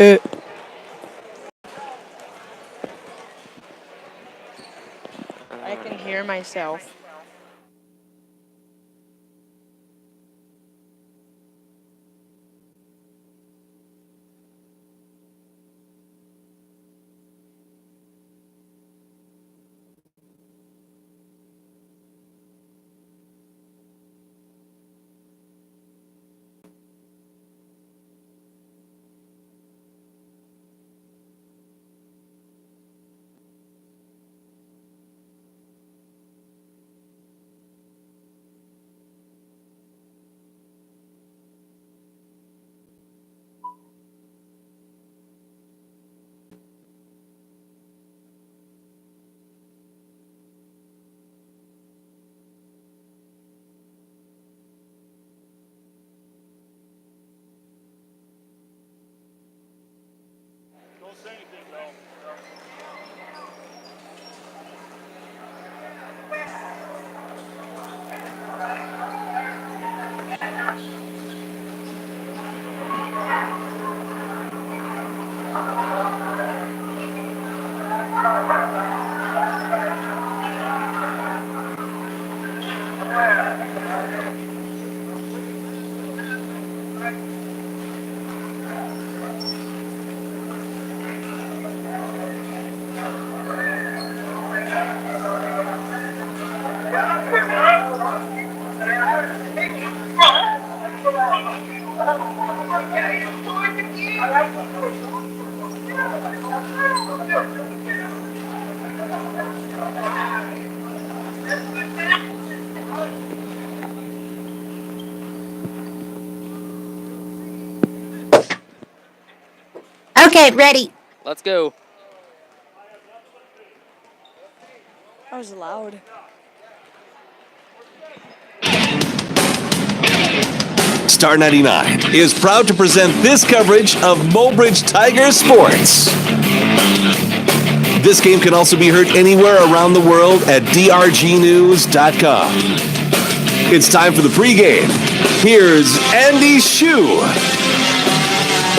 I can hear myself. Okay, ready. Let's go. That was loud. Star 99 is proud to present this coverage of Mobridge Tigers sports. This game can also be heard anywhere around the world at drgnews.com. It's time for the pregame. Here's Andy Shue.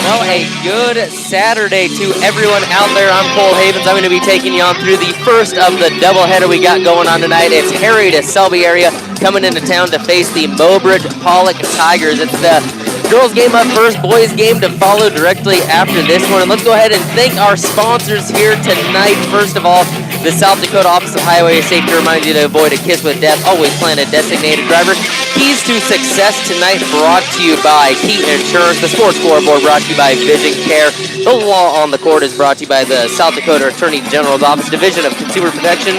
Well, a good Saturday to everyone out there. I'm Cole Havens. I'm going to be taking you on through the first of the doubleheader we got going on tonight. It's Harry to Selby area coming into town to face the Mobridge-Pollock Tigers. It's the girls game up first, boys game to follow directly after this one. And let's go ahead and thank our sponsors here tonight. First of all, the South Dakota Office of Highway Safety reminds you to avoid a kiss with death. Always plan a designated driver. Keys to Success tonight brought to you by Keaton Insurance. The Sports Scoreboard brought to you by Vision Care. The Law on the Court is brought to you by the South Dakota Attorney General's Office, Division of Consumer Protection.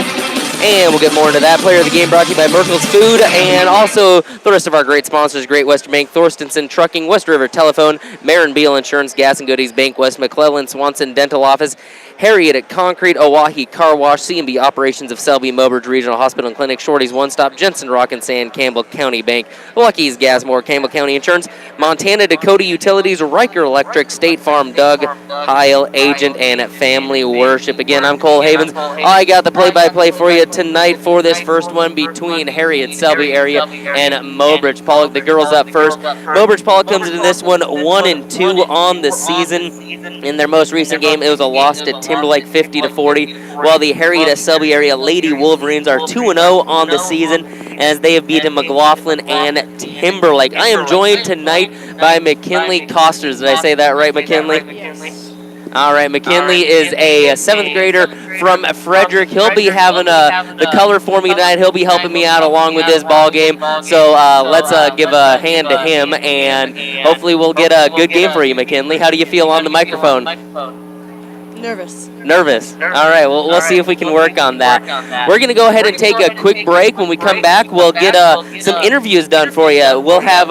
And we'll get more into that. Player of the game brought to you by Merkel's Food, and also the rest of our great sponsors: Great Western Bank, Thorstenson Trucking, West River Telephone, Marin Beal Insurance, Gas and Goodies, Bank West, McClellan, Swanson Dental Office, Harriet at Concrete, Oahe Car Wash, C&B Operations of Selby, Mobridge Regional Hospital and Clinic, Shorty's One Stop, Jensen Rock and Sand, Campbell County Bank, Lucky's Gasmore, Campbell County Insurance, Montana Dakota Utilities, Riker Electric, State Farm, Doug Heil, Agent, and Family Worship. Again, I'm Cole Havens. I got the play-by-play for you tonight for this first one between Harriet Selby area and Mobridge-Pollock. The girls up first. Mobridge-Pollock comes into this one 1-2 on the season. In their most recent game, it was a loss to Timberlake 50-40, while the Harriet Selby area Lady Wolverines are 2-0 on the season as they have beaten McLaughlin and Timberlake. I am joined tonight by McKinley Costers. Did I say that right, McKinley? Yes. All right, McKinley is a seventh grader from Frederick. He'll be having the color for me tonight. He'll be helping me out along with this ball game. So let's give a hand to him, and hopefully we'll get a good game for you, McKinley. How do you feel on the microphone? Nervous. Nervous. All right, well, we'll see if we can work on that. We're going to go ahead and take a quick break. When we come back, we'll get some interviews done for you. We'll have,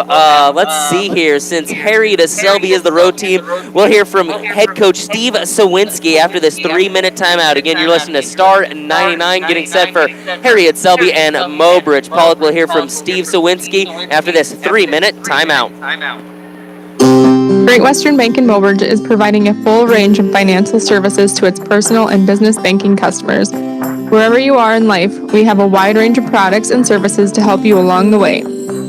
let's see here, since Harriet Selby is the road team, we'll hear from head coach Steve Cywinski after this 3-minute timeout. Again, you're listening to Star 99 getting set for Harriet Selby and Mobridge-Pollock. We'll hear from Steve Cywinski after this 3-minute timeout. Great Western Bank in Mobridge is providing a full range of financial services to its personal and business banking customers. Wherever you are in life, we have a wide range of products and services to help you along the way.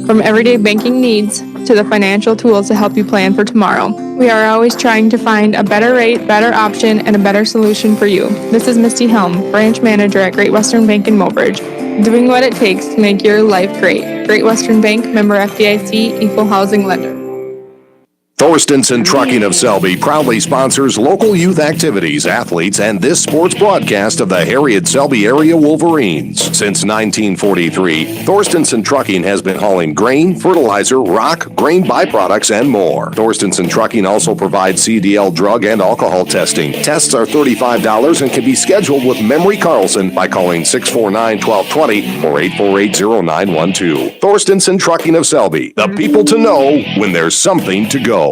From everyday banking needs to the financial tools to help you plan for tomorrow. We are always trying to find a better rate, better option, and a better solution for you. This is Misty Helm, branch manager at Great Western Bank in Mobridge, doing what it takes to make your life great. Great Western Bank, member FDIC, equal housing lender. Thorstenson Trucking of Selby proudly sponsors local youth activities, athletes, and this sports broadcast of the Harriet Selby area Wolverines. Since 1943, Thorstenson Trucking has been hauling grain, fertilizer, rock, grain byproducts, and more. Thorstenson Trucking also provides CDL drug and alcohol testing. Tests are $35 and can be scheduled with Memory Carlson by calling 649-1220 or 848-0912. Thorstenson Trucking of Selby, the people to know when there's something to go.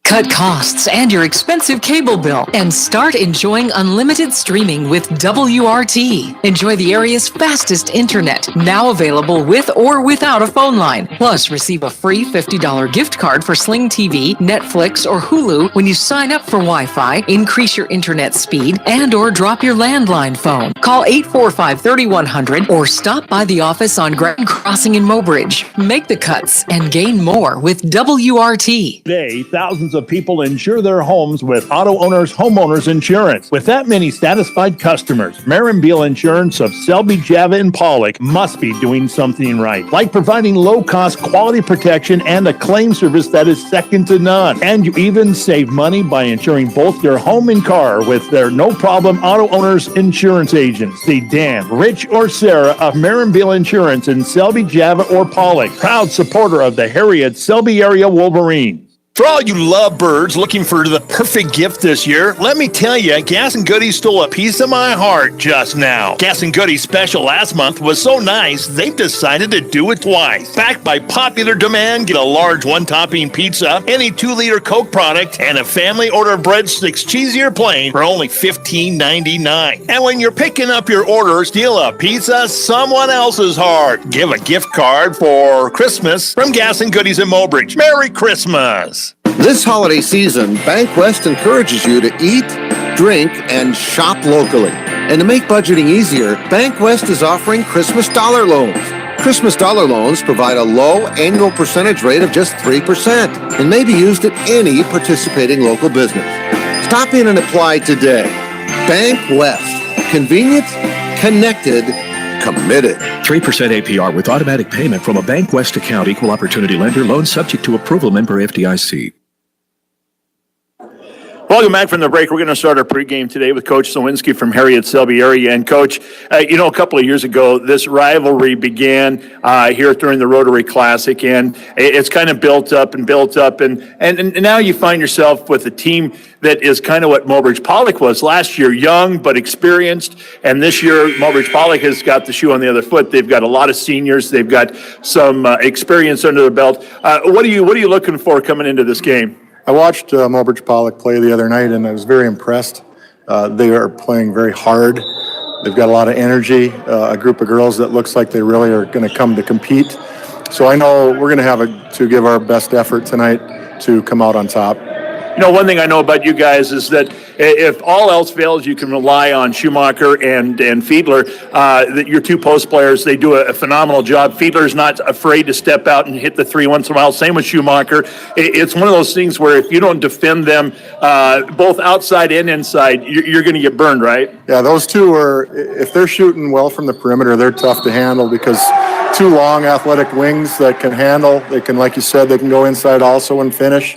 Cut costs and your expensive cable bill and start enjoying unlimited streaming with WRT. Enjoy the area's fastest internet, now available with or without a phone line. Plus, receive a free $50 gift card for Sling TV, Netflix, or Hulu when you sign up for Wi-Fi, increase your internet speed, and or drop your landline phone. Call 845-3100 or stop by the office on Grand Crossing in Mobridge. Make the cuts and gain more with WRT. Today, thousands of people insure their homes with Auto Owners Homeowners Insurance. With that many satisfied customers, Marinville Insurance of Selby, Java, and Pollock must be doing something right, like providing low-cost quality protection and a claim service that is second to none. And you even save money by insuring both your home and car with their no-problem Auto Owners Insurance agents. See Dan, Rich, or Sarah of Marinville Insurance in Selby, Java, or Pollock. Proud supporter of the Harriet Selby area Wolverines. For all you lovebirds looking for the perfect gift this year, let me tell you, Gas and Goodies stole a piece of my heart just now. Gas and Goodies special last month was so nice, they've decided to do it twice. Backed by popular demand, get a large one-topping pizza, any 2-liter Coke product, and a family order of breadsticks, cheesy or plain, for only $15.99. And when you're picking up your order, steal a pizza someone else's heart. Give a gift card for Christmas from Gas and Goodies in Mobridge. Merry Christmas! This holiday season, Bank West encourages you to eat, drink, and shop locally. And to make budgeting easier, Bank West is offering Christmas dollar loans. Christmas dollar loans provide a low annual percentage rate of just 3% and may be used at any participating local business. Stop in and apply today. Bank West. Convenient, connected, committed. 3% APR with automatic payment from a Bank West account. Equal opportunity lender. Loan subject to approval. Member FDIC. Welcome back from the break. We're going to start our pregame today with Coach Cywinski from Harriet Selby area. And Coach, a couple of years ago, this rivalry began here during the Rotary Classic, and it's kind of built up, and now you find yourself with a team that is kind of what Mobridge-Pollock was last year, young but experienced, and this year Mobridge-Pollock has got the shoe on the other foot. They've got a lot of seniors. They've got some experience under their belt. What are you looking for coming into this game? I watched Mobridge-Pollock play the other night, and I was very impressed. They are playing very hard. They've got a lot of energy, a group of girls that looks like they really are going to come to compete. So I know we're going to have to give our best effort tonight to come out on top. One thing I know about you guys is that if all else fails, you can rely on Schumacher and Fiedler. Your two post players, they do a phenomenal job. Fiedler's not afraid to step out and hit the three once in a while. Same with Schumacher. It's one of those things where if you don't defend them both outside and inside, you're going to get burned, right? Yeah, those two are, if they're shooting well from the perimeter, they're tough to handle because two long athletic wings that can handle. They can, like you said, they can go inside also and finish.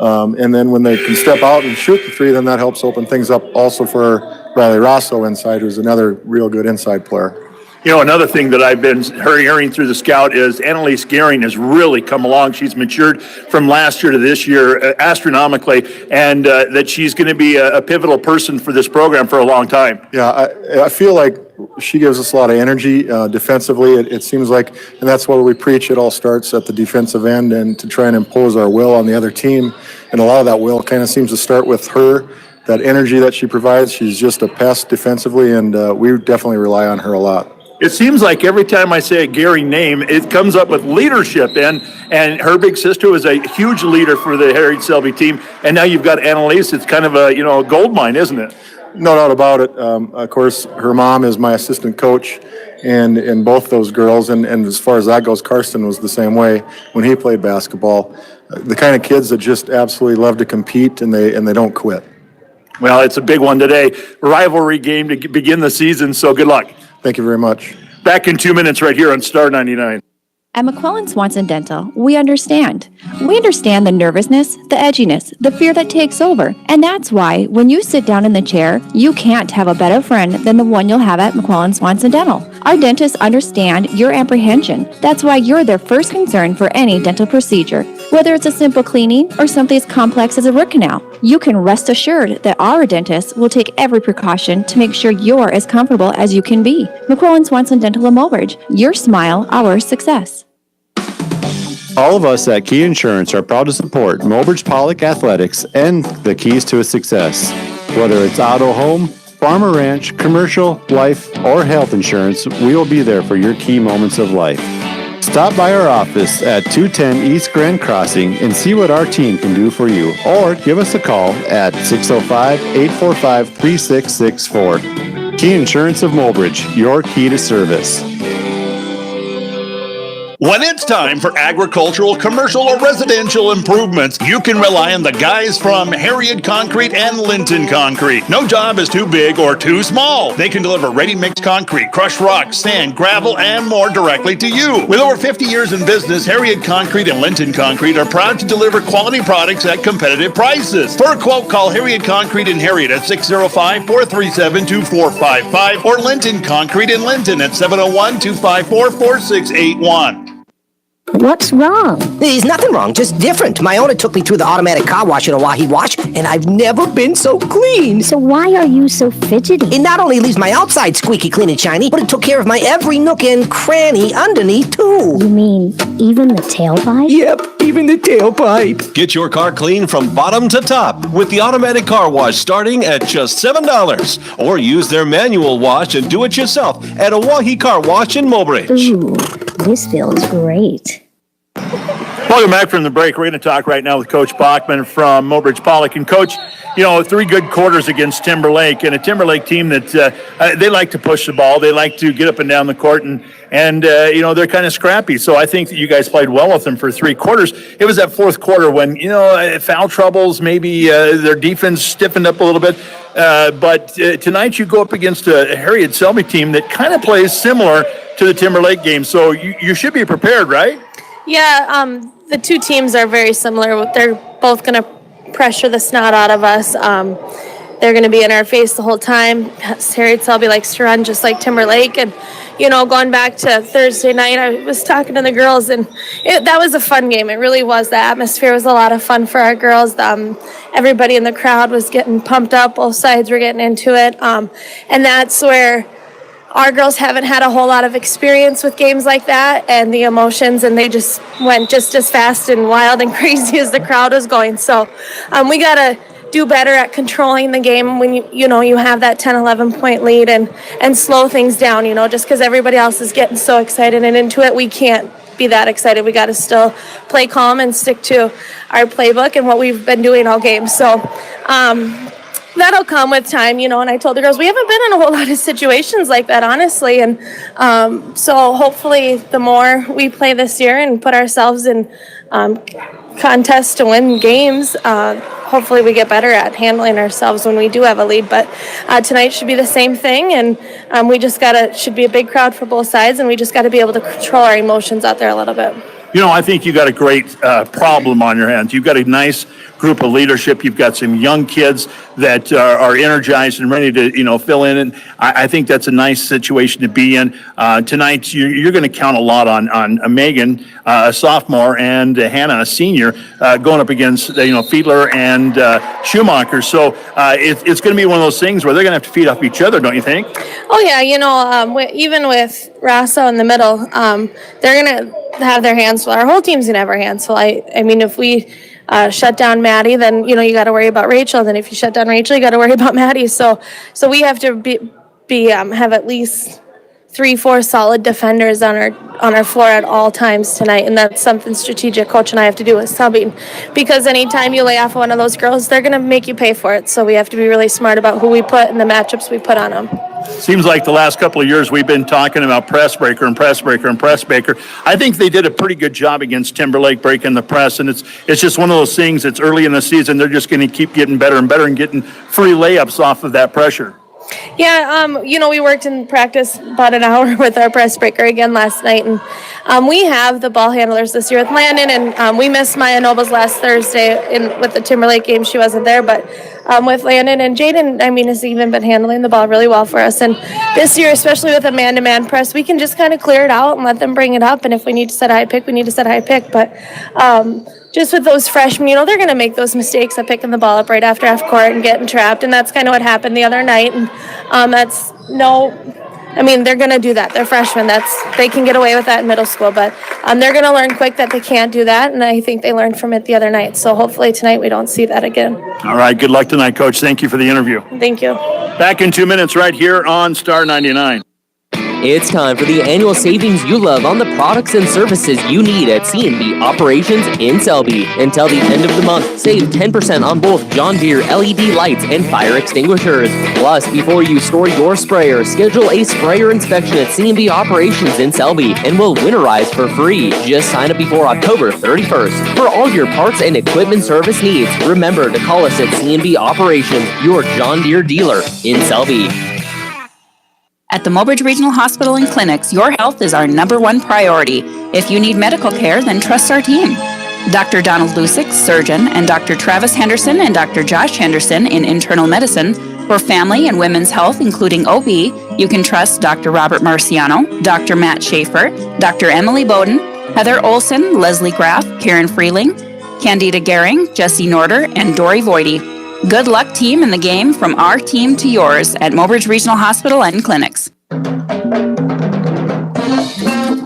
And then when they can step out and shoot the three, then that helps open things up also for Riley Rosso inside, who's another real good inside player. Another thing that I've been hearing through the scout is Annalise Gehring has really come along. She's matured from last year to this year astronomically, and that she's going to be a pivotal person for this program for a long time. Yeah, I feel like she gives us a lot of energy defensively. It seems like, and that's what we preach. It all starts at the defensive end and to try and impose our will on the other team. And a lot of that will kind of seems to start with her, that energy that she provides. She's just a pest defensively, and we definitely rely on her a lot. It seems like every time I say a Gehring name, it comes up with leadership, and her big sister was a huge leader for the Harriet Selby team, and now you've got Annalise. It's kind of a gold mine, isn't it? No doubt about it. Of course, her mom is my assistant coach, and both those girls, and as far as that goes, Karsten was the same way when he played basketball. The kind of kids that just absolutely love to compete, and they don't quit. Well, it's a big one today. Rivalry game to begin the season, so good luck. Thank you very much. Back in 2 minutes right here on Star 99. At McQuillan Swanson Dental, we understand. We understand the nervousness, the edginess, the fear that takes over. And that's why when you sit down in the chair, you can't have a better friend than the one you'll have at McQuillan Swanson Dental. Our dentists understand your apprehension. That's why you're their first concern for any dental procedure. Whether it's a simple cleaning or something as complex as a root canal, you can rest assured that our dentists will take every precaution to make sure you're as comfortable as you can be. McQuillan Swanson Dental in Mobridge. Your smile, our success. All of us at Key Insurance are proud to support Mobridge-Pollock Athletics and the keys to success. Whether it's auto, home, farm or ranch, commercial, life, or health insurance, we will be there for your key moments of life. Stop by our office at 210 East Grand Crossing and see what our team can do for you, or give us a call at 605-845-3664. Key Insurance of Mobridge, your key to service. When it's time for agricultural, commercial, or residential improvements, you can rely on the guys from Harriet Concrete and Linton Concrete. No job is too big or too small. They can deliver ready-mix concrete, crushed rock, sand, gravel, and more directly to you. With over 50 years in business, Harriet Concrete and Linton Concrete are proud to deliver quality products at competitive prices. For a quote, call Harriet Concrete in Harriet at 605-437-2455 or Linton Concrete in Linton at 701-254-4681. What's wrong? There's nothing wrong, just different. My owner took me through the automatic car wash at a Wahi Wash, and I've never been so clean. So why are you so fidgety? It not only leaves my outside squeaky clean and shiny, but it took care of my every nook and cranny underneath, too. You mean even the tailpipe? Yep, even the tailpipe. Get your car clean from bottom to top with the automatic car wash starting at just $7. Or use their manual wash and do it yourself at a Wahi Car Wash in Mobridge. Ooh, this feels great. Welcome back from the break. We're going to talk right now with Coach Bachman from Mobridge-Pollock. And Coach, 3 good quarters against Timberlake, and a Timberlake team that they like to push the ball. They like to get up and down the court, and they're kind of scrappy. So I think that you guys played well with them for 3 quarters. It was that fourth quarter when, foul troubles, maybe their defense stiffened up a little bit. But tonight you go up against a Harriet Selby team that kind of plays similar to the Timberlake game. So you should be prepared, right? Yeah, the two teams are very similar. They're both going to pressure the snot out of us. They're going to be in our face the whole time. Harriet Selby likes to run just like Timberlake. And, going back to Thursday night, I was talking to the girls, and that was a fun game. It really was. The atmosphere was a lot of fun for our girls. Everybody in the crowd was getting pumped up. Both sides were getting into it. And that's where our girls haven't had a whole lot of experience with games like that, and the emotions, and they just went just as fast and wild and crazy as the crowd was going. So we got to do better at controlling the game when you have that 10-11 point lead and slow things down, just because everybody else is getting so excited and into it. We can't be that excited. We got to still play calm and stick to our playbook and what we've been doing all game. So that'll come with time, and I told the girls we haven't been in a whole lot of situations like that, honestly, and so hopefully the more we play this year and put ourselves in contests to win games, hopefully we get better at handling ourselves when we do have a lead. But tonight should be the same thing, and we just should be a big crowd for both sides, and we just got to be able to control our emotions out there a little bit. I think you got a great problem on your hands. You've got a nice group of leadership. You've got some young kids that are energized and ready to, fill in. And I think that's a nice situation to be in. Tonight, you're going to count a lot on Megan, a sophomore, and Hannah, a senior, going up against, Fiedler and Schumacher. So it's going to be one of those things where they're going to have to feed off each other, don't you think? Oh, yeah. Even with Rosso in the middle, they're going to have their hands full. Our whole team's going to have our hands full. I mean, if we shut down Maddie, then, you got to worry about Rachel. Then if you shut down Rachel, you got to worry about Maddie. So we have to have at least 3-4 solid defenders on our floor at all times tonight, and that's something strategic Coach and I have to do with subbing, because anytime you lay off one of those girls, they're going to make you pay for it. So we have to be really smart about who we put and the matchups we put on them. Seems like the last couple of years we've been talking about press breaker and press breaker and press breaker. I think they did a pretty good job against Timberlake breaking the press, and it's just one of those things. It's early in the season. They're just going to keep getting better and better and getting free layups off of that pressure. Yeah, we worked in practice about an hour with our press breaker again last night, and we have the ball handlers this year with Landon, and we missed Maya Nobles last Thursday with the Timberlake game. She wasn't there, but with Landon and Jaden, has even been handling the ball really well for us. And this year, especially with a man-to-man press, we can just kind of clear it out and let them bring it up, and if we need to set a high pick, we need to set a high pick. But just with those freshmen, they're going to make those mistakes of picking the ball up right after half court and getting trapped, and that's kind of what happened the other night. And they're going to do that. They're freshmen. They can get away with that in middle school, but they're going to learn quick that they can't do that, and I think they learned from it the other night. So hopefully tonight we don't see that again. All right, good luck tonight, Coach. Thank you for the interview. Thank you. Back in 2 minutes right here on Star 99. It's time for the annual savings you love on the products and services you need at C&B Operations in Selby. Until the end of the month, save 10% on both John Deere LED lights and fire extinguishers. Plus, before you store your sprayer, schedule a sprayer inspection at C&B Operations in Selby and we'll winterize for free. Just sign up before October 31st. For all your parts and equipment service needs, remember to call us at C&B Operations, your John Deere dealer in Selby. At the Mobridge Regional Hospital and Clinics, your health is our #1 priority. If you need medical care, then trust our team. Dr. Donald Lusick, surgeon, and Dr. Travis Henderson and Dr. Josh Henderson in internal medicine. For family and women's health, including OB, you can trust Dr. Robert Marciano, Dr. Matt Schaefer, Dr. Emily Bowden, Heather Olson, Leslie Graff, Karen Freeling, Candida Gehring, Jesse Norder, and Dory Voidy. Good luck, team, in the game, from our team to yours at Mobridge Regional Hospital and Clinics.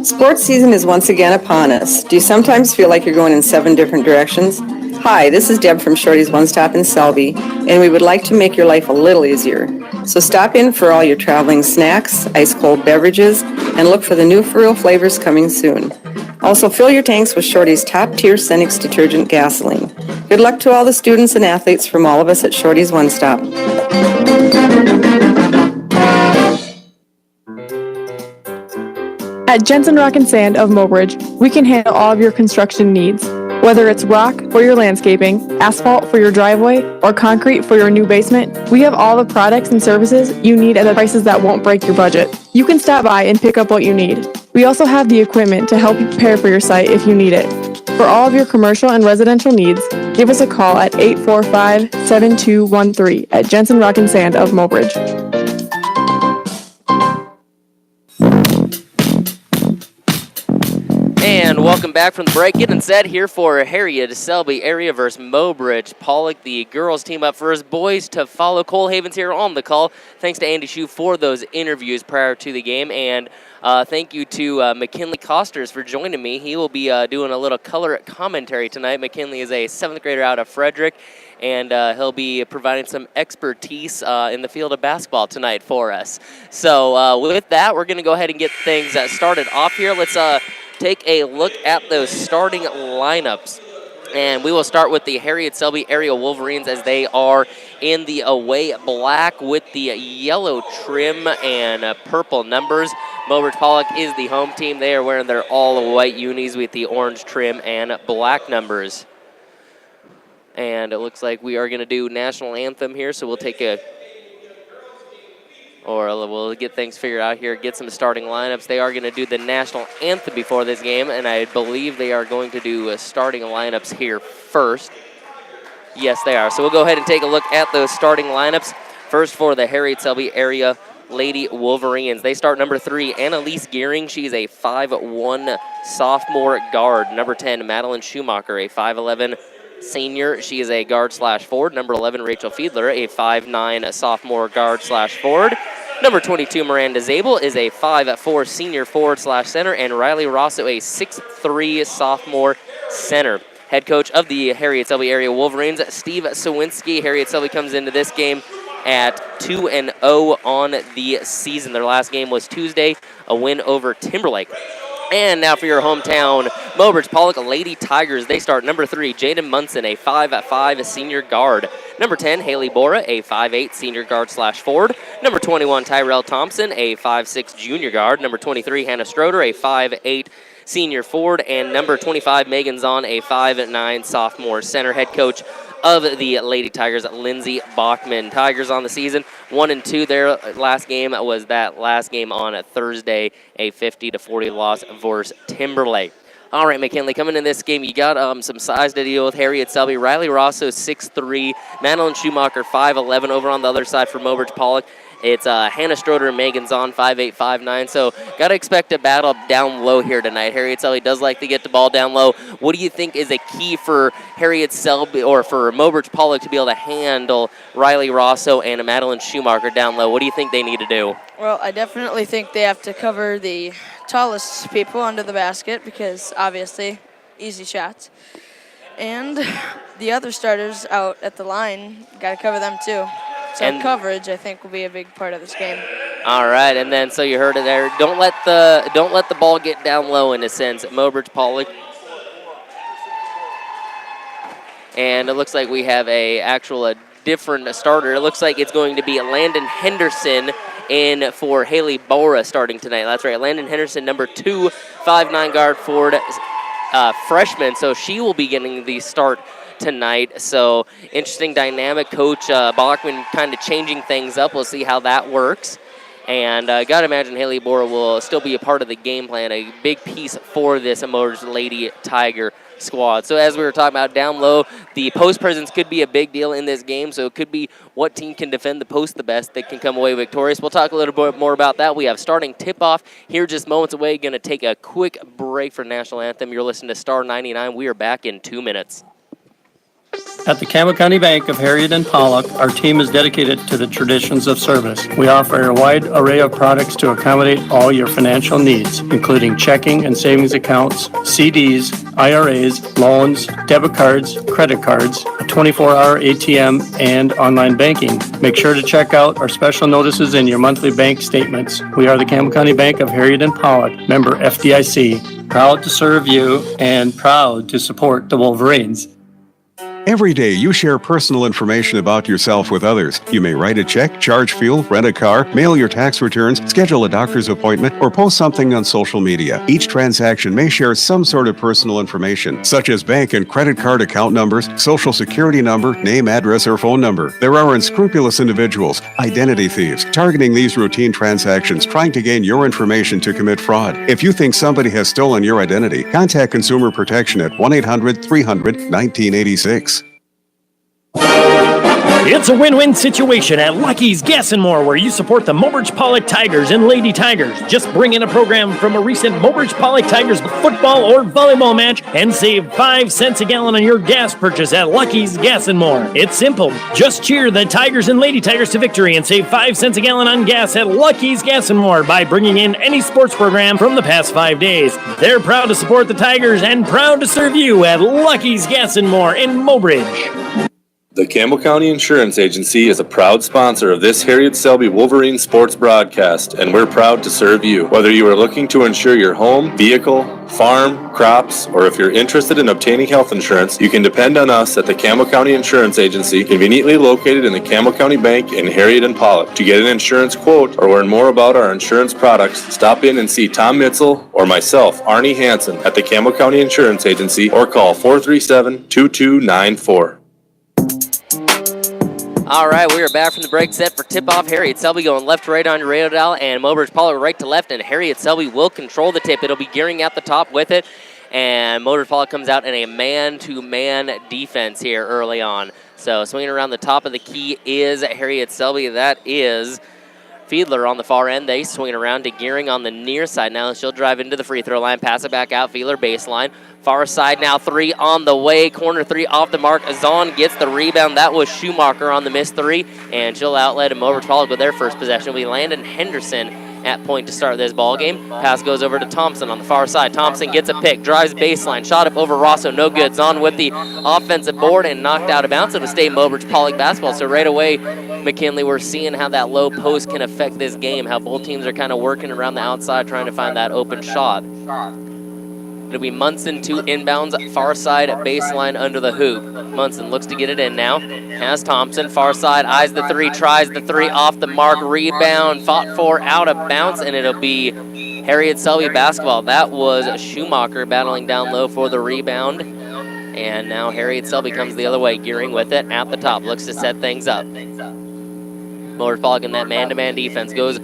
Sports season is once again upon us. Do you sometimes feel like you're going in 7 different directions? Hi, this is Deb from Shorty's One Stop in Selby, and we would like to make your life a little easier. So stop in for all your traveling snacks, ice-cold beverages, and look for the new For Real flavors coming soon. Also, fill your tanks with Shorty's top-tier Cenex detergent gasoline. Good luck to all the students and athletes from all of us at Shorty's One Stop. At Jensen Rock and Sand of Mobridge, we can handle all of your construction needs. Whether it's rock for your landscaping, asphalt for your driveway, or concrete for your new basement, we have all the products and services you need at the prices that won't break your budget. You can stop by and pick up what you need. We also have the equipment to help you prepare for your site if you need it. For all of your commercial and residential needs, give us a call at 845-7213 at Jensen Rock and Sand of Mobridge. And welcome back from the break. Getting set here for Harriet Selby area versus Mobridge-Pollock. The girls team up first, boys to follow. Cole Havens here on the call. Thanks to Andy Shue for those interviews prior to the game. And thank you to McKinley Costers for joining me. He will be doing a little color commentary tonight. McKinley is a 7th grader out of Frederick, and he'll be providing some expertise in the field of basketball tonight for us. So with that, we're going to go ahead and get things started off here. Let's take a look at those starting lineups. And we will start with the Harriet Selby area Wolverines, as they are in the away black with the yellow trim and purple numbers. Mobridge-Pollock is the home team. They are wearing their all-white unis with the orange trim and black numbers. And it looks like we are going to do national anthem here, so we'll take we'll get things figured out here, get some starting lineups. They are going to do the national anthem before this game, and I believe they are going to do starting lineups here first. Yes, they are. So we'll go ahead and take a look at those starting lineups. First for the Harriet Selby area Lady Wolverines. They start number 3, Annalise Gehring. She's a 5'1" sophomore guard. Number 10, Madeline Schumacher, a 5'11" senior. She is a guard/forward. Number 11, Rachel Fiedler, a 5'9" sophomore guard/forward. Number 22, Miranda Zabel, is a 5'4" senior forward/center. And Riley Rosso, a 6'3" sophomore center. Head coach of the Harriet Selby area Wolverines, Steve Cywinski. Harriet Selby comes into this game at 2-0 on the season. Their last game was Tuesday, a win over Timberlake. And now for your hometown Mobridge-Pollock Lady Tigers. They start number 3, Jaden Munson, a 5'5" senior guard. Number 10, Haley Bora, a 5'8" senior guard / forward. Number 21, Tyrell Thompson, a 5'6" junior guard. Number 23, Hannah Stroder, a 5'8" senior forward. And number 25, Megan Zahn, a 5'9" sophomore center. Head coach of the Lady Tigers, Lindsay Bachman. Tigers on the season 1-2. Their last game was that last game on Thursday, a 50-40 loss versus Timberlake. All right, McKinley, coming in this game, you got some size to deal with. Harriet Selby, Riley Rosso, 6'3", Madeline Schumacher, 5'11". Over on the other side for Mobridge-Pollock, it's Hannah Stroder and Megan Zahn, 5'8", 5'9". So got to expect a battle down low here tonight. Harriet Selby does like to get the ball down low. What do you think is a key for Harriet Selby or for Mobridge-Pollock to be able to handle Riley Rosso and Madeline Schumacher down low? What do you think they need to do? Well, I definitely think they have to cover the tallest people under the basket because obviously easy shots. And the other starters out at the line, got to cover them too. So and coverage, I think, will be a big part of this game. All right, and then so you heard it there. Don't let the ball get down low in a sense. Mobridge-Pollock. And it looks like we have a different starter. It looks like it's going to be Landon Henderson in for Haley Bora starting tonight. That's right, Landon Henderson, number 2, 5'9" guard forward, freshman. So she will be getting the start tonight. So interesting dynamic. Coach Bachman kind of changing things up. We'll see how that works. And got to imagine Haley Bora will still be a part of the game plan, a big piece for this Motors Lady Tiger squad. So as we were talking about down low, the post presence could be a big deal in this game. So it could be what team can defend the post the best that can come away victorious. We'll talk a little bit more about that. We have starting tip-off here just moments away. Going to take a quick break for National Anthem. You're listening to Star 99. We are back in 2 minutes. At the Campbell County Bank of Harriet and Pollock, our team is dedicated to the traditions of service. We offer a wide array of products to accommodate all your financial needs, including checking and savings accounts, CDs, IRAs, loans, debit cards, credit cards, a 24-hour ATM, and online banking. Make sure to check out our special notices in your monthly bank statements. We are the Campbell County Bank of Harriet and Pollock, member FDIC. Proud to serve you and proud to support the Wolverines. Every day, you share personal information about yourself with others. You may write a check, charge fuel, rent a car, mail your tax returns, schedule a doctor's appointment, or post something on social media. Each transaction may share some sort of personal information, such as bank and credit card account numbers, social security number, name, address, or phone number. There are unscrupulous individuals, identity thieves, targeting these routine transactions, trying to gain your information to commit fraud. If you think somebody has stolen your identity, contact Consumer Protection at 1-800-300-1986. It's a win-win situation at Lucky's Gas and More, where you support the Mobridge-Pollock Tigers and Lady Tigers. Just bring in a program from a recent Mobridge-Pollock Tigers football or volleyball match and save 5 cents a gallon on your gas purchase at Lucky's Gas and More. It's simple. Just cheer the Tigers and Lady Tigers to victory and save 5 cents a gallon on gas at Lucky's Gas and More by bringing in any sports program from the past 5 days. They're proud to support the Tigers and proud to serve you at Lucky's Gas and More in Mobridge. The Campbell County Insurance Agency is a proud sponsor of this Harriet Selby Wolverine sports broadcast, and we're proud to serve you. Whether you are looking to insure your home, vehicle, farm, crops, or if you're interested in obtaining health insurance, you can depend on us at the Campbell County Insurance Agency, conveniently located in the Campbell County Bank in Harriet and Pollock. To get an insurance quote or learn more about our insurance products, stop in and see Tom Mitzel or myself, Arnie Hansen, at the Campbell County Insurance Agency, or call 437-2294. All right, we are back from the break, set for tip-off. Harriet Selby going left to right on your radio dial, and Mobridge-Pollock right to left, and Harriet Selby will control the tip. It'll be gearing out the top with it, and Mobridge-Pollock comes out in a man-to-man defense here early on. So swinging around the top of the key is Harriet Selby. That is Fiedler on the far end. They swing around to Gearing on the near side. Now she'll drive into the free throw line, pass it back out. Fiedler baseline. Far side now, 3 on the way. Corner 3 off the mark. Zahn gets the rebound. That was Schumacher on the missed 3. And she'll outlet Mobridge-Pollock with their first possession. It'll be Landon Henderson. at point to start this ball game. Pass goes over to Thompson on the far side. Thompson gets a pick, drives baseline, shot up over Rosso, no good. Zahn with the offensive board and knocked out of bounds. It'll stay Mobridge-Pollock basketball. So right away, McKinley, we're seeing how that low post can affect this game, how both teams are kind of working around the outside trying to find that open shot. It'll be Munson to inbounds, far side baseline under the hoop. Munson looks to get it in now. Has Thompson, far side, eyes the three, tries the three, off the mark, rebound, fought for, out of bounds, and it'll be Harriet Selby basketball. That was Schumacher battling down low for the rebound. And now Harriet Selby comes the other way, gearing with it at the top, looks to set things up. Mobridge-Pollock in that man-to-man defense goes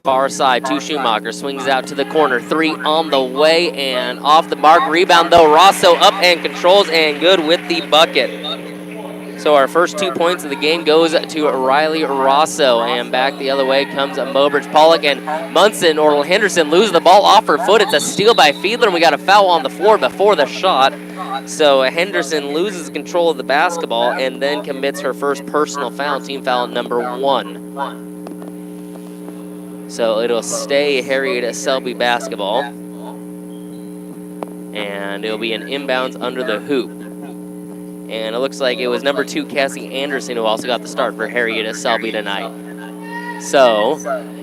far side to Schumacher, swings out to the corner, three on the way and off the mark. Rebound though, Rosso up and controls and good with the bucket. So our first 2 points of the game goes to Riley Rosso, and back the other way comes Mobridge-Pollock, and Munson or Henderson loses the ball off her foot. It's a steal by Fiedler, and we got a foul on the floor before the shot. So Henderson loses control of the basketball and then commits her first personal foul, team foul number 1. So it'll stay Harriet Selby basketball. And it'll be an inbounds under the hoop. And it looks like it was number 2, Cassie Anderson, who also got the start for Harriet Selby tonight. So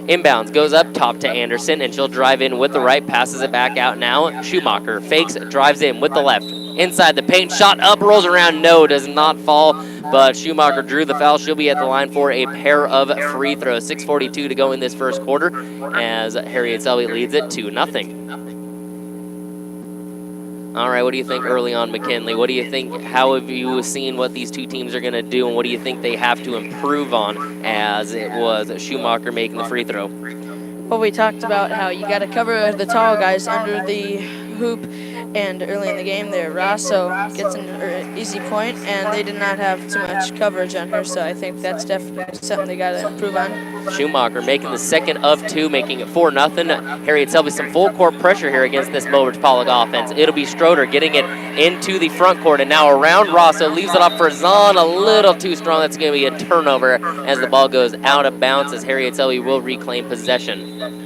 inbounds goes up top to Anderson, and she'll drive in with the right, passes it back out now. Schumacher fakes, drives in with the left. Inside the paint, shot up, rolls around, no, does not fall. But Schumacher drew the foul. She'll be at the line for a pair of free throws. 6:42 to go in this first quarter as Harriet Selby leads it 2-0. All right, what do you think early on, McKinley? What do you think? How have you seen what these two teams are going to do, and what do you think they have to improve on, as it was Schumacher making the free throw? Well, we talked about how you got to cover the tall guys under the hoop, and early in the game there, Rosso gets an easy point, and they did not have too much coverage on her, so I think that's definitely something they got to improve on. Schumacher making the second of 2, making it 4-0. Harriet Selby some full court pressure here against this Mobridge-Pollock offense. It'll be Stroder getting it into the front court, and now around Rosso, leaves it off for Zahn, a little too strong. That's going to be a turnover as the ball goes out of bounds, as Harriet Selby will reclaim possession.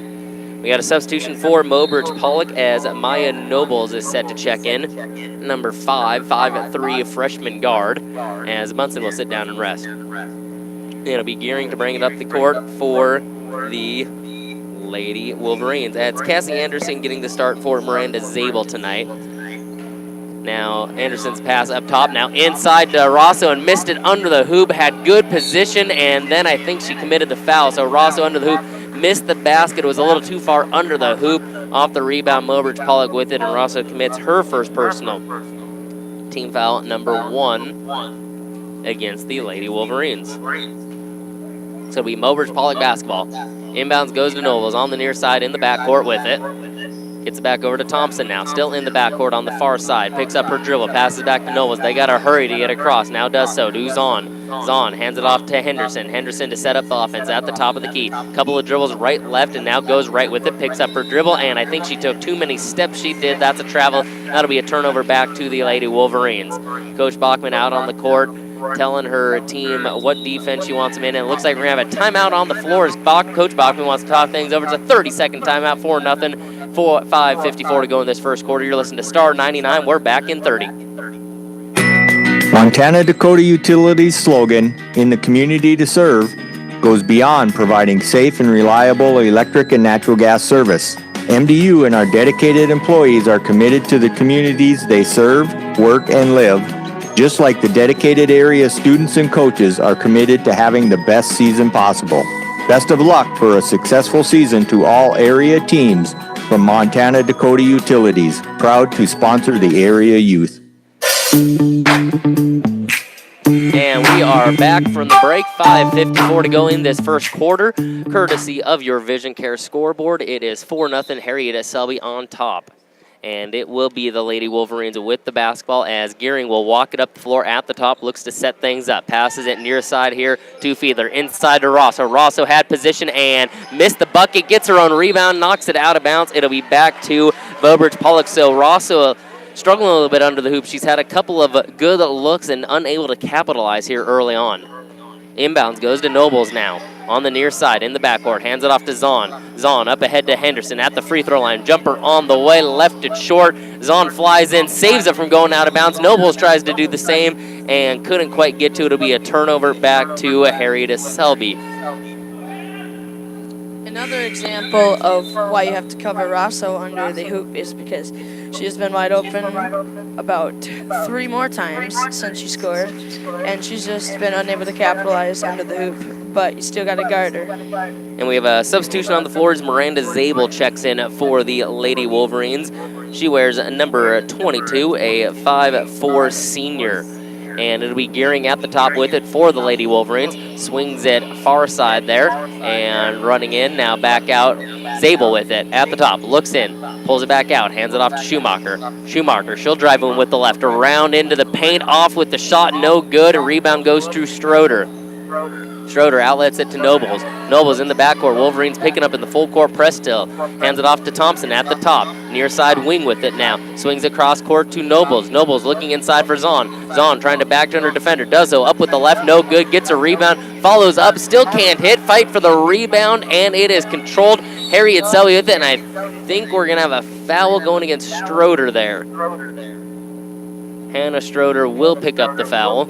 We got a substitution for Mobridge-Pollock as Maya Nobles is set to check in. Number 5'3" freshman guard, as Munson will sit down and rest. It'll be gearing to bring it up the court for the Lady Wolverines. It's Cassie Anderson getting the start for Miranda Zabel tonight. Now Anderson's pass up top, now inside to Rosso, and missed it under the hoop, had good position, and then I think she committed the foul. So Rosso under the hoop, missed the basket, was a little too far under the hoop. Off the rebound, Mobridge-Pollock with it, and Rosso commits her first personal. Team foul number 1 against the Lady Wolverines. So it'll be Mobridge-Pollock basketball. Inbounds goes to Nobles on the near side in the backcourt with it. Gets it back over to Thompson now, still in the backcourt on the far side. Picks up her dribble, passes back to Nobles. They got to hurry to get across. Now does so to Zahn. Zahn hands it off to Henderson. Henderson to set up the offense at the top of the key. Couple of dribbles right, left, and now goes right with it. Picks up her dribble, and I think she took too many steps. She did. That's a travel. That'll be a turnover back to the Lady Wolverines. Coach Bachman out on the court, telling her team what defense she wants them in. And it looks like we're going to have a timeout on the floor as Coach Bachman wants to talk things over. It's a 30-second timeout, 4-0. 5:54 to go in this first quarter. You're listening to Star 99. We're back in 30. Montana Dakota Utilities' slogan, "In the community to serve," goes beyond providing safe and reliable electric and natural gas service. MDU and our dedicated employees are committed to the communities they serve, work, and live, just like the dedicated area students and coaches are committed to having the best season possible. Best of luck for a successful season to all area teams from Montana Dakota Utilities, proud to sponsor the area youth. And we are back from the break. 5:54 to go in this first quarter. Courtesy of your Vision Care scoreboard, it is 4-0 Harriet Selby on top. And it will be the Lady Wolverines with the basketball, as Gearing will walk it up the floor at the top, looks to set things up. Passes it near side here to Fiedler. Inside to Rosso. Rosso had position and missed the bucket, gets her own rebound, knocks it out of bounds. It'll be back to Mobridge-Pollock. So Rosso struggling a little bit under the hoop. She's had a couple of good looks and unable to capitalize here early on. Inbounds goes to Nobles now. On the near side, in the backcourt, hands it off to Zahn. Zahn up ahead to Henderson at the free throw line. Jumper on the way, left it short. Zahn flies in, saves it from going out of bounds. Nobles tries to do the same and couldn't quite get to it. It'll be a turnover back to Harriet Selby. Another example of why you have to cover Rosso under the hoop is because she has been wide open about 3 more times since she scored, and she's just been unable to capitalize under the hoop. But you still got to guard her. And we have a substitution on the floor as Miranda Zabel checks in for the Lady Wolverines. She wears number 22, a 5'4" senior. And it'll be Gearing at the top with it for the Lady Wolverines. Swings it far side there and running in. Now back out. Zabel with it at the top. Looks in. Pulls it back out. Hands it off to Schumacher. Schumacher, she'll drive in with the left. Around into the paint. Off with the shot. No good. A rebound goes to Stroder. Schroeder outlets it to Nobles. Nobles in the backcourt. Wolverines picking up in the full court press still. Hands it off to Thompson at the top. Near side wing with it now. Swings across court to Nobles. Nobles looking inside for Zahn. Zahn trying to back to her defender. Does so. Up with the left. No good. Gets a rebound. Follows up. Still can't hit. Fight for the rebound. And it is controlled. Harriet Selby with it. And I think we're going to have a foul going against Stroder there. Hannah Stroder will pick up the foul.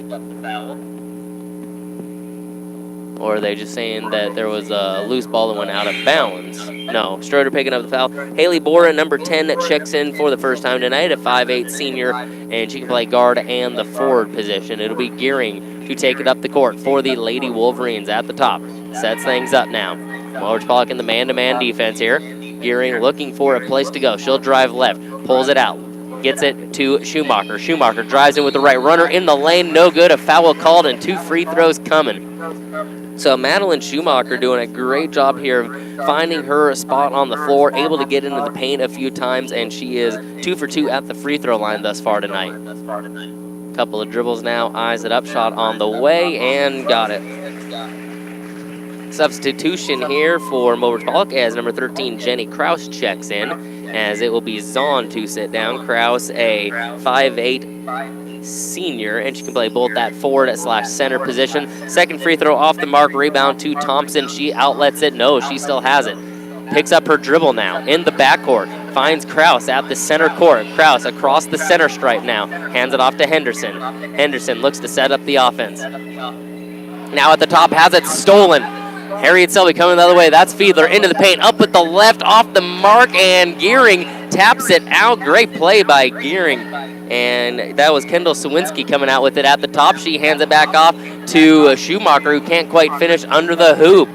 Or are they just saying that there was a loose ball that went out of bounds? No, Stroder picking up the foul. Haley Bora, number 10, that checks in for the first time tonight, a 5'8" senior, and she can play guard and the forward position. It'll be Gearing to take it up the court for the Lady Wolverines at the top. Sets things up now. Mobridge-Pollock in the man-to-man defense here. Gearing looking for a place to go. She'll drive left, pulls it out. Gets it to Schumacher. Schumacher drives in with the right. Runner in the lane, no good. A foul called and 2 free throws coming. So Madeline Schumacher doing a great job here of finding her spot on the floor, able to get into the paint a few times, and she is 2 for 2 at the free throw line thus far tonight. Couple of dribbles now, eyes it up, shot on the way, and got it. Substitution here for Mobridge-Pollock as number 13, Jenny Kraus, checks in, as it will be Zahn to sit down. Kraus, a 5'8" senior, and she can play both that forward / center position. Second free throw off the mark, rebound to Thompson. She outlets it. No, she still has it. Picks up her dribble now in the backcourt. Finds Kraus at the center court. Kraus across the center stripe now. Hands it off to Henderson. Henderson looks to set up the offense. Now at the top, has it stolen. Harriet Selby coming the other way. That's Fiedler into the paint. Up with the left, off the mark, and Gearing taps it out. Great play by Gearing. And that was Kendall Cywinski coming out with it at the top. She hands it back off to Schumacher, who can't quite finish under the hoop.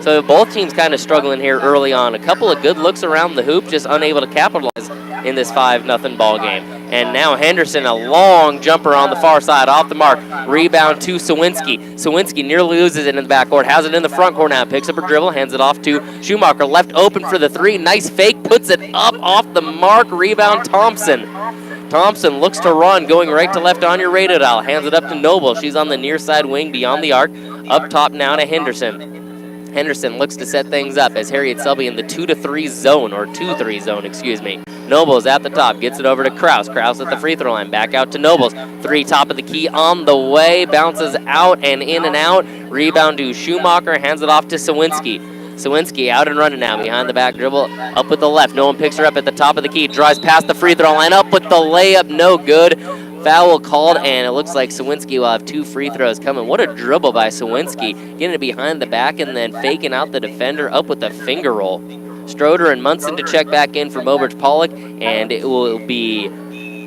So both teams kind of struggling here early on. A couple of good looks around the hoop, just unable to capitalize in this 5-0 ball game. And now Henderson, a long jumper on the far side, off the mark. Rebound to Cywinski. Cywinski nearly loses it in the backcourt, has it in the front court now. Picks up her dribble, hands it off to Schumacher. Left open for the 3. Nice fake, puts it up off the mark. Rebound Thompson. Thompson looks to run, going right to left on your radar dial. Hands it up to Noble. She's on the near side wing beyond the arc. Up top now to Henderson. Henderson looks to set things up as Harriet Selby in the 2-3 zone, or 2-3 zone, excuse me. Nobles at the top, gets it over to Kraus. Kraus at the free throw line, back out to Nobles. 3 top of the key on the way, bounces out and in and out. Rebound to Schumacher, hands it off to Cywinski. Cywinski out and running now behind the back dribble, up with the left. No one picks her up at the top of the key. Drives past the free throw line, up with the layup, no good. Foul called, and it looks like Cywinski will have 2 free throws coming. What a dribble by Cywinski, getting it behind the back and then faking out the defender, up with the finger roll. Stroder and Munson to check back in for Mobridge-Pollock, and it will be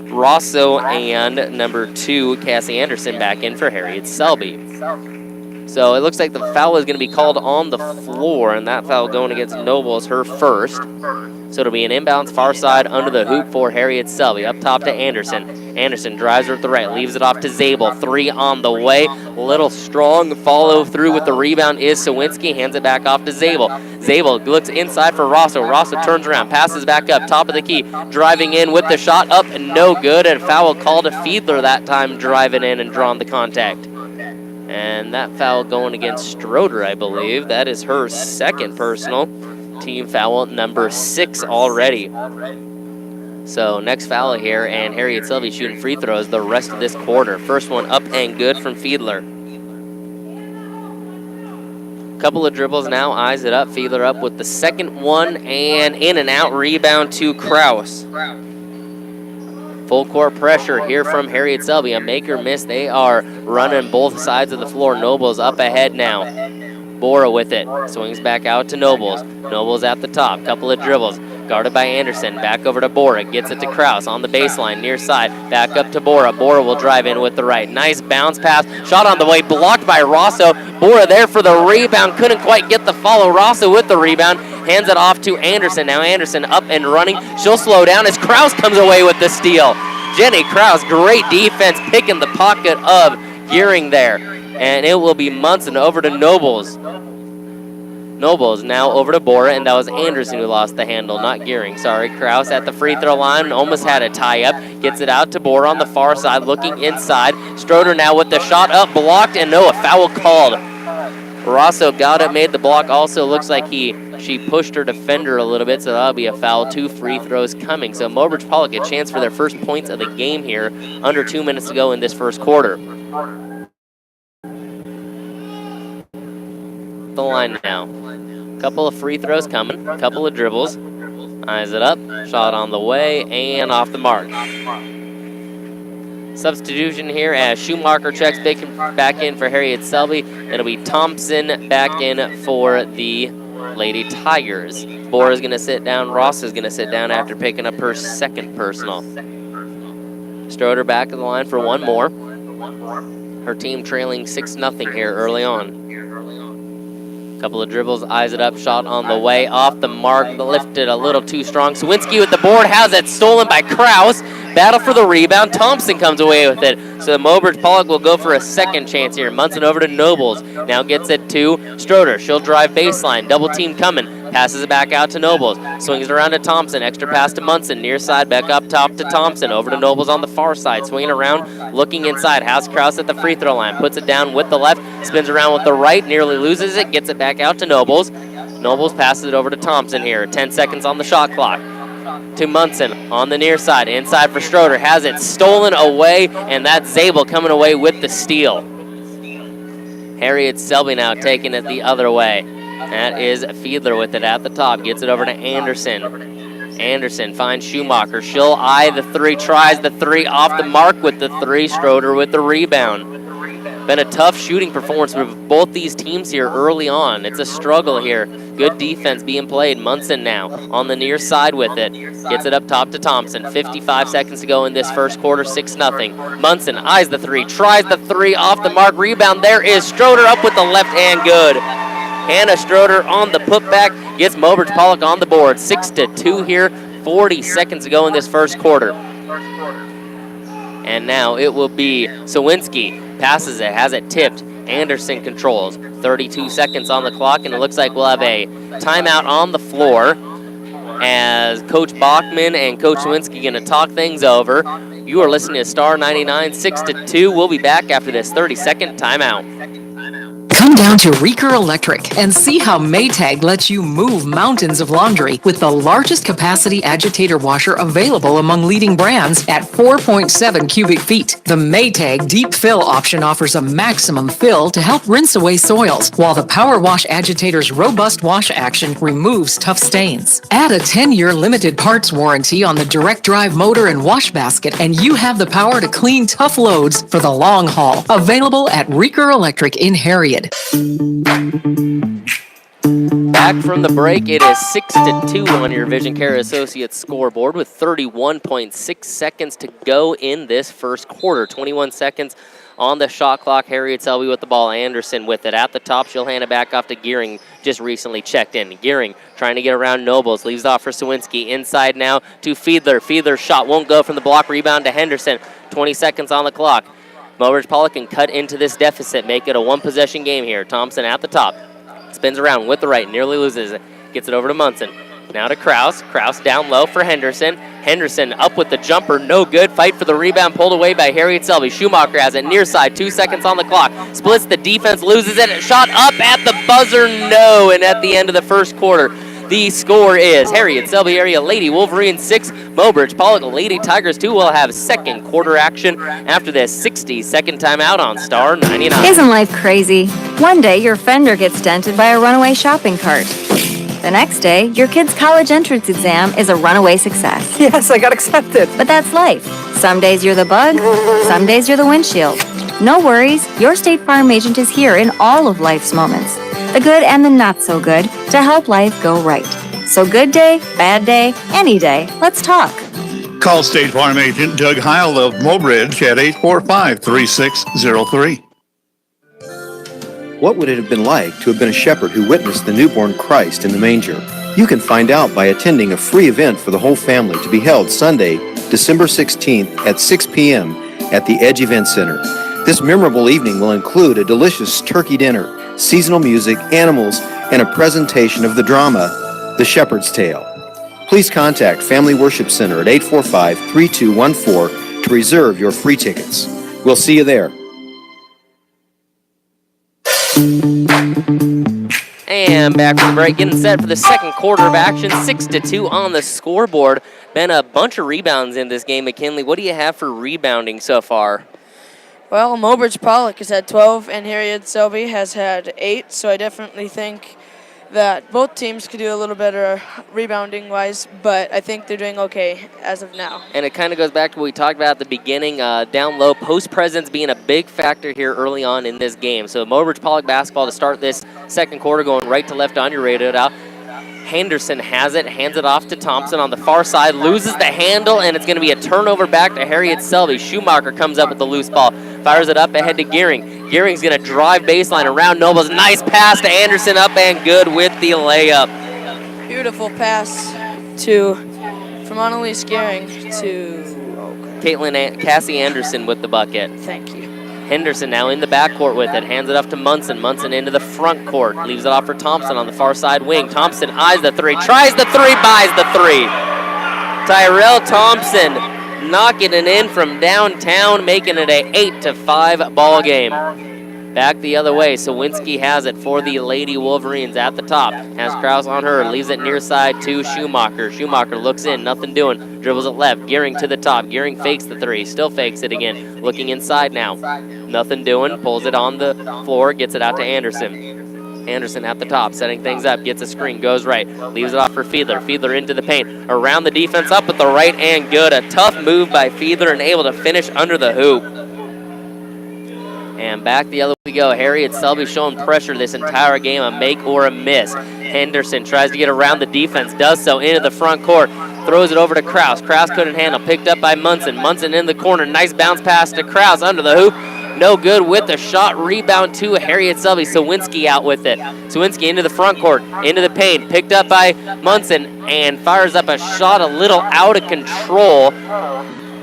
Rosso and number 2, Cassie Anderson, back in for Harriet Selby. So it looks like the foul is going to be called on the floor, and that foul going against Noble is her first. So it'll be an inbounds far side under the hoop for Harriet Selby. Up top to Anderson. Anderson drives her at the right, leaves it off to Zabel. 3 on the way. Little strong follow through with the rebound is Cywinski. Hands it back off to Zabel. Zabel looks inside for Rosso. Rosso turns around, passes back up, top of the key. Driving in with the shot up, and no good. And foul called to Fiedler that time, driving in and drawing the contact. And that foul going against Stroder, I believe. That is her second personal. Team foul number 6 already. So next foul here, and Harriet Selby shooting free throws the rest of this quarter. First one up and good from Fiedler. Couple of dribbles now, eyes it up, Fiedler up with the second one, and in and out rebound to Kraus. Full court pressure here from Harriet Selby. A make or miss. They are running both sides of the floor. Nobles up ahead now. Bora with it. Swings back out to Nobles. Nobles at the top. Couple of dribbles. Guarded by Anderson. Back over to Bora. Gets it to Kraus on the baseline. Near side. Back up to Bora. Bora will drive in with the right. Nice bounce pass. Shot on the way. Blocked by Rosso. Bora there for the rebound. Couldn't quite get the follow. Rosso with the rebound. Hands it off to Anderson. Now Anderson up and running. She'll slow down as Kraus comes away with the steal. Jenny Kraus, great defense, picking the pocket of Gearing there. And it will be Munson over to Nobles. Nobles now over to Bora, and that was Anderson who lost the handle, not Gearing. Sorry, Kraus at the free throw line, almost had a tie-up. Gets it out to Bora on the far side, looking inside. Stroder now with the shot up, blocked, and no, a foul called. Rosso got it, made the block. Also looks like she pushed her defender a little bit, so that'll be a foul. 2 free throws coming. So Mobridge-Pollock a chance for their first points of the game here, under 2 minutes to go in this first quarter. The line now. Couple of free throws coming, couple of dribbles. Eyes it up, shot on the way, and off the mark. Substitution here as Schumacher checks back in for Harriet Selby. It'll be Thompson back in for the Lady Tigers. Bora's going to sit down. Ross is going to sit down after picking up her second personal. Stroder back in the line for one more. Her team trailing 6-0 here early on. Couple of dribbles, eyes it up, shot on the way, off the mark, lifted a little too strong. Cywinski with the board, has it stolen by Kraus. Battle for the rebound, Thompson comes away with it. So Mobridge-Pollock will go for a second chance here. Munson over to Nobles, now gets it to Stroder. She'll drive baseline, double team coming, passes it back out to Nobles. Swings it around to Thompson, extra pass to Munson, near side, back up top to Thompson, over to Nobles on the far side, swinging around, looking inside, has Kraus at the free throw line, puts it down with the left, spins around with the right, nearly loses it, gets it back out to Nobles. Nobles passes it over to Thompson here, 10 seconds on the shot clock. To Munson on the near side, inside for Stroder, has it stolen away, and that's Zabel coming away with the steal. Harriet Selby now taking it the other way. That is Fiedler with it at the top, gets it over to Anderson. Anderson finds Schumacher, she'll eye the three, tries the three, off the mark with the three, Stroder with the rebound. Been a tough shooting performance for both these teams here early on. It's a struggle here. Good defense being played. Munson now on the near side with it. Gets it up top to Thompson. 55 seconds to go in this first quarter, 6-0. Munson eyes the three, tries the three, off the mark. Rebound, there is Stroder up with the left hand, good. Hannah Stroder on the putback, gets Mobridge-Pollock on the board. 6-2 here, 40 seconds to go in this first quarter. And now it will be Cywinski. Passes it, has it tipped. Anderson controls. 32 seconds on the clock, and it looks like we'll have a timeout on the floor as Coach Bachman and Coach Cywinski going to talk things over. You are listening to Star 99, 6-2. We'll be back after this 30-second timeout. Come down to Reeker Electric and see how Maytag lets you move mountains of laundry with the largest capacity agitator washer available among leading brands at 4.7 cubic feet. The Maytag Deep Fill option offers a maximum fill to help rinse away soils, while the Power Wash Agitator's robust wash action removes tough stains. Add a 10-year limited parts warranty on the direct drive motor and wash basket, and you have the power to clean tough loads for the long haul. Available at Reeker Electric in Harriet. Back from the break, it is 6-2 on your Vision Care Associates scoreboard with 31.6 seconds to go in this first quarter. 21 seconds on the shot clock. Harriet Selby with the ball. Anderson with it at the top. She'll hand it back off to Gearing, just recently checked in. Gearing trying to get around Nobles. Leaves off for Cywinski. Inside now to Fiedler. Fiedler's shot won't go from the block. Rebound to Henderson. 20 seconds on the clock. Mobridge-Pollock can cut into this deficit, make it a one-possession game here. Thompson at the top. Spins around with the right, nearly loses it. Gets it over to Munson. Now to Kraus. Kraus down low for Henderson. Henderson up with the jumper, no good. Fight for the rebound, pulled away by Harriet Selby. Schumacher has it near side, 2 seconds on the clock. Splits the defense, loses it. Shot up at the buzzer, no. And at the end of the first quarter, The score is Harriet Selby area Lady Wolverines 6, Mobridge-Pollock Lady Tigers 2 will have second quarter action after this 60-second timeout on Star 99. Isn't life crazy? One day your fender gets dented by a runaway shopping cart. The next day, your kid's college entrance exam is a runaway success. Yes, I got accepted. But that's life. Some days you're the bug, some days you're the windshield. No worries, your State Farm agent is here in all of life's moments, the good and the not so good, to help life go right. So good day, bad day, any day, let's talk. Call State Farm agent Doug Heil of Mobridge at 845-3603. What would it have been like to have been a shepherd who witnessed the newborn Christ in the manger? You can find out by attending a free event for the whole family to be held Sunday, December 16th at 6 p.m. at the Edge Event Center. This memorable evening will include a delicious turkey dinner, seasonal music, animals, and a presentation of the drama, The Shepherd's Tale. Please contact Family Worship Center at 845-3214 to reserve your free tickets. We'll see you there. And back from the break, getting set for the second quarter of action, 6-2 on the scoreboard. Been a bunch of rebounds in this game, McKinley. What do you have for rebounding so far? Well, Mobridge-Pollock has had 12, and Harriet Selby has had 8, so I definitely think that both teams could do a little better rebounding-wise, but I think they're doing okay as of now. And it kind of goes back to what we talked about at the beginning, down low, post presence being a big factor here early on in this game. So Mobridge-Pollock basketball to start this second quarter, going right to left on your radio now. Henderson has it, hands it off to Thompson on the far side, loses the handle, and it's going to be a turnover back to Harriet Selby. Schumacher comes up with the loose ball, fires it up ahead to Gearing. Gearing's going to drive baseline around Nobles. Nice pass to Anderson, up and good with the layup. Beautiful pass from Annalise Gearing to Cassie Anderson with the bucket. Thank you. Henderson now in the backcourt with it. Hands it off to Munson. Munson into the front court. Leaves it off for Thompson on the far side wing. Thompson eyes the three. Tries the three. Buys the three. Tyrell Thompson knocking it in from downtown, making it a 8-5 ball game. Back the other way. Cywinski has it for the Lady Wolverines at the top. Has Krause on her. Leaves it near side to Schumacher. Schumacher looks in. Nothing doing. Dribbles it left. Gearing to the top. Gearing fakes the three. Still fakes it again. Looking inside now. Nothing doing. Pulls it on the floor. Gets it out to Anderson. Anderson at the top. Setting things up. Gets a screen. Goes right. Leaves it off for Fiedler. Fiedler into the paint. Around the defense. Up with the right and good. A tough move by Fiedler and able to finish under the hoop. And back the other way we go. Harriet Selby showing pressure this entire game, a make or a miss. Henderson tries to get around the defense, does so into the front court, throws it over to Krause. Krause couldn't handle, picked up by Munson. Munson in the corner, nice bounce pass to Krause under the hoop. No good with the shot, rebound to Harriet Selby. Cywinski out with it. Cywinski into the front court, into the paint, picked up by Munson, and fires up a shot a little out of control.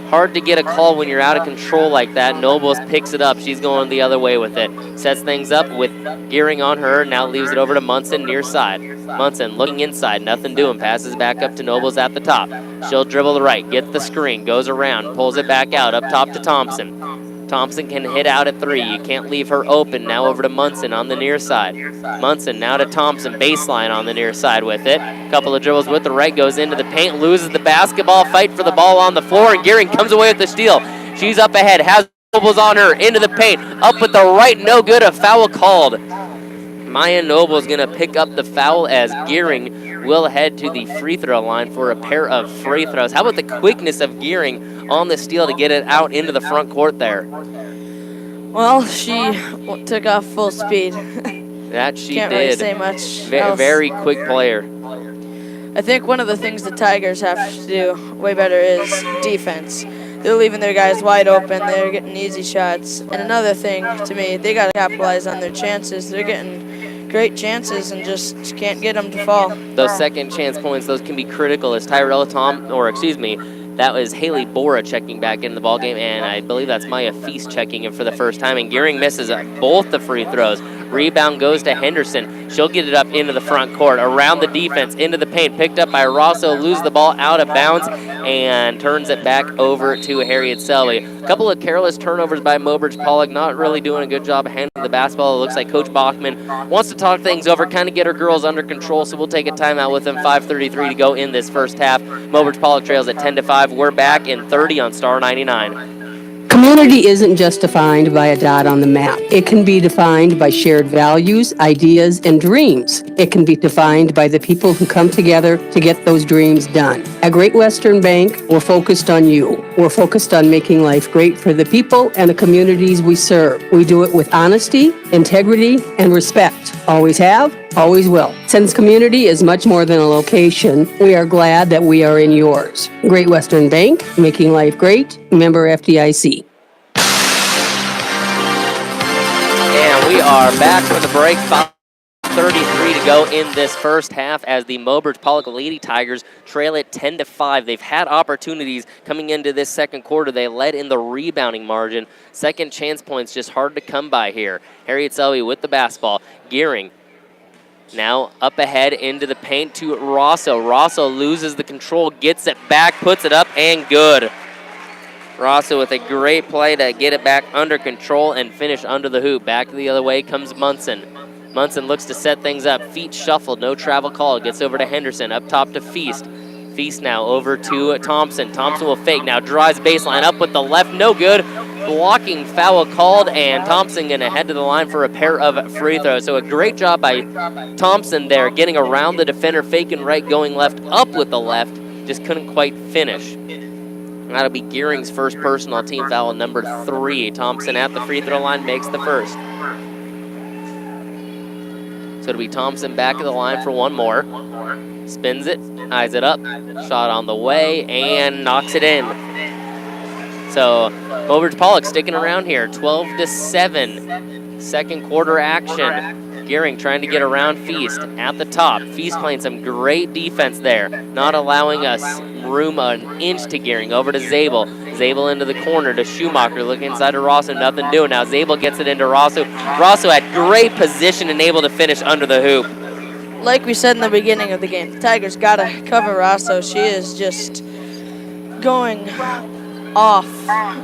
Hard to get a call when you're out of control like that. Nobles picks it up. She's going the other way with it. Sets things up with Gearing on her. Now leaves it over to Munson near side. Munson looking inside. Nothing doing. Passes back up to Nobles at the top. She'll dribble the right. Gets the screen. Goes around. Pulls it back out. Up top to Thompson. Thompson can hit out at three. You can't leave her open. Now over to Munson on the near side. Munson now to Thompson. Baseline on the near side with it. Couple of dribbles with the right. Goes into the paint. Loses the basketball. Fight for the ball on the floor. And Gearing comes away with the steal. She's up ahead. Has Nobles on her. Into the paint. Up with the right. No good. A foul called. Maya Noble's going to pick up the foul as Gearing will head to the free throw line for a pair of free throws. How about the quickness of Gearing on the steal to get it out into the front court there? Well, she took off full speed. That she Can't did. really say much else. Very quick player. I think one of the things the Tigers have to do way better is defense. They're leaving their guys wide open. They're getting easy shots. And another thing to me, they got to capitalize on their chances. They're getting great chances and just can't get them to fall. Those second chance points, those can be critical as that was Haley Bora checking back in the ballgame, and I believe that's Maya Feast checking in for the first time, and Gearing misses both the free throws. Rebound goes to Henderson. She'll get it up into the front court, around the defense, into the paint, picked up by Rosso, loses the ball out of bounds, and turns it back over to Harriet Selby. A couple of careless turnovers by Mobridge-Pollock, not really doing a good job of handling the basketball. It looks like Coach Bachman wants to talk things over, kind of get her girls under control, so we'll take a timeout with them. 5:33 to go in this first half. Mobridge-Pollock trails at 10-5. We're back in 30 on Star 99. Community isn't just defined by a dot on the map. It can be defined by shared values, ideas, and dreams. It can be defined by the people who come together to get those dreams done. At Great Western Bank, we're focused on you. We're focused on making life great for the people and the communities we serve. We do it with honesty, integrity, and respect. Always have, always will. Since community is much more than a location, we are glad that we are in yours. Great Western Bank, making life great. Member FDIC. And we are back from the break. 5:33 to go in this first half as the Mobridge-Pollock Lady Tigers trail it 10-5. They've had opportunities coming into this second quarter. They led in the rebounding margin. Second chance points just hard to come by here. Harriet Selby with the basketball. Gearing now up ahead into the paint to Rosso. Rosso loses the control, gets it back, puts it up, and good. Rosso with a great play to get it back under control and finish under the hoop. Back the other way comes Munson. Munson looks to set things up. Feet shuffled, no travel call. Gets over to Henderson, up top to Feast. Feast now over to Thompson. Thompson will fake, now drives baseline, up with the left, no good. Blocking foul called, and Thompson going to head to the line for a pair of free throws. So a great job by Thompson there, getting around the defender, faking right, going left, up with the left. Just couldn't quite finish. That'll be Gearing's first personal, team foul number 3. Thompson at the free throw line makes the first. So it'll be Thompson back at the line for one more. Spins it, eyes it up, shot on the way, and knocks it in. So Mobridge-Pollock sticking around here, 12-7. Second quarter action. Gearing trying to get around Feast at the top. Feast playing some great defense there, not allowing us room an inch to Gearing. Over to Zabel. Zabel into the corner to Schumacher. Looking inside to Rosso, nothing doing. Now Zabel gets it into Rosso. Rosso had great position and able to finish under the hoop. Like we said in the beginning of the game, the Tigers got to cover Rosso. She is just going off.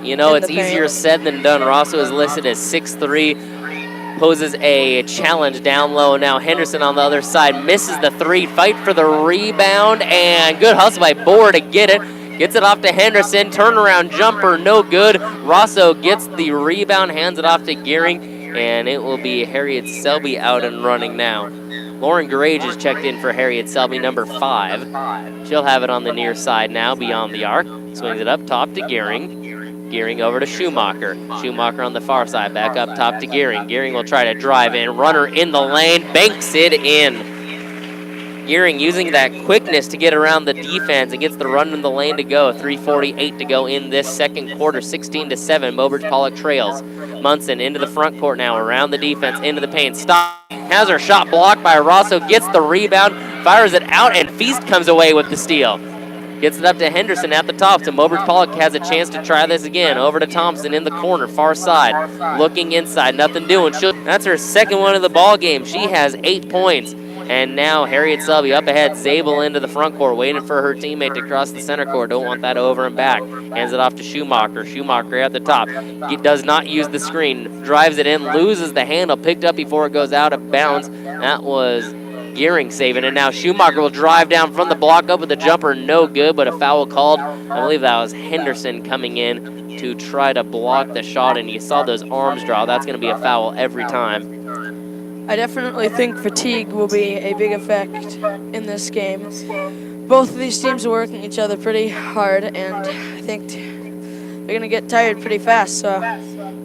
You know, it's easier said than done. Rosso is listed as 6'3", poses a challenge down low. Now Henderson on the other side misses the 3, fight for the rebound, and good hustle by Bohr to get it. Gets it off to Henderson, turnaround jumper, no good. Rosso gets the rebound, hands it off to Gearing, and it will be Harriet Selby out and running now. Lauren Garage is checked in for Harriet Selby, number 5. She'll have it on the near side now, beyond the arc. Swings it up top to Gearing. Gearing over to Schumacher. Schumacher on the far side, back up top to Gearing. Gearing will try to drive in, runner in the lane, banks it in. Gearing using that quickness to get around the defense and gets the run in the lane to go. 3:48 to go in this second quarter, 16-7. Mobridge-Pollock trails. Munson into the front court now, around the defense, into the paint. Stop. Has her shot blocked by Rosso, gets the rebound, fires it out, and Feast comes away with the steal. Gets it up to Henderson at the top, so Mobridge-Pollock has a chance to try this again. Over to Thompson in the corner, far side. Looking inside, nothing doing. That's her second one of the ball game. She has 8 points. And now Harriet Selby up ahead, Zabel into the front court, waiting for her teammate to cross the center court. Don't want that over and back. Hands it off to Schumacher. Schumacher at the top. He does not use the screen. Drives it in, loses the handle, picked up before it goes out of bounds. That was Gearing saving it. Now Schumacher will drive down from the block up with the jumper, no good, but a foul called. I believe that was Henderson coming in to try to block the shot, and you saw those arms draw. That's going to be a foul every time. I definitely think fatigue will be a big effect in this game. Both of these teams are working each other pretty hard, and I think they're going to get tired pretty fast, so I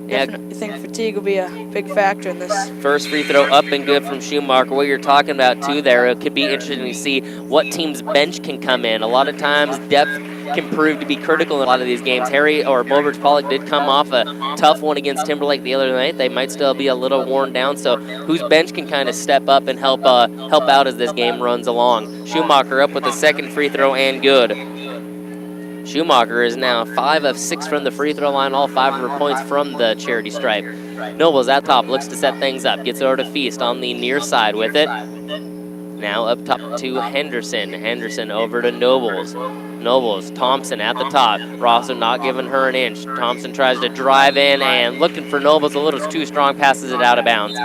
definitely think fatigue will be a big factor in this. First free throw up and good from Schumacher. What you're talking about, too, there, it could be interesting to see what team's bench can come in. A lot of times, depth can prove to be critical in a lot of these games. Mobridge-Pollock did come off a tough one against Timberlake the other night. They might still be a little worn down, so whose bench can kind of step up and help out as this game runs along. Schumacher up with the second free throw and good. Schumacher is now 5 of 6 from the free throw line, all 5 of her points from the charity stripe. Nobles at top, looks to set things up, gets over to Feast on the near side with it. Now up top to Henderson. Henderson over to Nobles. Nobles, Thompson at the top. Rosso not giving her an inch. Thompson tries to drive in and looking for Nobles a little too strong, passes it out of bounds.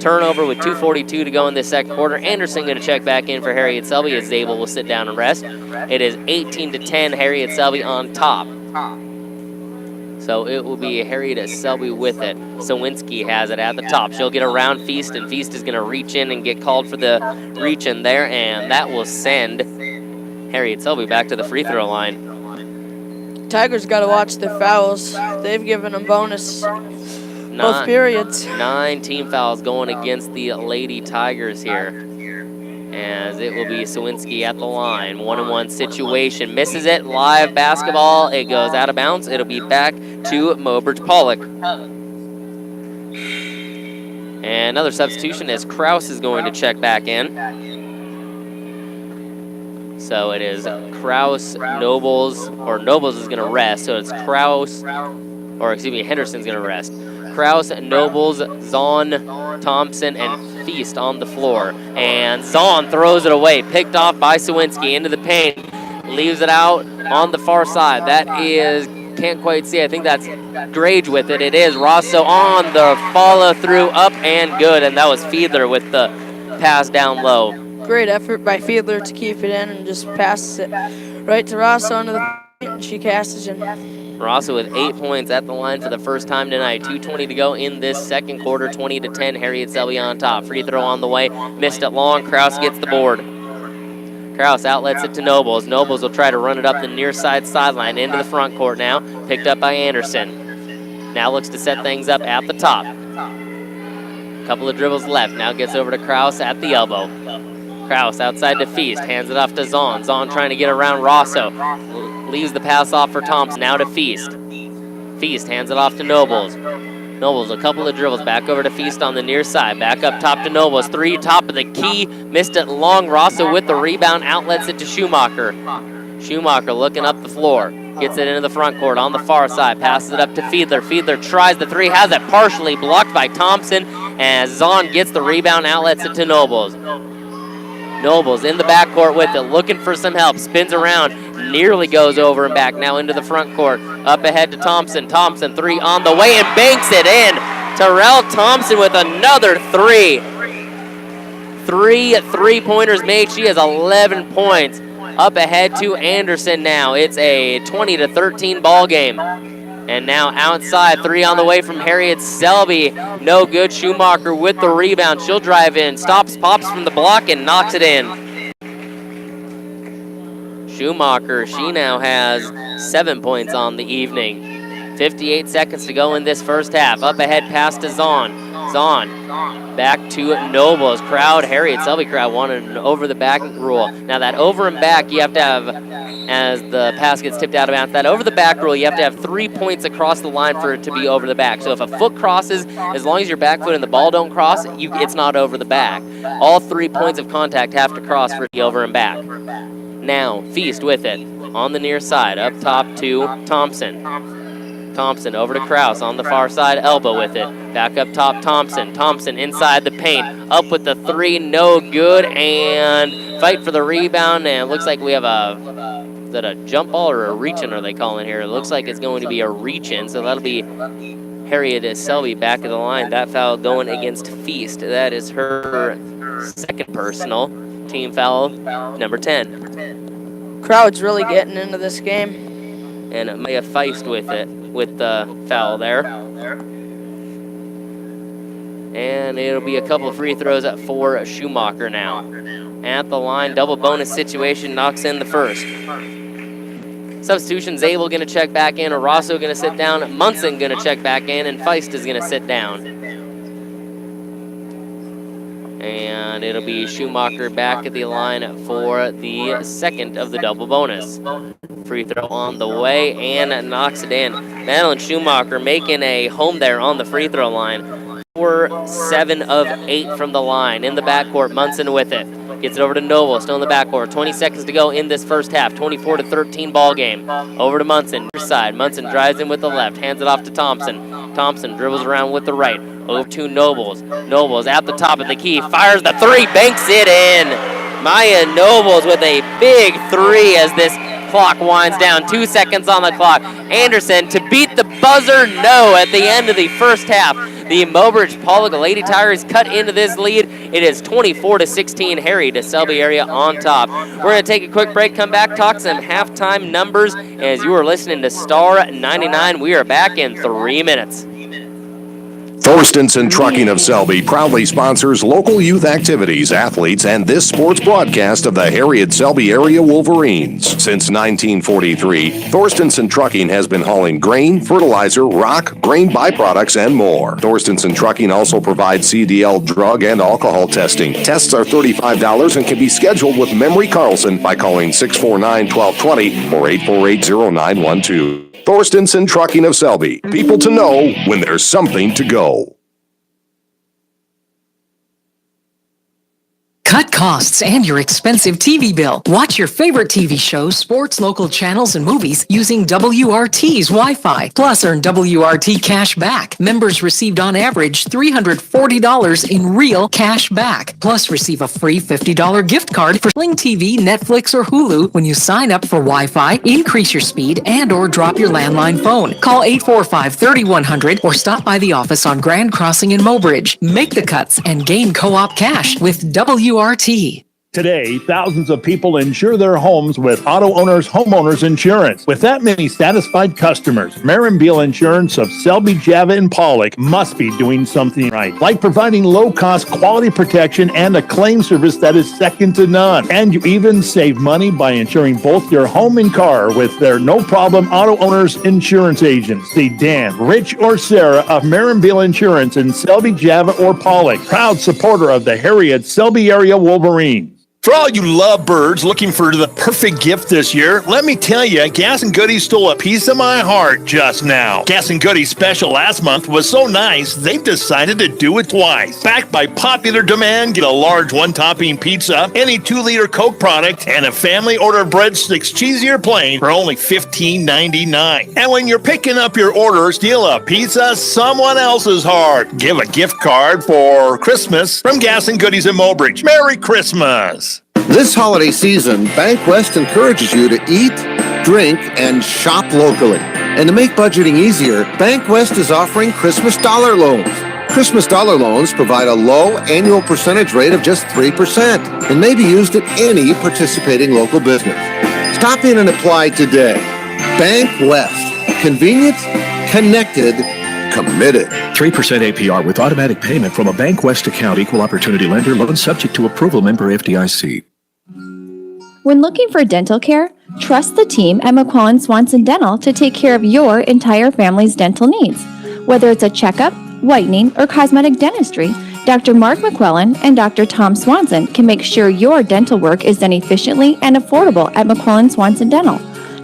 Turnover with 2:42 to go in this second quarter. Anderson going to check back in for Harriet Selby as Zabel will sit down and rest. It is 18-10, Harriet Selby on top. So it will be Harriet Selby with it. Cywinski has it at the top. She'll get around Feast, and Feast is going to reach in and get called for the reach in there, and that will send Harriet Selby back to the free throw line. Tigers got to watch their fouls. They've given them bonus both periods. 9 team fouls going against the Lady Tigers here. As it will be Cywinski at the line. 1-on-1 situation. Misses it. Live basketball. It goes out of bounds. It'll be back to Mobridge-Pollock. And another substitution as Kraus is going to check back in. So it is Kraus, Nobles, or Nobles is going to rest. So it's Kraus, or excuse me, Henderson's going to rest. Kraus, Nobles, Zahn, Thompson, and Feast on the floor. And Zahn throws it away, picked off by Cywinski into the paint. Leaves it out on the far side. That is, can't quite see, I think that's Grage with it. It is Rosso on the follow through, up and good. And that was Fiedler with the pass down low. Great effort by Fiedler to keep it in and just passes it right to Rosso under the paint, and she casts it in. Rosso with 8 points at the line for the first time tonight. 2:20 to go in this second quarter. 20-10. Harriet Selby on top. Free throw on the way. Missed it long. Kraus gets the board. Kraus outlets it to Nobles. Nobles will try to run it up the near side sideline into the front court now. Picked up by Anderson. Now looks to set things up at the top. Couple of dribbles left. Now gets over to Kraus at the elbow. Kraus outside to Feast. Hands it off to Zahn. Zahn trying to get around Rosso. Leaves the pass off for Thompson. Now to Feast. Feast hands it off to Nobles. Nobles, a couple of dribbles. Back over to Feast on the near side. Back up top to Nobles. 3, top of the key. Missed it long. Rosso with the rebound. Outlets it to Schumacher. Schumacher looking up the floor. Gets it into the front court on the far side. Passes it up to Fiedler. Fiedler tries the 3. Has it partially blocked by Thompson. As Zahn gets the rebound. Outlets it to Nobles. Nobles in the backcourt with it, looking for some help. Spins around, nearly goes over and back. Now into the front court. Up ahead to Thompson. Thompson, 3 on the way and banks it in. Terrell Thompson with another 3. 3 3-pointers made. She has 11 points. Up ahead to Anderson now. It's a 20-13 ball game. And now outside, 3 on the way from Harriet Selby. No good. Schumacher with the rebound. She'll drive in. Stops, pops from the block, and knocks it in. Schumacher, she now has 7 points on the evening. 58 seconds to go in this first half. Up ahead, pass to Zahn. Zahn back to Nobles. Crowd, Harriet Selby crowd wanted an over-the-back rule. Now that over and back, you have to have, as the pass gets tipped out of bounds, that over-the-back rule, you have to have 3 points across the line for it to be over the back. So if a foot crosses, as long as your back foot and the ball don't cross, it's not over the back. All 3 points of contact have to cross for it to be over and back. Now, Feast with it on the near side. Up top to Thompson. Thompson over to Kraus on the far side, elbow with it. Back up top, Thompson. Thompson inside the paint. Up with the 3, no good, and fight for the rebound. And it looks like we have is that a jump ball or a reach-in are they calling here? It looks like it's going to be a reach-in, so that'll be Harriet Selby back of the line. That foul going against Feast. That is her second personal. Team foul number 10. Crowd's really getting into this game. And Maya Feist with it, with the foul there. And it'll be a couple of free throws for Schumacher now. At the line, double bonus situation, knocks in the first. Substitution, Zabel going to check back in, Rosso going to sit down, Munson going to check back in, and Feist is going to sit down. And it'll be Schumacher back at the line for the second of the double bonus. Free throw on the way and knocks it in. Madeline Schumacher making a home there on the free throw line. 4, 7 of 8 from the line. In the backcourt, Munson with it. Gets it over to Noble, still in the backcourt. 20 seconds to go in this first half. 24-13 ball game. Over to Munson, side. Munson drives in with the left, hands it off to Thompson. Thompson dribbles around with the right. Over to Nobles. Nobles at the top of the key, fires the three, banks it in. Maya Nobles with a big three as this clock winds down. 2 seconds on the clock. Anderson to beat the buzzer, no, at the end of the first half. The Mobridge-Pollock Lady Tigers cut into this lead. It is 24-16, Harry to Selby area on top. We're going to take a quick break, come back, talk some halftime numbers. As you are listening to Star 99, we are back in 3 minutes. Thorstenson Trucking of Selby proudly sponsors local youth activities, athletes, and this sports broadcast of the Harriet Selby area Wolverines. Since 1943, Thorstenson Trucking has been hauling grain, fertilizer, rock, grain byproducts, and more. Thorstenson Trucking also provides CDL drug and alcohol testing. Tests are $35 and can be scheduled with Memory Carlson by calling 649-1220 or 848-0912. Thorstenson Trucking of Selby. People to know when there's something to go. Cut costs and your expensive TV bill. Watch your favorite TV shows, sports, local channels, and movies using WRT's Wi-Fi. Plus, earn WRT cash back. Members received on average $340 in real cash back. Plus, receive a free $50 gift card for Sling TV, Netflix, or Hulu when you sign up for Wi-Fi, increase your speed, and or drop your landline phone. Call 845-3100 or stop by the office on Grand Crossing in Mobridge. Make the cuts and gain co-op cash with WRT. Today, thousands of people insure their homes with Auto Owners Homeowners Insurance. With that many satisfied customers, Beal Insurance of Selby, Java, and Pollock must be doing something right, like providing low-cost quality protection and a claim service that is second to none. And you even save money by insuring both your home and car with their no-problem Auto Owners Insurance agents. See Dan, Rich, or Sarah of Beal Insurance in Selby, Java, or Pollock, proud supporter of the Harriet Selby area Wolverines. For all you lovebirds looking for the perfect gift this year, let me tell you, Gas and Goodies stole a piece of my heart just now. Gas and Goodies special last month was so nice, they've decided to do it twice. Backed by popular demand, get a large one-topping pizza, any 2-liter Coke product, and a family order of breadsticks, cheesy or plain, for only $15.99. And when you're picking up your order, steal a pizza someone else's heart. Give a gift card for Christmas from Gas and Goodies in Mobridge. Merry Christmas! This holiday season, Bank West encourages you to eat, drink, and shop locally. And to make budgeting easier, Bank West is offering Christmas dollar loans. Christmas dollar loans provide a low annual percentage rate of just 3% and may be used at any participating local business. Stop in and apply today. Bank West. Convenient, connected, committed. 3% APR with automatic payment from a Bank West account. Equal opportunity lender. Loan subject to approval. Member FDIC. When looking for dental care, trust the team at McQuillan Swanson Dental to take care of your entire family's dental needs. Whether it's a checkup, whitening, or cosmetic dentistry, Dr. Mark McQuillan and Dr. Tom Swanson can make sure your dental work is done efficiently and affordable at McQuillan Swanson Dental.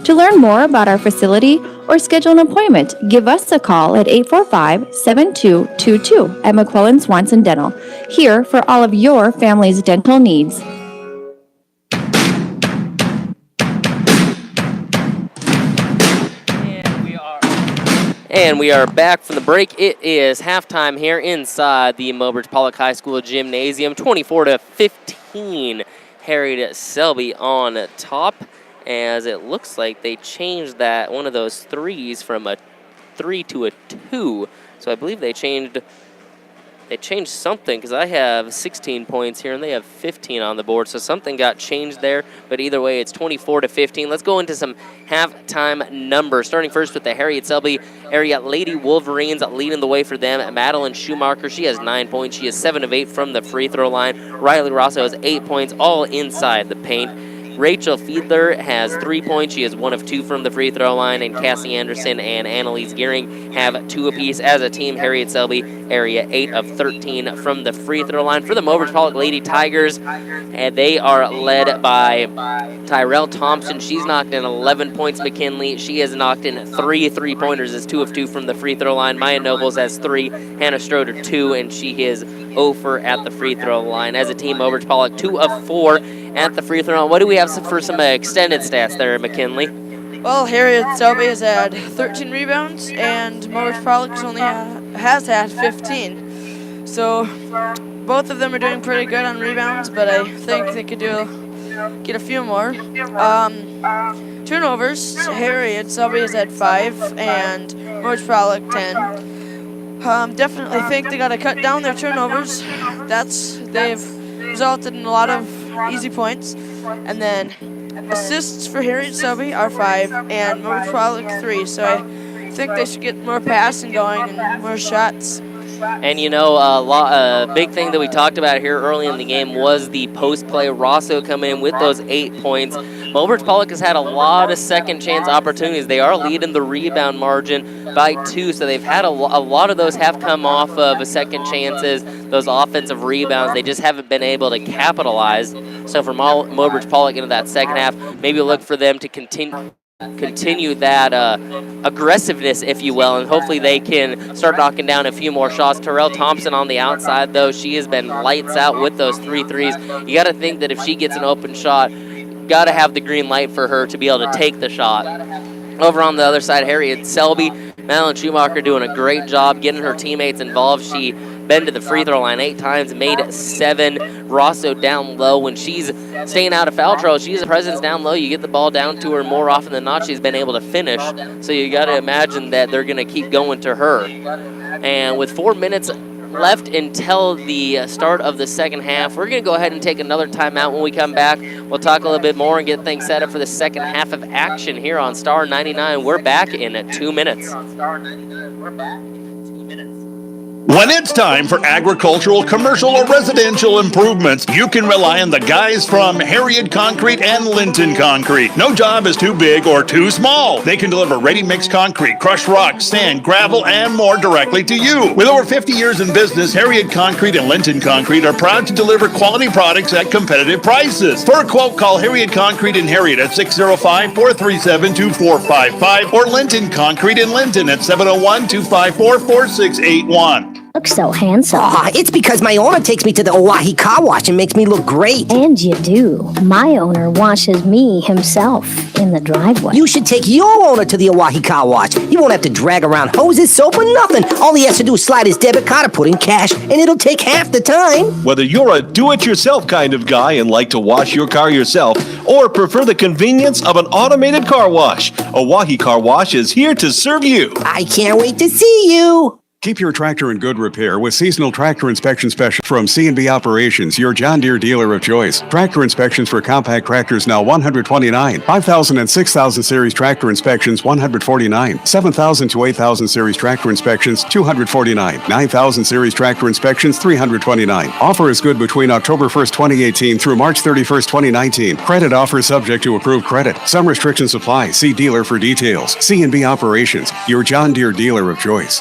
To learn more about our facility or schedule an appointment, give us a call at 845-7222 at McQuillan Swanson Dental, here for all of your family's dental needs. And we are back from the break. It is halftime here inside the Mobridge-Pollock High School Gymnasium. 24-15, Harry to Selby on top, as it looks like they changed that one of those threes from a 3 to a 2. So I believe they changed something, because I have 16 points here and they have 15 on the board. So something got changed there, but either way, it's 24-15. Let's go into some halftime numbers. Starting first with the Harriet Selby area Lady Wolverines, leading the way for them. Madeline Schumacher, she has 9 points. She is 7 of 8 from the free throw line. Riley Rosso has 8 points, all inside the paint. Rachel Fiedler has 3 points. She is 1 of 2 from the free throw line, and Cassie Anderson and Annalise Gearing have 2 apiece. As a team, Harriet Selby area 8 of 13 from the free throw line. For the Mobridge-Pollock Lady Tigers, and they are led by Tyrell Thompson. She's knocked in 11 points. McKinley, she has knocked in 3 3-pointers, is 2 of 2 from the free throw line. Maya Nobles has 3, Hannah Stroder 2, and she is 0 for at the free throw line. As a team, Mobridge-Pollock 2 of 4 at the free throw line. What do we have for some extended stats there, McKinley? Well, Harriet Selby has had 13 rebounds, and Mobridge-Pollock has had 15. So both of them are doing pretty good on rebounds, but I think they could get a few more. Turnovers, Harriet Selby has had 5, and Mobridge-Pollock 10. Definitely think they got to cut down their turnovers. They've resulted in a lot of easy points. And then assists for Harriet Selby are 5, and Mobridge-Pollock 3. So I think they should get more passing going and more shots. And you know, a big thing that we talked about here early in the game was the post play. Rosso coming in with those 8 points. Mobridge-Pollock has had a lot of second chance opportunities. They are leading the rebound margin by 2, so they've had a lot of those have come off of second chances, those offensive rebounds. They just haven't been able to capitalize. So for Mobridge-Pollock into that second half, maybe look for them to continue that aggressiveness, if you will, and hopefully they can start knocking down a few more shots. Terrell Thompson on the outside, though, she has been lights out with those 3 threes. You got to think that if she gets an open shot, got to have the green light for her to be able to take the shot. Over on the other side, Harriet Selby, Madeline Schumacher doing a great job getting her teammates involved. She been to the free throw line 8 times, made 7. Rosso down low. When she's staying out of foul trouble, she's a presence down low. You get the ball down to her more often than not. She's been able to finish. So you got to imagine that they're going to keep going to her. And with 4 minutes left until the start of the second half, we're going to go ahead and take another timeout. When we come back, we'll talk a little bit more and get things set up for the second half of action here on Star 99. We're back in 2 minutes. When it's time for agricultural, commercial, or residential improvements, you can rely on the guys from Harriet Concrete and Linton Concrete. No job is too big or too small. They can deliver ready-mix concrete, crushed rock, sand, gravel, and more directly to you. With over 50 years in business, Harriet Concrete and Linton Concrete are proud to deliver quality products at competitive prices. For a quote, call Harriet Concrete in Harriet at 605-437-2455 or Linton Concrete in Linton at 701-254-4681. Look so handsome. Aw, it's because my owner takes me to the Oahe Car Wash and makes me look great. And you do. My owner washes me himself in the driveway. You should take your owner to the Oahe Car Wash. He won't have to drag around hoses, soap, or nothing. All he has to do is slide his debit card or put in cash, and it'll take half the time. Whether you're a do-it-yourself kind of guy and like to wash your car yourself, or prefer the convenience of an automated car wash, Oahe Car Wash is here to serve you. I can't wait to see you. Keep your tractor in good repair with seasonal tractor inspection special from C&B Operations, your John Deere dealer of choice. Tractor inspections for compact tractors now $129. 5,000 and 6,000 series tractor inspections $149. 7,000 to 8,000 series tractor inspections $249. 9,000 series tractor inspections $329. Offer is good between October 1st, 2018 through March 31st, 2019. Credit offer subject to approved credit. Some restrictions apply. See dealer for details. C&B Operations, your John Deere dealer of choice.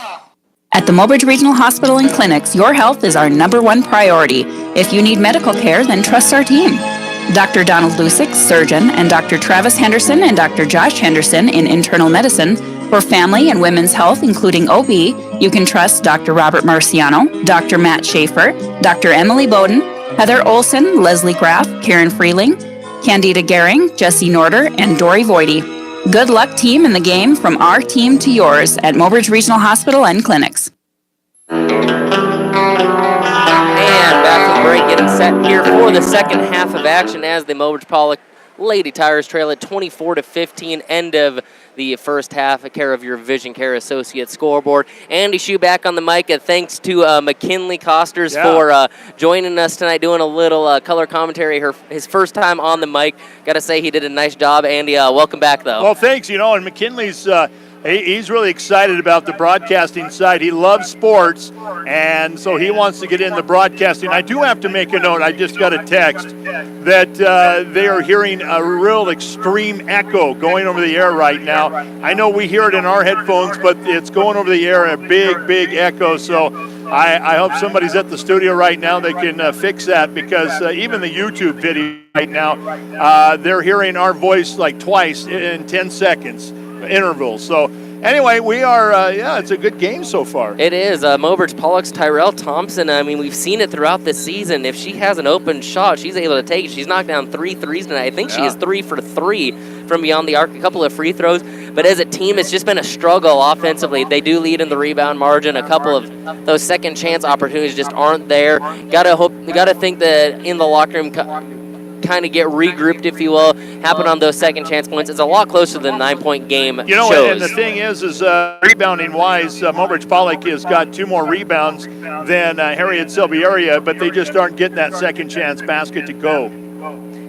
At the Mobridge Regional Hospital and Clinics, your health is our #1 priority. If you need medical care, then trust our team. Dr. Donald Lusick, surgeon, and Dr. Travis Henderson and Dr. Josh Henderson in internal medicine. For family and women's health, including OB, you can trust Dr. Robert Marciano, Dr. Matt Schaefer, Dr. Emily Bowden, Heather Olson, Leslie Graff, Karen Freeling, Candida Gehring, Jesse Norder, and Dory Voidy. Good luck, team, in the game from our team to yours at Mobridge Regional Hospital and Clinics. And back to the break, getting set here for the second half of action as the Mobridge-Pollock Lady Tigers trail at 24-15. End of the first half, care of your Vision Care Associate scoreboard. Andy Shue back on the mic. Thanks to McKinley Costers for joining us tonight, doing a little color commentary. His first time on the mic. Got to say he did a nice job. Andy, welcome back, though. Well, thanks. And McKinley's He's really excited about the broadcasting side. He loves sports, and so he wants to get in the broadcasting. I do have to make a note. I just got a text that they are hearing a real extreme echo going over the air right now. I know we hear it in our headphones, but it's going over the air, a big, big echo. So I hope somebody's at the studio right now that can fix that, because even the YouTube video right now, they're hearing our voice like twice in 10 seconds intervals. So anyway, we are, it's a good game so far. It is. Mobridge-Pollock's Tyrell Thompson, I mean, we've seen it throughout this season. If she has an open shot, she's able to take it. She's knocked down 3 threes tonight. I think she is 3 for 3 from beyond the arc, a couple of free throws. But as a team, it's just been a struggle offensively. They do lead in the rebound margin. A couple of those second chance opportunities just aren't there. Gotta think that in the locker room, kind of get regrouped, if you will, happen on those second chance points. It's a lot closer than the 9-point game shows. And the thing is rebounding-wise, Mobridge-Pollock has got 2 more rebounds than Harriet Selby area, but they just aren't getting that second chance basket to go.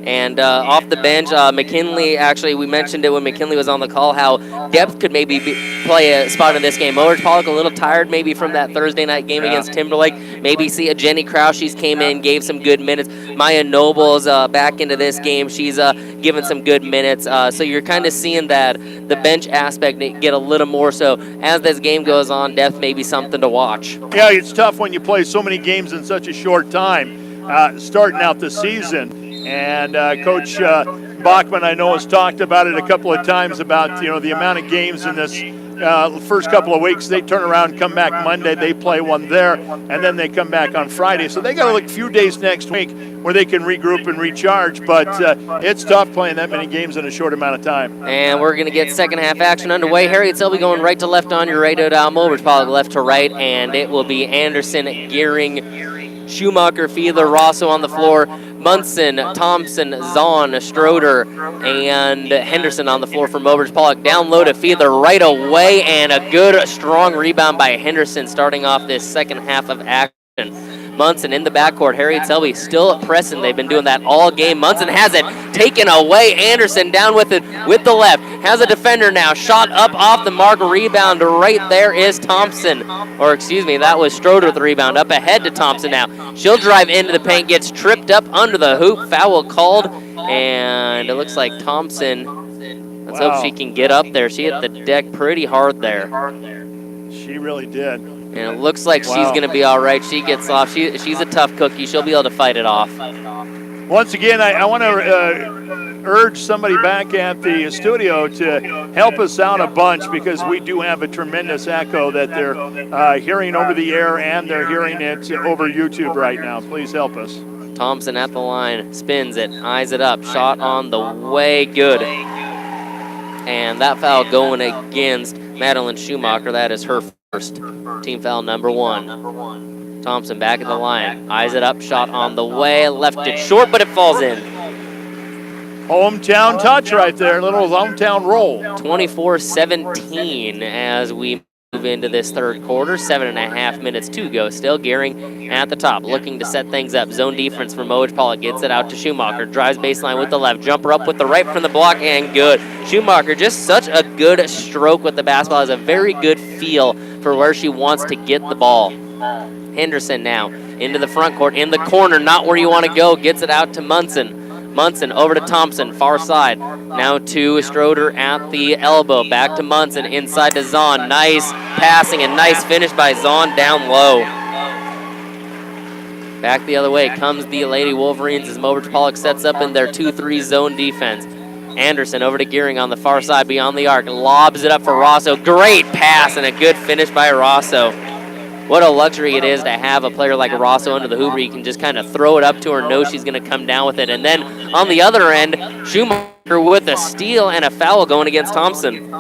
And off the bench, McKinley, actually, we mentioned it when McKinley was on the call, how depth could maybe play a spot in this game. Mobridge-Pollock a little tired maybe from that Thursday night game against Timberlake. Maybe see a Jenny Krause. She's came in, gave some good minutes. Maya Noble's back into this game. She's given some good minutes. So you're kind of seeing that the bench aspect get a little more so as this game goes on. Depth may be something to watch. Yeah, it's tough when you play so many games in such a short time, starting out the season. And Coach Bachman, I know, has talked about it a couple of times about, the amount of games in this first couple of weeks. They turn around, come back Monday, they play one there, and then they come back on Friday. So they got to look a few days next week where they can regroup and recharge. But it's tough playing that many games in a short amount of time. And we're going to get second half action underway. Harriet Selby going right to left on your radio dial. Mobridge-Pollock left to right, and it will be Anderson, Gearing, Schumacher, Fiedler, Rosso on the floor. Munson, Thompson, Zahn, Stroder, and Henderson on the floor for Mobridge-Pollock. Down low to Fiedler right away, and a good, strong rebound by Henderson starting off this second half of action. Munson in the backcourt. Harriet Selby still pressing. They've been doing that all game. Munson has it taken away. Anderson down with it with the left. Has a defender now. Shot up off the mark. Rebound right there is Thompson. Or excuse me, that was Stroder with the rebound. Up ahead to Thompson now. She'll drive into the paint. Gets tripped up under the hoop. Foul called. And it looks like Thompson. Let's hope she can get up there. She hit the deck pretty hard there. She really did. And it looks like she's going to be all right. She gets off. She's a tough cookie. She'll be able to fight it off. Once again, I want to urge somebody back at the studio to help us out a bunch, because we do have a tremendous echo that they're hearing over the air, and they're hearing it over YouTube right now. Please help us. Thompson at the line, spins it, eyes it up. Shot on the way, good. And that foul going against Madeline Schumacher. That is her first team foul number 1. Thompson back at the line, eyes it up, shot on the way, left it short, but it falls in. Hometown touch right there, little hometown roll. 24-17 as we move into this third quarter. 7.5 minutes to go still. Gearing at the top, looking to set things up. Zone defense for Mobridge-Pollock. Gets it out to Schumacher. Drives baseline with the left. Jumper up with the right from the block, and good. Schumacher, just such a good stroke with the basketball. Has a very good feel for where she wants to get the ball. Henderson now into the front court, in the corner, not where you want to go. Gets it out to Munson. Munson over to Thompson, far side. Now to Stroder at the elbow. Back to Munson, inside to Zahn. Nice passing and nice finish by Zahn down low. Back the other way comes the Lady Wolverines as Mobridge-Pollock sets up in their 2-3 zone defense. Anderson over to Gearing on the far side beyond the arc. Lobs it up for Rosso. Great pass and a good finish by Rosso. What a luxury it is to have a player like Rosso under the hoop where you can just kind of throw it up to her, know she's going to come down with it. And then on the other end, Schumacher with a steal and a foul going against Thompson.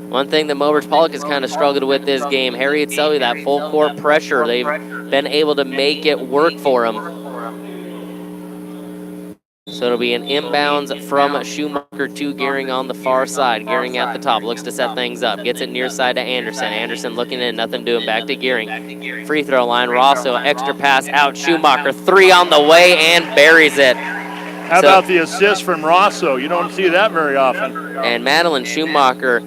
One thing that Mobridge-Pollock has kind of struggled with this game, Harriet Selby, that full court pressure. They've been able to make it work for them. So it'll be an inbounds from Schumacher to Gearing on the far side. Gearing at the top, looks to set things up. Gets it near side to Anderson. Anderson looking in, nothing doing. Back to Gearing. Free throw line, Rosso, extra pass out. Schumacher, 3 on the way and buries it. How about the assist from Rosso? You don't see that very often. And Madeline Schumacher,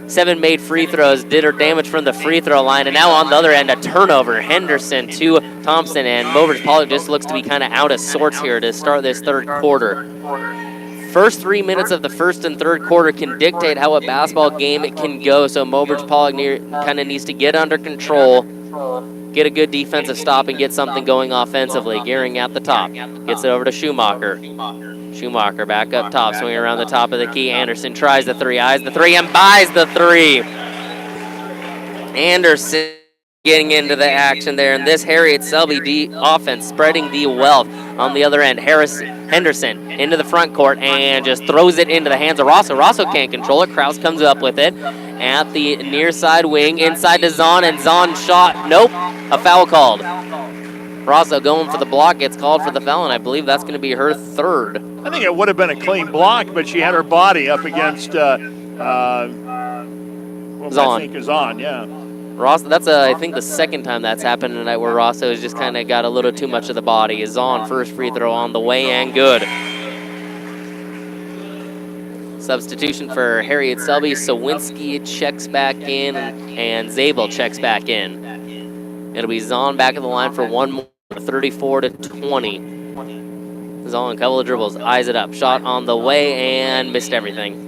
7 made free throws, did her damage from the free throw line. And now on the other end, a turnover. Henderson to Thompson, and Mobridge-Pollock just looks to be kind of out of sorts here to start this third quarter. First 3 minutes of the first and third quarter can dictate how a basketball game can go, so Mobridge-Pollock kind of needs to get under control, get a good defensive stop, and get something going offensively. Gearing at the top, gets it over to Schumacher. Schumacher back up top, swinging around the top of the key. Anderson tries the three, eyes the three, and buys the three. Anderson getting into the action there, and this Harriet Selby offense spreading the wealth. On the other end, Henderson into the front court and just throws it into the hands of Rosso. Rosso can't control it. Krause comes up with it at the near side wing, inside to Zahn, and Zahn shot. Nope, a foul called. Rosso going for the block, gets called for the foul, and I believe that's going to be her third. I think it would have been a clean block, but she had her body up against Zahn. I think is on, yeah. Rosso, that's I think the second time that's happened tonight where Rosso has just kind of got a little too much of the body. Is on first free throw on the way and good. Substitution for Harriet Selby. Cywinski checks back in and Zabel checks back in. It'll be Zahn back at the line for one more, 34-20. Zahn, a couple of dribbles, eyes it up, shot on the way and missed everything.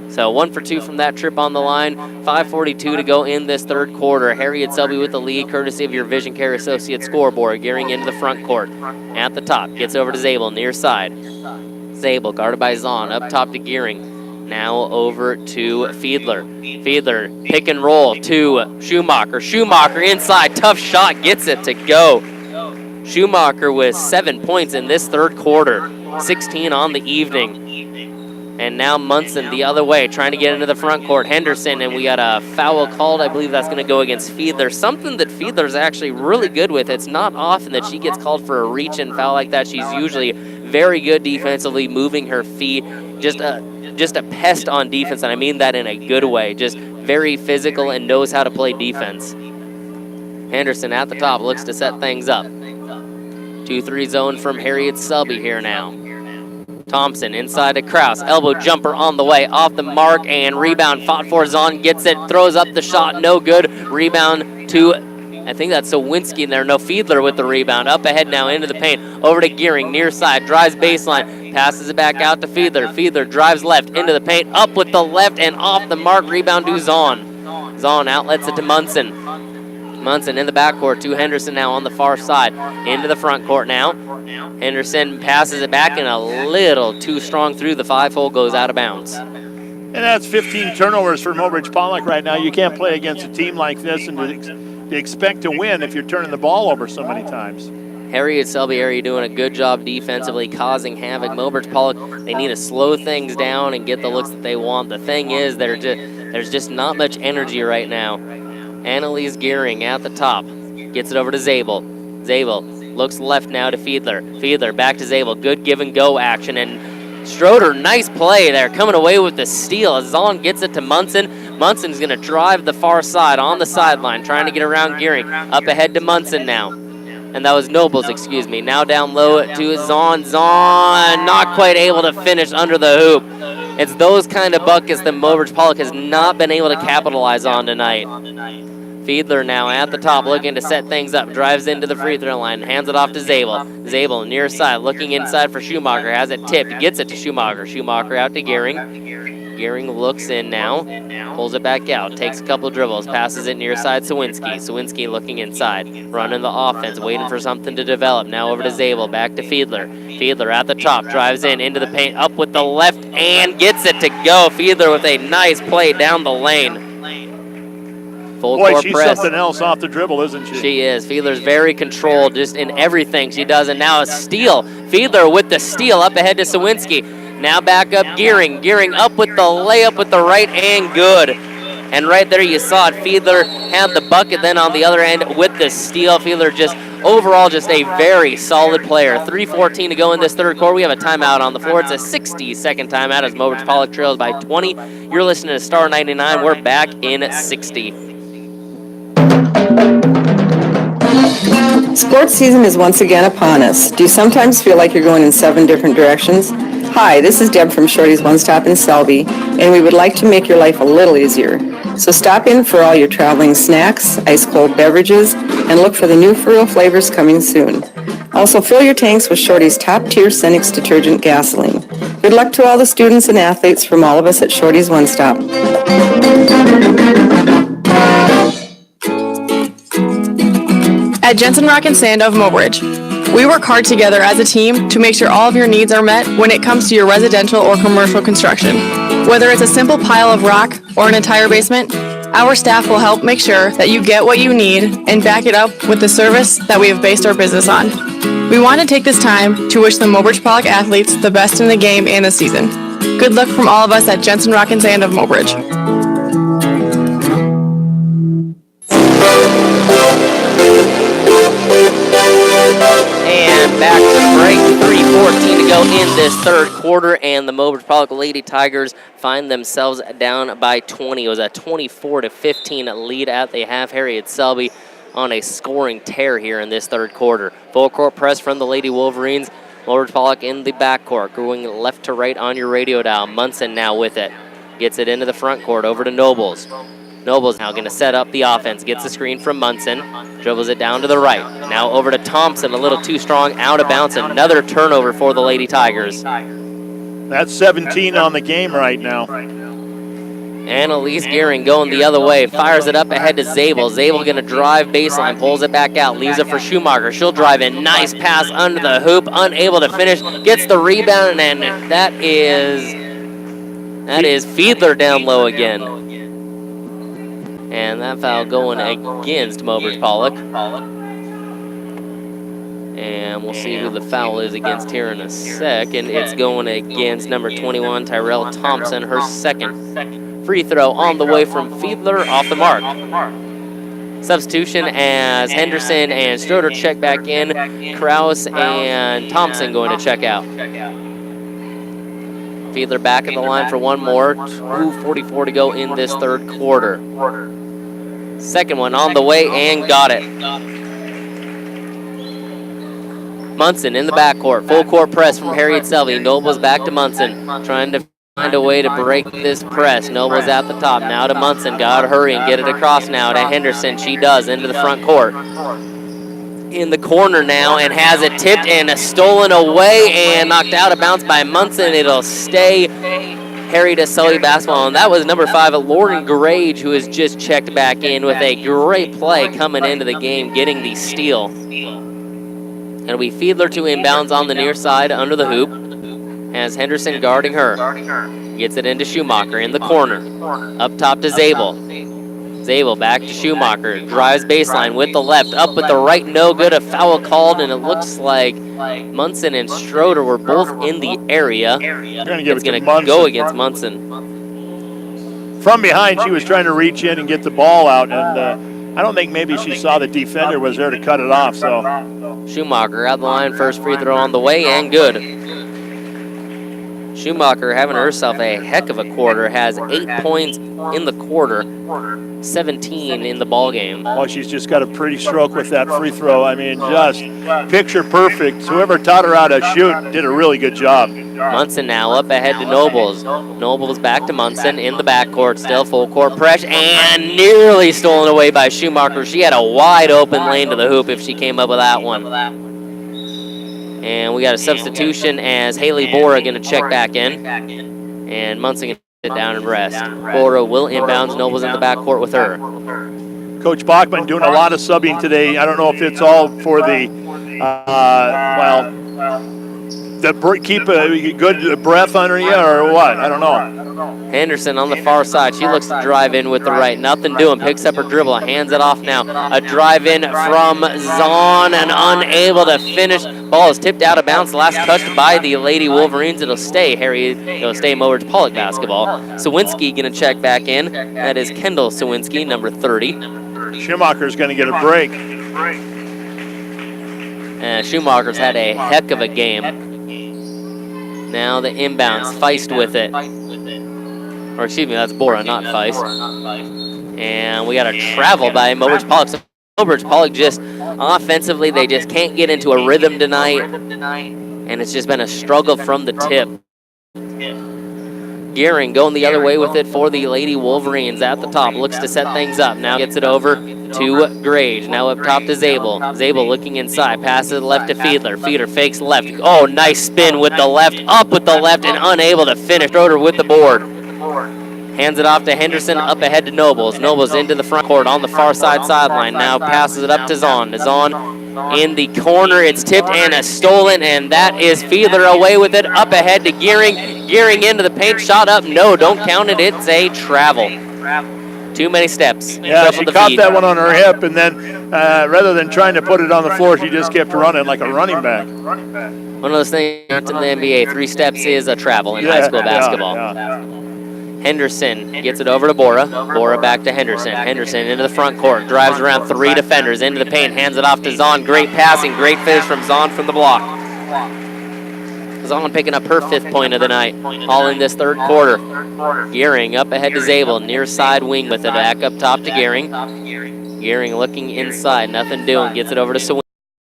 So 1 for 2 from that trip on the line. 5:42 to go in this third quarter. Harriet Selby with the lead, courtesy of your Vision Care Associate scoreboard. Gearing into the front court. At the top, gets over to Zabel, near side. Zabel guarded by Zahn, up top to Gearing. Now over to Fiedler. Fiedler, pick and roll to Schumacher. Schumacher inside, tough shot, gets it to go. Schumacher with 7 points in this third quarter. 16 on the evening. And now Munson the other way, trying to get into the front court. Henderson, and we got a foul called. I believe that's going to go against Fiedler. Something that Fiedler's actually really good with. It's not often that she gets called for a reach-in foul like that. She's usually very good defensively, moving her feet. Just a pest on defense, and I mean that in a good way. Just very physical and knows how to play defense. Henderson at the top, looks to set things up. 2-3 zone from Harriet Selby here now. Thompson inside to Krause, elbow jumper on the way, off the mark, and rebound fought for. Zahn gets it, throws up the shot, no good. Rebound to, I think that's Cywinski in there. No, Fiedler with the rebound. Up ahead now into the paint, over to Gearing, near side, drives baseline, passes it back out to Fiedler. Fiedler drives left into the paint, up with the left and off the mark, rebound to Zahn. Zahn outlets it to Munson. Munson in the backcourt to Henderson now on the far side. Into the front court now. Henderson passes it back and a little too strong through the 5-hole, goes out of bounds. And that's 15 turnovers for Mobridge-Pollock right now. You can't play against a team like this and to expect to win if you're turning the ball over so many times. Harriet Selby area doing a good job defensively, causing havoc. Mobridge-Pollock, they need to slow things down and get the looks that they want. The thing is, there's just not much energy right now. Annalise Gearing at the top. Gets it over to Zabel. Zabel looks left now to Fiedler. Fiedler back to Zabel. Good give and go action. And Schroeder, nice play there, coming away with the steal. As Zahn gets it to Munson. Munson's going to drive the far side on the sideline, trying to get around Gearing. Up ahead to Munson now. And that was Nobles, excuse me. Now down low to Zahn. Zahn not quite able to finish under the hoop. It's those kind of buckets that Mobridge-Pollock has not been able to capitalize on tonight. Fiedler now at the top, looking to set things up. Drives into the free throw line, hands it off to Zabel. Zabel near side, looking inside for Schumacher. Has it tipped, gets it to Schumacher. Schumacher out to Gearing. Gearing looks in now, pulls it back out, takes a couple dribbles, passes it near side Cywinski. Cywinski looking inside, running the offense, waiting for something to develop. Now over to Zabel, back to Fiedler. Fiedler at the top, drives into the paint, up with the left, and gets it to go. Fiedler with a nice play down the lane. Full Boy, court she's press. something else off the dribble, isn't she? She is. Fiedler's very controlled just in everything she does, and now a steal. Fiedler with the steal up ahead to Cywinski. Now back up Gearing. Gearing up with the layup with the right and good. And right there you saw it. Fiedler had the bucket then on the other end with the steal. Fiedler just overall just a very solid player. 3:14 to go in this third quarter. We have a timeout on the floor. It's a 60-second timeout as Mobridge-Pollock trails by 20. You're listening to Star 99. We're back in 60. Sports season is once again upon us. Do you sometimes feel like you're going in 7 different directions? Hi, this is Deb from Shorty's One Stop in Selby, and we would like to make your life a little easier. So stop in for all your traveling snacks, ice-cold beverages, and look for the new Furrow flavors coming soon. Also, fill your tanks with Shorty's top-tier Cenex detergent gasoline. Good luck to all the students and athletes from all of us at Shorty's One Stop. At Jensen Rock and Sand of Mobridge, we work hard together as a team to make sure all of your needs are met when it comes to your residential or commercial construction. Whether it's a simple pile of rock or an entire basement, our staff will help make sure that you get what you need and back it up with the service that we have based our business on. We want to take this time to wish the Mobridge-Pollock athletes the best in the game and the season. Good luck from all of us at Jensen Rock and Sand of Mobridge. And back to break, 3:14 to go in this third quarter, and the Mobridge-Pollock Lady Tigers find themselves down by 20. It was a 24-15 lead at the half. Harriet Selby on a scoring tear here in this third quarter. Full court press from the Lady Wolverines. Mobridge-Pollock in the backcourt, going left to right on your radio dial. Munson now with it. Gets it into the front court, over to Nobles. Nobles now going to set up the offense. Gets the screen from Munson. Dribbles it down to the right. Now over to Thompson, a little too strong, out of bounds. Another turnover for the Lady Tigers. That's 17 on the game right now. Annalise Gearing going the other way. Fires it up ahead to Zabel. Zabel going to drive baseline. Pulls it back out. Leaves it for Schumacher. She'll drive in. Nice pass under the hoop. Unable to finish. Gets the rebound, and that is Fiedler down low again. And that foul going against Mobridge-Pollock. And we'll see who the foul is against here in a second. It's going against number 21, Tyrell Thompson, her second free throw on the way from Fiedler, off the mark. Substitution as Henderson and Stroder check back in. Kraus and Thompson going to check out. Fiedler back at the line for one more. 2:44 to go in this third quarter. Second one on the way and got it. Munson in the backcourt. Full court press from Harriet Selby. Nobles back to Munson. Trying to find a way to break this press. Nobles at the top. Now to Munson. Got to hurry and get it across now to Henderson. She does into the front court. In the corner now and has it tipped and stolen away and knocked out of bounds by Munson. It'll stay Harriet Selby basketball. And that was number 5, Lauren Grage, who has just checked back in with a great play coming into the game, getting the steal. It'll be Fiedler to inbounds on the near side under the hoop. Has Henderson guarding her. Gets it into Schumacher in the corner. Up top to Zabel. Zabel back to Schumacher. Drives baseline with the left. Up with the right. No good. A foul called, and it looks like Munson and Stroder were both in the area. It's going to go against Munson. From behind, she was trying to reach in and get the ball out, and I don't think maybe she saw the defender was there to cut it off. So Schumacher at the line. First free throw on the way and good. Schumacher having herself a heck of a quarter, has 8 points in the quarter, 17 in the ball game. Well, she's just got a pretty stroke with that free throw. I mean, just picture perfect. Whoever taught her how to shoot did a really good job. Munson now up ahead to Nobles. Nobles back to Munson in the backcourt, still full court press, and nearly stolen away by Schumacher. She had a wide open lane to the hoop if she came up with that one. And we got a substitution as Haley Bora going to check back in. And Munson going to sit down and rest. Bora will inbounds. Nobles in the backcourt with her. Coach Bachman doing a lot of subbing today. I don't know if it's all for the, keep a good breath under you or what. I don't know. Henderson on the far side. She looks to drive in with the right. Nothing doing. Picks up her dribble. Hands it off now. A drive in from Zahn and unable to finish. Ball is tipped out of bounds. Last touched by the Lady Wolverines. It'll stay Mobridge-Pollock basketball. Cywinski going to check back in. That is Kendall Cywinski, number 30. Schumacher's going to get a break. And Schumacher's had a heck of a game. Now the inbounds, Feist with it. Or excuse me, that's Bora, not Feist. And we got a travel by Mobridge-Pollock. Mobridge-Pollock just offensively, they just can't get into a rhythm tonight, and it's just been a struggle from the tip. Gearing going the other way with it for the Lady Wolverines at the top. Looks to set things up. Now gets it over to Grage. Now up top to Zabel. Zabel looking inside. Passes left to Fiedler. Fiedler fakes left. Oh, nice spin with the left. Up with the left and unable to finish. Schroeder with the board. Hands it off to Henderson, up ahead to Nobles. Nobles into the front court on the far side sideline. Now passes it up to Zahn. Zahn in the corner. It's tipped and a stolen, and that is Fiedler away with it. Up ahead to Gearing. Gearing into the paint. Shot up. No, don't count it. It's a travel. Too many steps. Yeah, she caught that one on her hip, and then rather than trying to put it on the floor, she just kept running like a running back. One of those things in the NBA, 3 steps is a travel in high school basketball. Henderson gets it over to Bora. Bora back to Henderson. Henderson into the front court. Drives around 3 defenders. Into the paint. Hands it off to Zahn. Great passing. Great finish from Zahn from the block. Zahn picking up her 5th point of the night. All in this 3rd quarter. Gearing up ahead to Zabel. Near side wing with it. Back up top to Gearing. Gearing looking inside. Nothing doing. Gets it over to Swin.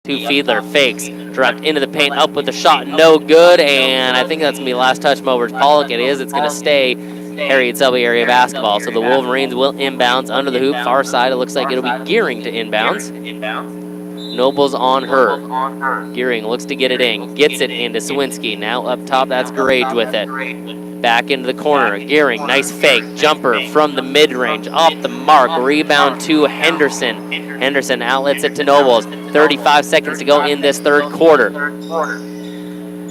To Fiedler, fakes, dropped into the paint, up with the shot, no good, and I think that's going to be last touch Mobridge-Pollock. It is. It's going to stay Harriet Selby area basketball. So the Wolverines will inbounds under the hoop. Far side, it looks like it'll be Gearing to inbounds. Nobles on her. Gearing looks to get it in. Gets it into Cywinski. Now up top, that's Garage with it. Back into the corner. Gearing, nice fake. Jumper from the mid-range. Off the mark. Rebound to Henderson. Henderson outlets it to Nobles. 35 seconds to go in this 3rd quarter.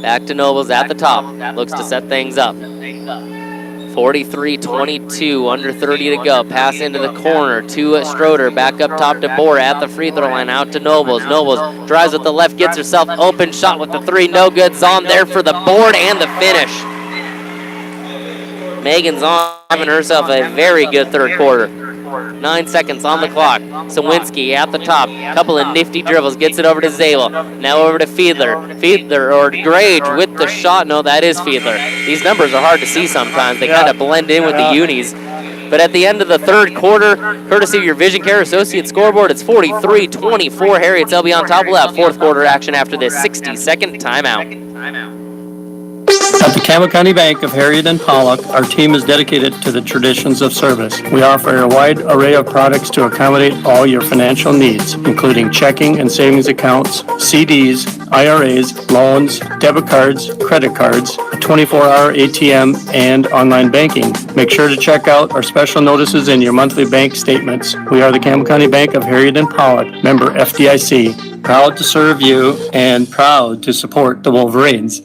Back to Nobles at the top. Looks to set things up. 43-22, under 30 to go. Pass into the corner to Schroeder. Back up top to Bora at the free throw line. Out to Nobles. Nobles drives with the left, gets herself open. Shot with the 3, no good. Zahn there for the board and the finish. Megan Zahn having herself a very good 3rd quarter. 9 seconds on the clock. Cywinski at the top. Couple of nifty dribbles. Gets it over to Zabel. Now over to Fiedler. Fiedler or Grage with the shot. No, that is Fiedler. These numbers are hard to see sometimes. They kind of blend in with the unis. But at the end of the 3rd quarter, courtesy of your Vision Care Associate scoreboard, it's 43-24. Harriet Selby on top. We'll have 4th quarter action after this 60-second timeout. At the Campbell County Bank of Harriet and Pollock, our team is dedicated to the traditions of service. We offer a wide array of products to accommodate all your financial needs, including checking and savings accounts, CDs, IRAs, loans, debit cards, credit cards, a 24-hour ATM, and online banking. Make sure to check out our special notices in your monthly bank statements. We are the Campbell County Bank of Harriet and Pollock, member FDIC. Proud to serve you and proud to support the Wolverines.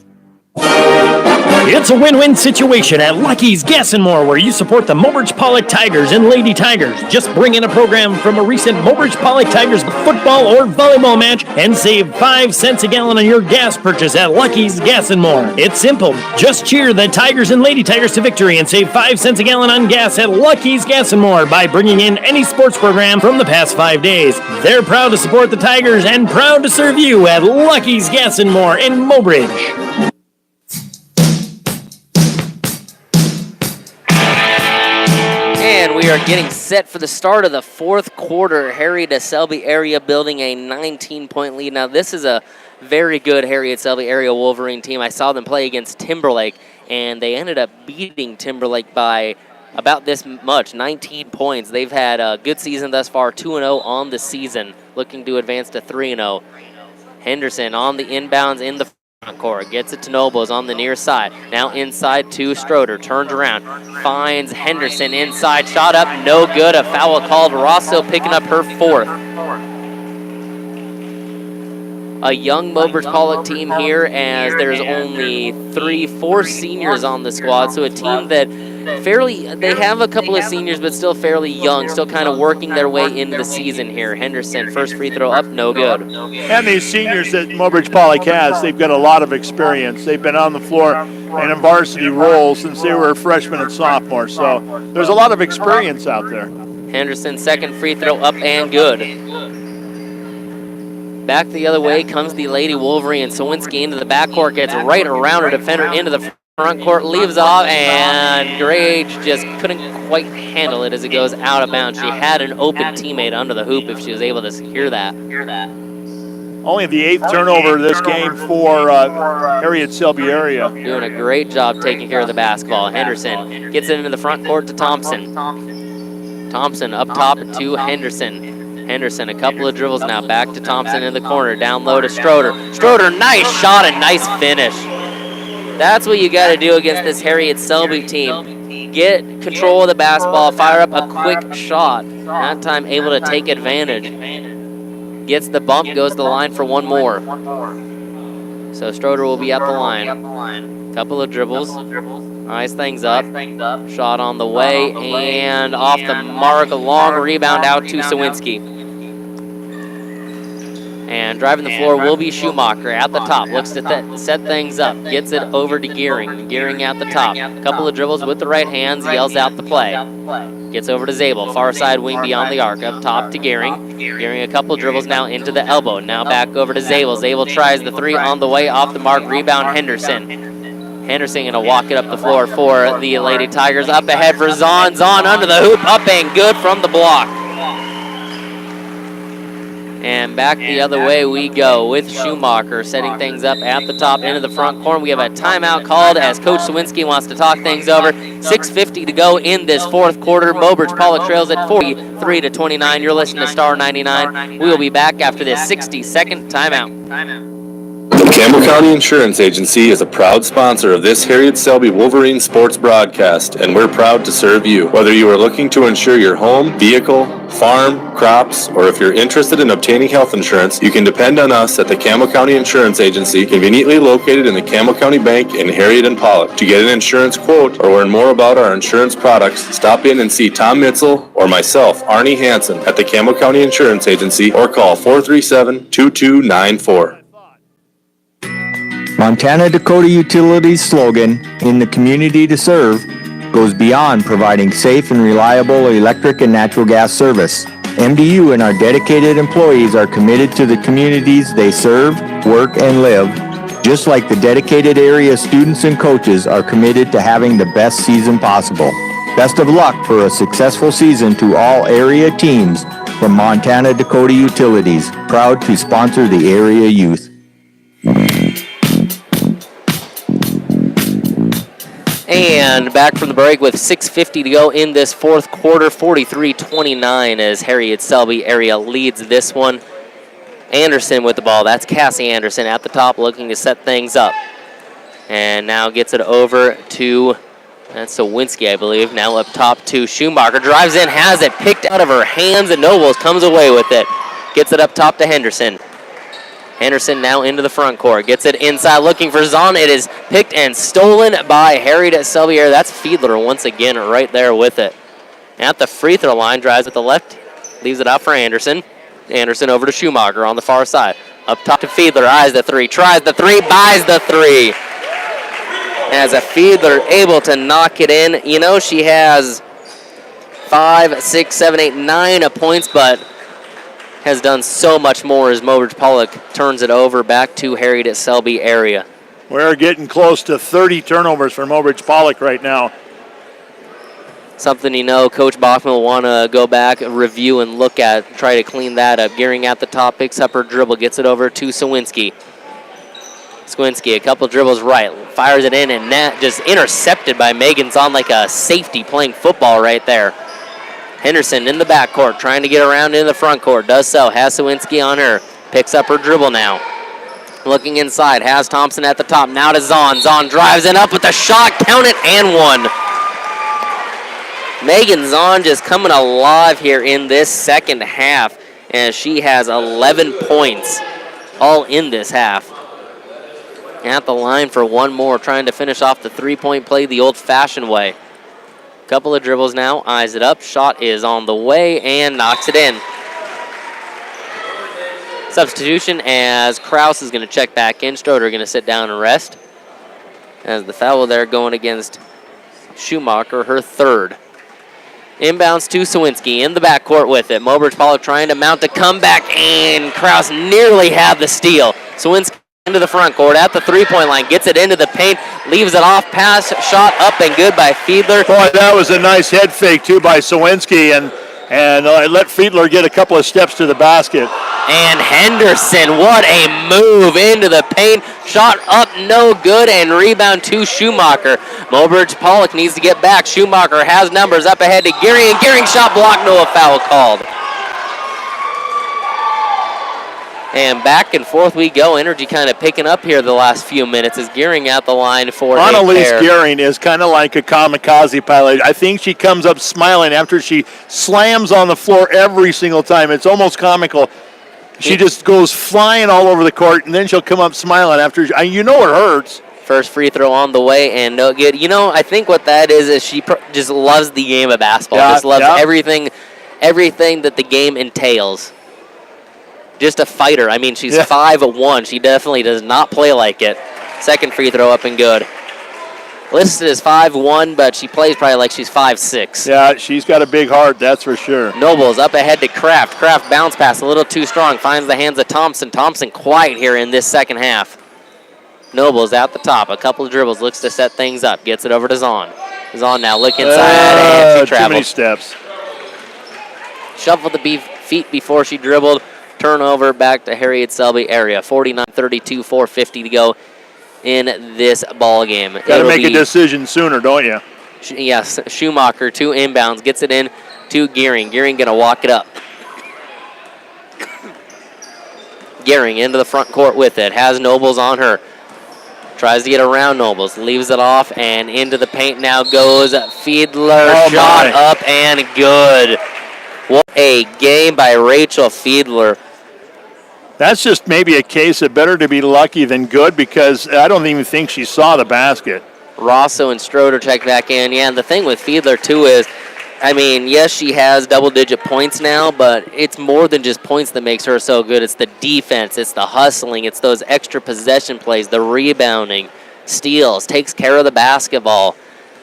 It's a win-win situation at Lucky's Gas and More, where you support the Mobridge-Pollock Tigers and Lady Tigers. Just bring in a program from a recent Mobridge-Pollock Tigers football or volleyball match and save 5 cents a gallon on your gas purchase at Lucky's Gas and More. It's simple. Just cheer the Tigers and Lady Tigers to victory and save 5 cents a gallon on gas at Lucky's Gas and More by bringing in any sports program from the past 5 days. They're proud to support the Tigers and proud to serve you at Lucky's Gas and More in Mobridge. And we are getting set for the start of the 4th quarter. Harriet Selby area building a 19-point lead. Now, this is a very good Harriet Selby area Wolverine team. I saw them play against Timberlake, and they ended up beating Timberlake by about this much, 19 points. They've had a good season thus far, 2-0 on the season, looking to advance to 3-0. Henderson on the inbounds in the front court, gets it to Nobles on the near side. Now inside to Schroeder, turns around, finds Henderson inside, shot up, no good. A foul called. Rosso picking up her 4th. A young Mobridge-Pollock team here, as there's only 4 seniors on the squad. So a team that they have a couple of seniors, but still fairly young, still kind of working their way into the season here. Henderson, first free throw up, no good. And these seniors that Mobridge-Pollock has, they've got a lot of experience. They've been on the floor and in varsity roles since they were freshmen and sophomores. So there's a lot of experience out there. Henderson, second free throw up and good. Back the other way comes the Lady Wolverine. Cywinski into the backcourt, gets right around her defender into the front court, leaves off, and Gray just couldn't quite handle it as it goes out of bounds. She had an open teammate under the hoop if she was able to secure that. Only the 8th turnover of this game for Harriet Selby area. Doing a great job taking care of the basketball. Henderson gets it into the front court to Thompson. Thompson up top to Henderson. Henderson, a couple of dribbles now, back to Thompson in the corner, down low to Stroder. Stroder, nice shot and nice finish. That's what you got to do against this Harriet Selby team. Get control of the basketball, fire up a quick shot. That time able to take advantage. Gets the bump, goes to the line for one more. So Stroder will be at the line. Couple of dribbles. Eyes things up. Shot on the way and off the mark. A long rebound out to Cywinski. And driving the floor will be Schumacher at the top. Looks to set things up. Gets it over to Gearing. Gearing at the top. A couple of dribbles with the right hands. Yells out the play. Gets over to Zabel. Far side wing beyond the arc. Up top to Gearing. Gearing a couple of dribbles now into the elbow. Now back over to Zabel. Zabel tries the three on the way. Off the mark. Rebound Henderson. Henderson going to walk it up the floor for the Lady Tigers. Up ahead for Zahn. Zahn under the hoop. Up and good from the block. And back the other way we go with Schumacher setting things up at the top into the front corner. We have a timeout called as Coach Cywinski wants to talk things over. 6:50 to go in this fourth quarter. Mobridge-Pollock trails at 43-29. You're listening to Star 99. We will be back after this 60-second timeout. The Campbell County Insurance Agency is a proud sponsor of this Harriet Selby Wolverine sports broadcast, and we're proud to serve you. Whether you are looking to insure your home, vehicle, farm, crops, or if you're interested in obtaining health insurance, you can depend on us at the Campbell County Insurance Agency, conveniently located in the Campbell County Bank in Harriet and Pollock. To get an insurance quote or learn more about our insurance products, stop in and see Tom Mitzel or myself, Arnie Hansen, at the Campbell County Insurance Agency, or call 437-2294. Montana Dakota Utilities' slogan, "In the community to serve," goes beyond providing safe and reliable electric and natural gas service. MDU and our dedicated employees are committed to the communities they serve, work, and live, just like the dedicated area students and coaches are committed to having the best season possible. Best of luck for a successful season to all area teams from Montana Dakota Utilities, proud to sponsor the area youth. And back from the break with 6:50 to go in this fourth quarter, 43-29 as Harriet Selby area leads this one. Anderson with the ball. That's Cassie Anderson at the top looking to set things up. And now gets it over to, that's Cywinski, I believe. Now up top to Schumacher. Drives in, has it picked out of her hands, and Nobles comes away with it. Gets it up top to Henderson. Henderson now into the front court. Gets it inside looking for Zahn. It is picked and stolen by Harriet Selby. That's Fiedler once again right there with it. At the free throw line, drives with the left. Leaves it out for Anderson. Anderson over to Schumacher on the far side. Up top to Fiedler. Eyes the three. Tries the three. Buys the three. As a Fiedler able to knock it in. You know, she has 5, 6, 7, 8, 9 points, but has done so much more as Mobridge-Pollock turns it over back to Harriet Selby area. We're getting close to 30 turnovers for Mobridge-Pollock right now. Something you know Coach Bachman will want to go back, review, and look at, try to clean that up. Gearing at the top, picks up her dribble, gets it over to Cywinski. Cywinski, a couple dribbles right, fires it in, and that just intercepted by Megan Zahn like a safety playing football right there. Henderson in the backcourt, trying to get around in the front court. Does so, has Cywinski on her. Picks up her dribble now. Looking inside, has Thompson at the top. Now to Zahn. Zahn drives in up with a shot. Count it, and one. Megan Zahn just coming alive here in this second half, as she has 11 points all in this half. At the line for one more, trying to finish off the three-point play the old-fashioned way. Couple of dribbles now, eyes it up, shot is on the way, and knocks it in. Substitution as Kraus is going to check back in. Stroder going to sit down and rest. As the foul there going against Schumacher, her third. Inbounds to Cywinski in the backcourt with it. Mobridge-Pollock trying to mount a comeback, and Kraus nearly had the steal. Cywinski into the front court at the three-point line, gets it into the paint, leaves it off, pass, shot up and good by Fiedler. Boy, that was a nice head fake, too, by Cywinski, and let Fiedler get a couple of steps to the basket. And Henderson, what a move into the paint. Shot up, no good, and rebound to Schumacher. Mobridge-Pollock needs to get back. Schumacher has numbers up ahead to Gearing, and Gearing shot blocked, no foul called. And back and forth we go. Energy kind of picking up here the last few minutes as Gearing at the line for Annalise Gearing is kind of like a kamikaze pilot. I think she comes up smiling after she slams on the floor every single time. It's almost comical. She just goes flying all over the court, and then she'll come up smiling after. You know it hurts. First free throw on the way, and no good. You know, I think what that is she just loves the game of basketball. Just loves everything that the game entails. Just a fighter. I mean, she's 5'1". She definitely does not play like it. Second free throw up and good. Listed as 5'1", but she plays probably like she's 5'6". Yeah, she's got a big heart, that's for sure. Nobles up ahead to Kraft. Kraft bounce pass a little too strong. Finds the hands of Thompson. Thompson quiet here in this second half. Nobles at the top. A couple of dribbles. Looks to set things up. Gets it over to Zahn. Zahn now look inside and she travels. Too many steps. Shuffled the feet before she dribbled. Turnover back to Harriet Selby area. 49-32, 4:50 to go in this ball game. Got to make a decision sooner, don't you? Yes, Schumacher, 2 inbounds, gets it in to Gearing. Gearing going to walk it up. Gearing into the front court with it. Has Nobles on her. Tries to get around Nobles. Leaves it off and into the paint now goes Fiedler. Shot up and good. What a game by Rachel Fiedler. That's just maybe a case of better to be lucky than good because I don't even think she saw the basket. Rosso and Stroder check back in. Yeah, and the thing with Fiedler, too, is, I mean, yes, she has double-digit points now, but it's more than just points that makes her so good. It's the defense. It's the hustling. It's those extra possession plays, the rebounding, steals, takes care of the basketball.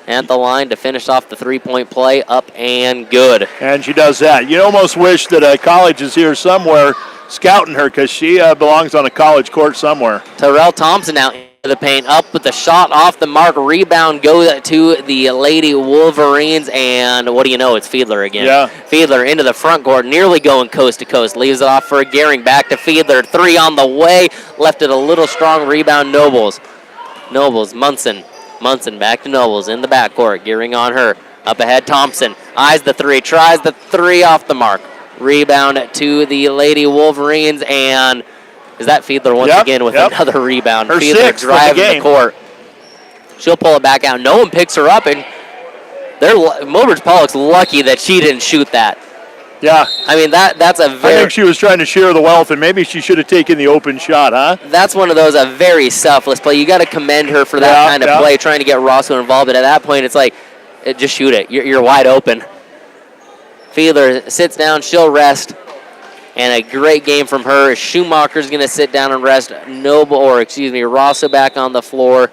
At the line to finish off the three-point play, up and good. And she does that. You almost wish that a college is here somewhere scouting her because she belongs on a college court somewhere. Terrell Thompson now into the paint, up with the shot off the mark. Rebound goes to the Lady Wolverines, and what do you know? It's Fiedler again. Yeah. Fiedler into the front court, nearly going coast to coast. Leaves it off for Gearing. Back to Fiedler. 3 on the way. Left it a little strong. Rebound Nobles. Munson back to Nobles in the backcourt. Gearing on her. Up ahead, Thompson. Eyes the 3. Tries the 3 off the mark. Rebound to the Lady Wolverines, and is that Fiedler once again with another rebound? Her Fiedler driving the court. She'll pull it back out. No one picks her up, and Mobridge-Pollock's lucky that she didn't shoot that. Yeah. I mean, that's a very... I think she was trying to share the wealth, and maybe she should have taken the open shot, huh? That's one of those, a very selfless play. You got to commend her for that kind of play, trying to get Rosso involved, but at that point, it's like, just shoot it. You're wide open. Fiedler sits down, she'll rest, and a great game from her. Schumacher's going to sit down and rest. Rosso back on the floor.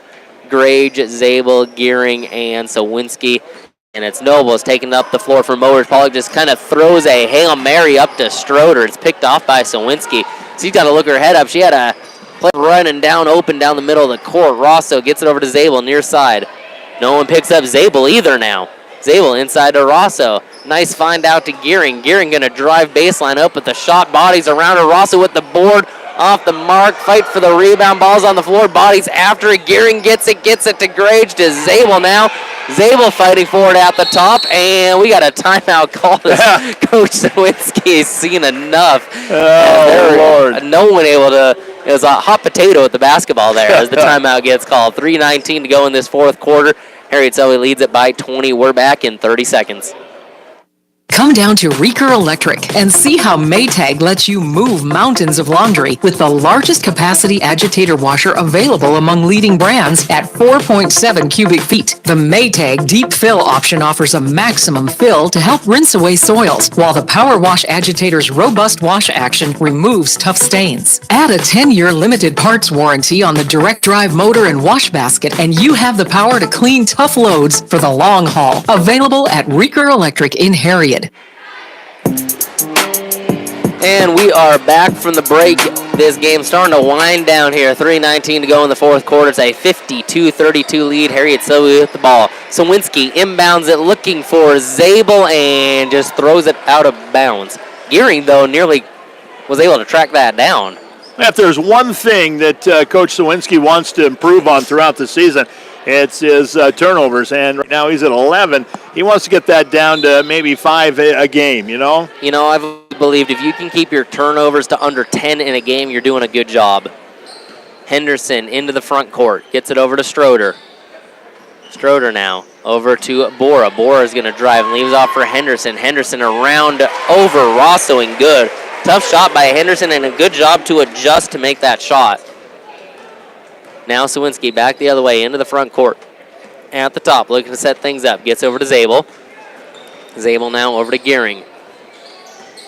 Grage, Zabel, Gearing, and Cywinski. And it's Nobles taking up the floor for Mobridge-Pollock. Just kind of throws a Hail Mary up to Stroder. It's picked off by Cywinski. She's got to look her head up. She had a play running down, open down the middle of the court. Rosso gets it over to Zabel, near side. No one picks up Zabel either now. Zabel inside to Rosso. Nice find out to Gearing. Gearing going to drive baseline up with the shot. Bodies around her. Rosso with the board. Off the mark. Fight for the rebound. Ball's on the floor. Bodies after it. Gearing gets it to Grage to Zabel now. Zabel fighting for it at the top. And we got a timeout call. Coach Cywinski has seen enough. Oh, Lord. No one able to... It was a hot potato with the basketball there as the timeout gets called. 3:19 to go in this fourth quarter. Harriet Selby leads it by 20. We're back in 30 seconds. Come down to Reeker Electric and see how Maytag lets you move mountains of laundry with the largest capacity agitator washer available among leading brands at 4.7 cubic feet. The Maytag Deep Fill option offers a maximum fill to help rinse away soils, while the Power Wash Agitator's robust wash action removes tough stains. Add a 10-year limited parts warranty on the direct drive motor and wash basket, and you have the power to clean tough loads for the long haul. Available at Reeker Electric in Harriet. And we are back from the break. This game's starting to wind down here. 3:19 to go in the fourth quarter. It's a 52-32 lead. Harriet Selby with the ball. Cywinski inbounds it, looking for Zabel, and just throws it out of bounds. Gearing, though, nearly was able to track that down. If there's one thing that Coach Cywinski wants to improve on throughout the season, it's his turnovers, and right now he's at 11. He wants to get that down to maybe 5 a game, you know? You know, I've believed if you can keep your turnovers to under 10 in a game, you're doing a good job. Henderson into the front court, gets it over to Stroder. Stroder now over to Bora. Bora is going to drive and leaves off for Henderson. Henderson around over Rosso and good. Tough shot by Henderson and a good job to adjust to make that shot. Now Cywinski back the other way into the front court. At the top, looking to set things up. Gets over to Zabel. Zabel now over to Gearing.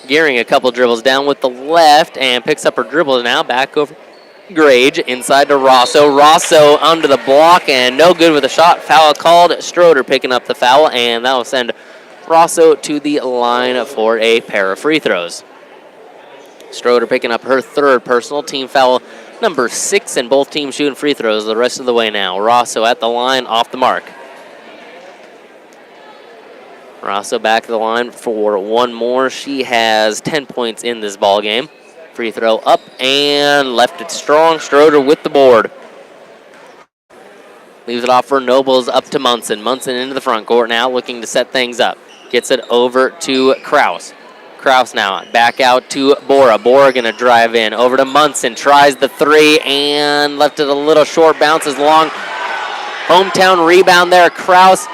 Gearing a couple dribbles down with the left and picks up her dribble now. Back over Grage inside to Rosso. Rosso under the block and no good with a shot. Foul called. Stroder picking up the foul, and that will send Rosso to the line for a pair of free throws. Stroder picking up her third personal team foul, number 6, and both teams shooting free throws the rest of the way now. Rosso at the line, off the mark. Rosso back to the line for one more. She has 10 points in this ball game. Free throw up and left it strong. Stroder with the board. Leaves it off for Nobles up to Munson. Munson into the front court now, looking to set things up. Gets it over to Kraus. Kraus now back out to Bora. Bora going to drive in. Over to Munson. Tries the three and left it a little short. Bounces long. Hometown rebound there. Kraus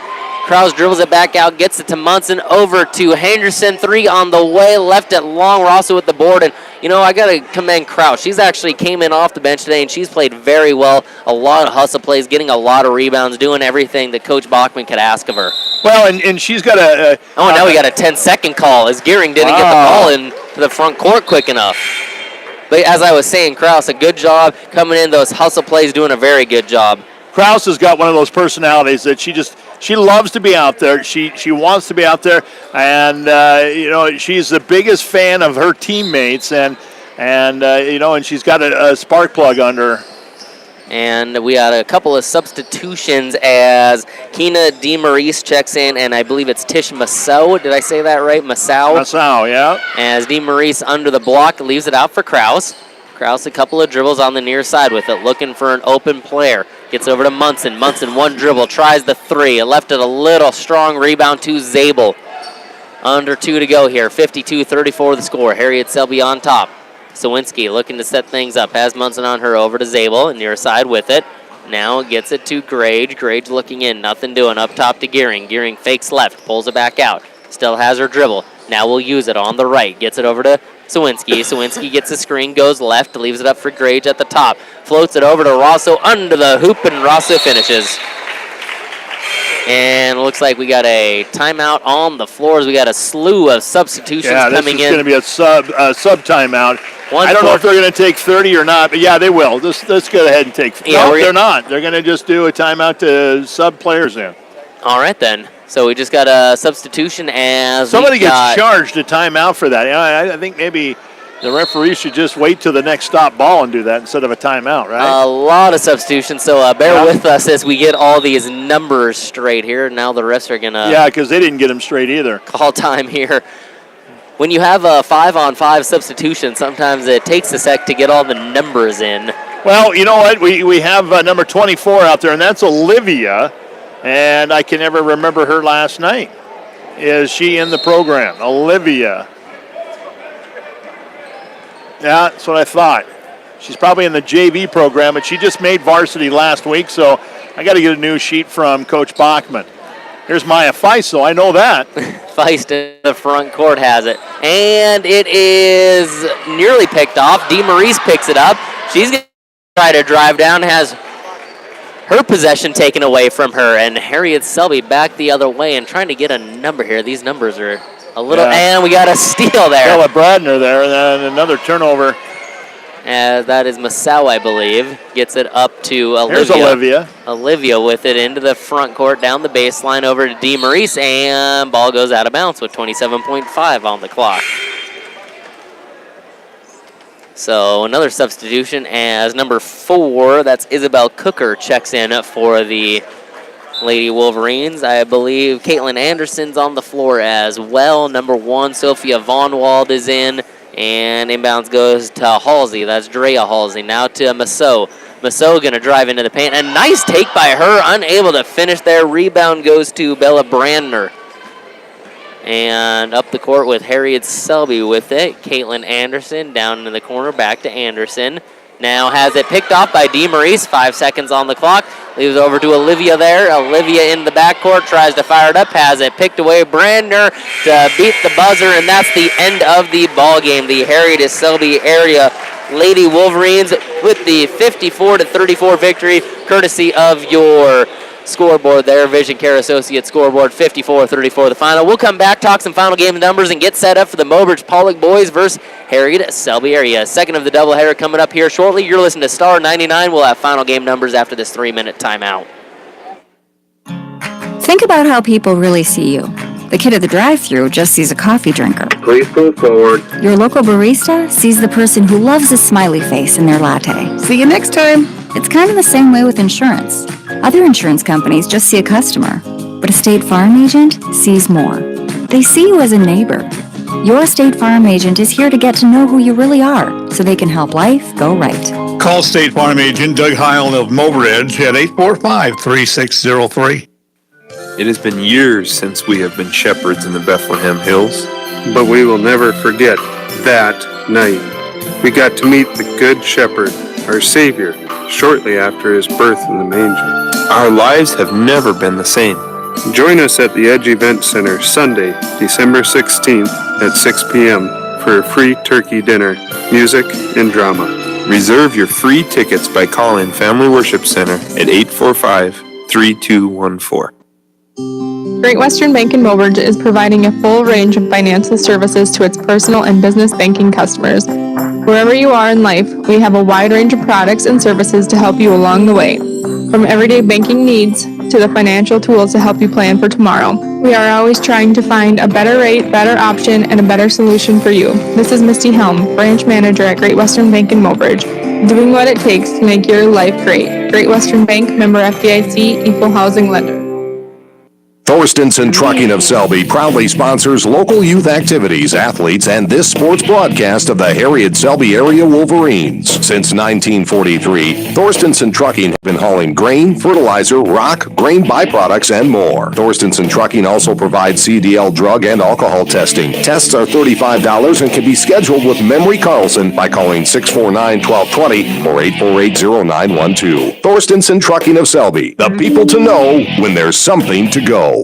dribbles it back out. Gets it to Munson. Over to Henderson. 3 on the way. Left it long. Rosso with the board. And, you know, I got to commend Kraus. She's actually came in off the bench today, and she's played very well. A lot of hustle plays, getting a lot of rebounds, doing everything that Coach Bachman could ask of her. Well, and she's got a... now we got a 10-second call as Gearing didn't get the ball into the front court quick enough. But as I was saying, Kraus, a good job coming in. Those hustle plays, doing a very good job. Kraus has got one of those personalities that she loves to be out there. She wants to be out there, and you know, she's the biggest fan of her teammates, and you know, and she's got a spark plug under her. And we had a couple of substitutions as Kina DeMaurice checks in, and I believe it's Tish Massow. Did I say that right? Massow, yeah. As DeMaurice under the block leaves it out for Kraus. Kraus a couple of dribbles on the near side with it, looking for an open player. Gets over to Munson. Munson, one dribble, tries the three. Left it a little strong rebound to Zabel. Under 2 to go here. 52-34 the score. Harriet Selby on top. Cywinski looking to set things up. Has Munson on her over to Zabel. Near side with it. Now gets it to Grage. Grage looking in. Nothing doing. Up top to Gearing. Gearing fakes left. Pulls it back out. Still has her dribble. Now we'll use it on the right. Gets it over to Cywinski. Cywinski gets a screen, goes left, leaves it up for Grage at the top. Floats it over to Rosso under the hoop, and Rosso finishes. And looks like we got a timeout on the floors. We got a slew of substitutions coming in. Yeah, this is going to be a sub timeout. I don't know if they're going to take 30 or not, but yeah, they will. Let's go ahead and take. Yeah, no, they're not. They're going to just do a timeout to sub players in. All right then. So we just got a substitution as somebody gets charged a timeout for that. I think maybe the referee should just wait till the next stop ball and do that instead of a timeout, right? A lot of substitutions, so bear with us as we get all these numbers straight here. Now the refs are going to... Yeah, because they didn't get them straight either. Call time here. When you have a 5-on-5 substitution, sometimes it takes a sec to get all the numbers in. Well, you know what? We have number 24 out there, and that's Olivia. And I can never remember her last name. Is she in the program? Olivia. Yeah, that's what I thought. She's probably in the JV program, but she just made varsity last week, so I got to get a new sheet from Coach Bachman. Here's Maya Feist, though. I know that. Feist in the front court has it. And it is nearly picked off. DeMaurice picks it up. She's going to try to drive down, has her possession taken away from her, and Harriet Selby back the other way and trying to get a number here. These numbers are a little, and we got a steal there. Ella Bradner there, and then another turnover. That is Massow, I believe. Gets it up to Olivia. Here's Olivia. Olivia with it into the front court, down the baseline over to DeMaurice, and ball goes out of bounds with 27.5 on the clock. So another substitution as number 4, that's Isabel Cooker, checks in for the Lady Wolverines. I believe Caitlin Anderson's on the floor as well. Number 1, Sophia Vonwald is in. And inbounds goes to Halsey. That's Drea Halsey. Now to Massot. Massot going to drive into the paint. A nice take by her. Unable to finish there. Rebound goes to Bella Brandner. And up the court with Harriet Selby with it. Caitlin Anderson down in the corner. Back to Anderson. Now has it picked off by DeMaurice. 5 seconds on the clock. Leaves over to Olivia there. Olivia in the backcourt. Tries to fire it up. Has it picked away. Brandner to beat the buzzer. And that's the end of the ball game. The Harriet Selby area Lady Wolverines with the 54-34 victory, courtesy of your scoreboard there, Vision Care Associates scoreboard, 54-34 the final. We'll come back, talk some final game numbers, and get set up for the Mobridge-Pollock boys versus Harriet Selby area. Second of the doubleheader coming up here shortly. You're listening to Star 99. We'll have final game numbers after this 3-minute timeout. Think about how people really see you. The kid at the drive-thru just sees a coffee drinker. Please move forward. Your local barista sees the person who loves a smiley face in their latte. See you next time. It's kind of the same way with insurance. Other insurance companies just see a customer, but a State Farm agent sees more. They see you as a neighbor. Your State Farm agent is here to get to know who you really are, so they can help life go right. Call State Farm agent Doug Heil of Mobridge at 845-3603. It has been years since we have been shepherds in the Bethlehem Hills, but we will never forget that night. We got to meet the Good Shepherd, our Savior, shortly after his birth in the manger. Our lives have never been the same. Join us at the Edge Event Center Sunday, December 16th at 6 p.m. for a free turkey dinner, music, and drama. Reserve your free tickets by calling Family Worship Center at 845-3214. Great Western Bank in Mobridge is providing a full range of financial services to its personal and business banking customers. Wherever you are in life, we have a wide range of products and services to help you along the way. From everyday banking needs to the financial tools to help you plan for tomorrow. We are always trying to find a better rate, better option, and a better solution for you. This is Misty Helm, branch manager at Great Western Bank in Mobridge, doing what it takes to make your life great. Great Western Bank, member FDIC, equal housing lender. Thorstenson Trucking of Selby proudly sponsors local youth activities, athletes, and this sports broadcast of the Harriet Selby area Wolverines. Since 1943, Thorstenson Trucking has been hauling grain, fertilizer, rock, grain byproducts, and more. Thorstenson Trucking also provides CDL drug and alcohol testing. Tests are $35 and can be scheduled with Memory Carlson by calling 649-1220 or 848-0912. Thorstenson Trucking of Selby, the people to know when there's something to go.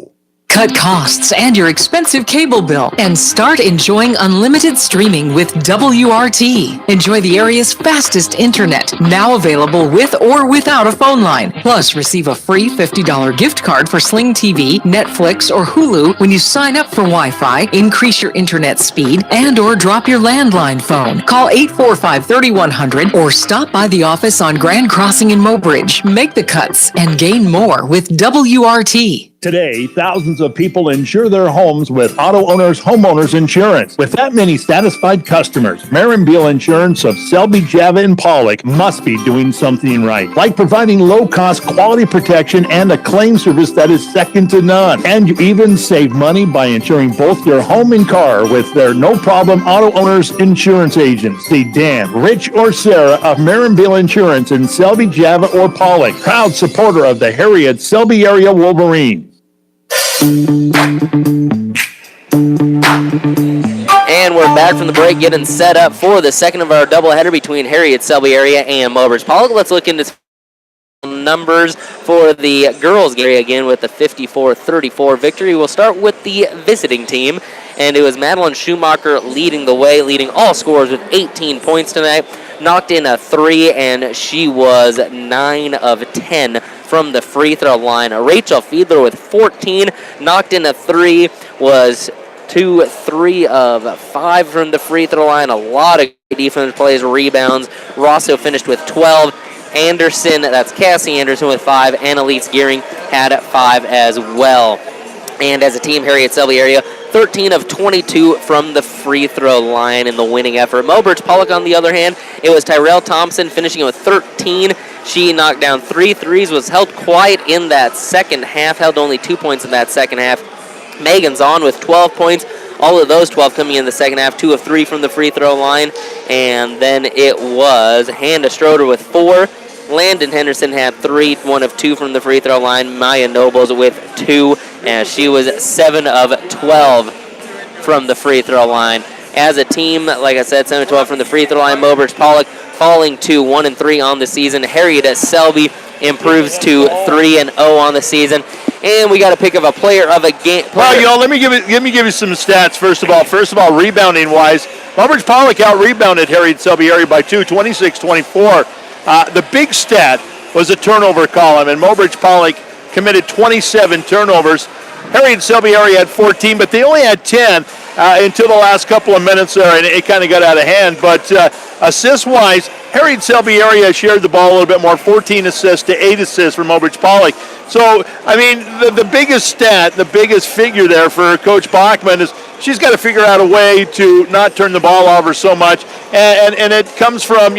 Cut costs and your expensive cable bill and start enjoying unlimited streaming with WRT. Enjoy the area's fastest internet, now available with or without a phone line. Plus, receive a free $50 gift card for Sling TV, Netflix, or Hulu when you sign up for Wi-Fi, increase your internet speed, and or drop your landline phone. Call 845-3100 or stop by the office on Grand Crossing in Mobridge. Make the cuts and gain more with WRT. Today, thousands of people insure their homes with Auto Owners Homeowners Insurance. With that many satisfied customers, Beal Insurance of Selby, Java, and Pollock must be doing something right. Like providing low-cost quality protection and a claim service that is second to none. And you even save money by insuring both your home and car with their no-problem Auto Owners Insurance agents. See Dan, Rich, or Sarah of Beal Insurance in Selby, Java, or Pollock. Proud supporter of the Harriet Selby area Wolverines. And we're back from the break, getting set up for the second of our doubleheader between Harriet Selby area and Mobridge-Pollock. Let's look into numbers for the girls' area again with the 54-34 victory. We'll start with the visiting team, and it was Madeline Schumacher leading the way, leading all scorers with 18 points tonight. Knocked in a 3, and she was 9 of 10 from the free throw line. Rachel Fiedler with 14, knocked in a 3, was 3 of 5 from the free throw line. A lot of defense plays, rebounds. Rosso finished with 12. Anderson, that's Cassie Anderson with 5. Annalise Gearing had 5 as well. And as a team, Harriet Selby area, 13 of 22 from the free throw line in the winning effort. Mobridge-Pollock, on the other hand, it was Tyrell Thompson finishing with 13. She knocked down 3 threes, was held quiet in that second half, held only 2 points in that second half. Megan Zahn with 12 points. All of those 12 coming in the second half, 2 of 3 from the free throw line. And then it was Hannah Stroder with 4. Landon Henderson had 3, 1 of 2 from the free throw line. Maya Nobles with 2, and she was 7 of 12 from the free throw line. As a team, like I said, 7 of 12 from the free throw line. Mobridge-Pollock falling to 1-3 on the season. Harriet Selby improves to 3-0 on the season. And we got a pick of a player of a game. Well, y'all, let me give you some stats. First of all, rebounding wise, Mobridge-Pollock out rebounded Harriet Selby area by 2, 26-24. The big stat was the turnover column, and Mobridge-Pollock committed 27 turnovers. Harriet Selby area had 14, but they only had 10 until the last couple of minutes there, and it kind of got out of hand. But assist-wise, Harriet Selby area shared the ball a little bit more, 14 assists to 8 assists for Mobridge-Pollock. So, I mean, the biggest stat, the biggest figure there for Coach Bachman is she's got to figure out a way to not turn the ball over so much. And it comes from,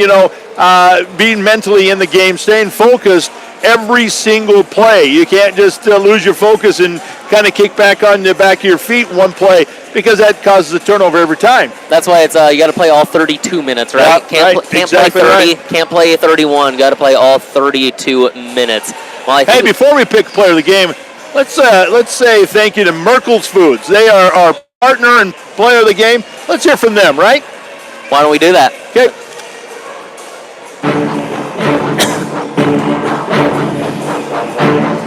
being mentally in the game, staying focused every single play. You can't just lose your focus and kind of kick back on the back of your feet one play, because that causes a turnover every time. That's why it's you got to play all 32 minutes, right? Yeah, Can't play 30, can't play 31. Got to play all 32 minutes. Well, hey, before we pick player of the game, let's say thank you to Merkel's Foods. They are our partner and player of the game. Let's hear from them, right? Why don't we do that? Okay.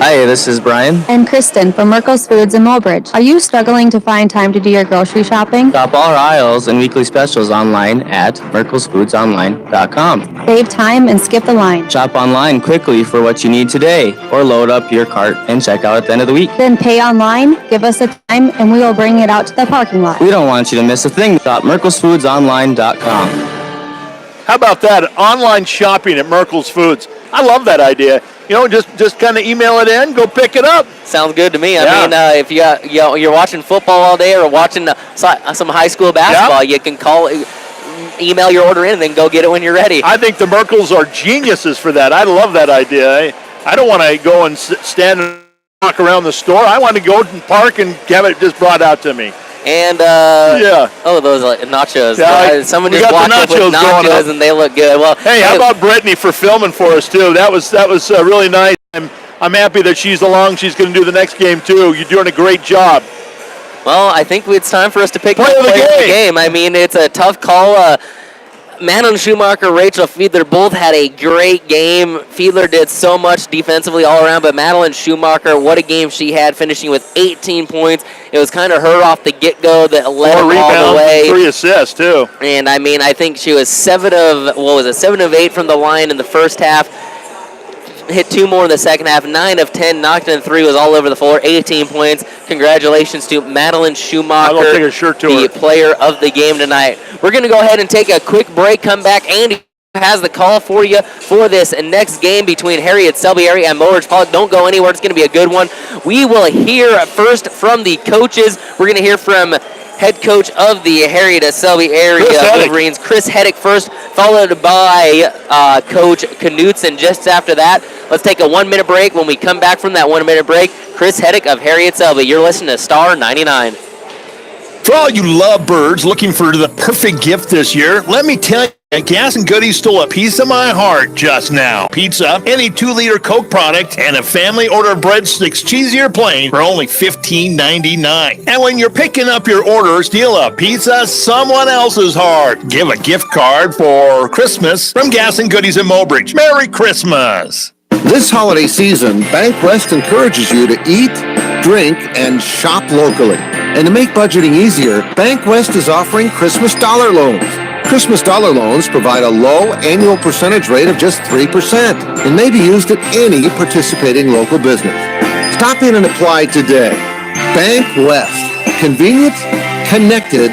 Hi, this is Brian. And Kristen from Merkel's Foods in Mobridge. Are you struggling to find time to do your grocery shopping? Shop all our aisles and weekly specials online at merkelsfoodsonline.com. Save time and skip the line. Shop online quickly for what you need today, or load up your cart and check out at the end of the week. Then pay online, give us a time, and we will bring it out to the parking lot. We don't want you to miss a thing. Shop merkelsfoodsonline.com. How about that? Online shopping at Merkel's Foods. I love that idea. Just kind of email it in, go pick it up. Sounds good to me. I mean, if you're watching football all day or watching some high school basketball, you can email your order in and then go get it when you're ready. I think the Merkels are geniuses for that. I love that idea. I don't want to go and stand and walk around the store. I want to go and park and have it just brought out to me. And those nachos. Yeah, someone we just got walked the up with nachos and they look good. Well, hey, how about Brittany for filming for us too? That was really nice. I'm happy that she's along. She's going to do the next game too. You're doing a great job. Well, I think it's time for us to pick player of the game. I mean, it's a tough call. Madeline Schumacher, Rachel Fiedler both had a great game. Fiedler did so much defensively all around, but Madeline Schumacher, what a game she had, finishing with 18 points. It was kind of her off the get-go that led them all the way. 3 assists, too. And, I mean, I think she was 7 of 8 from the line in the first half. Hit 2 more in the second half, 9 of 10, knocked in 3, was all over the floor, 18 points. Congratulations to Madeline Schumacher, the player of the game tonight. We're going to go ahead and take a quick break, come back. Andy has the call for you for this next game between Harriet Selby area and Mobridge-Pollock. Don't go anywhere. It's going to be a good one. We will hear first from the coaches. We're going to hear from head coach of the Harriet Selby area Wolverines, Chris Heddick first, followed by Coach Knutson just after that. Let's take a 1-minute break. When we come back from that 1-minute break, Chris Heddick of Harriet Selby. You're listening to Star 99. For all you lovebirds looking for the perfect gift this year, let me tell you, Gas and Goodies stole a piece of my heart just now. Pizza, any 2-liter Coke product, and a family order of breadsticks, cheesy or plain, for only $15.99. And when you're picking up your order, steal a pizza someone else's heart. Give a gift card for Christmas from Gas and Goodies in Mobridge. Merry Christmas! This holiday season, Bank West encourages you to eat, drink, and shop locally. And to make budgeting easier, Bank West is offering Christmas dollar loans. Christmas dollar loans provide a low annual percentage rate of just 3% and may be used at any participating local business. Stop in and apply today. Bank West. Convenient, connected,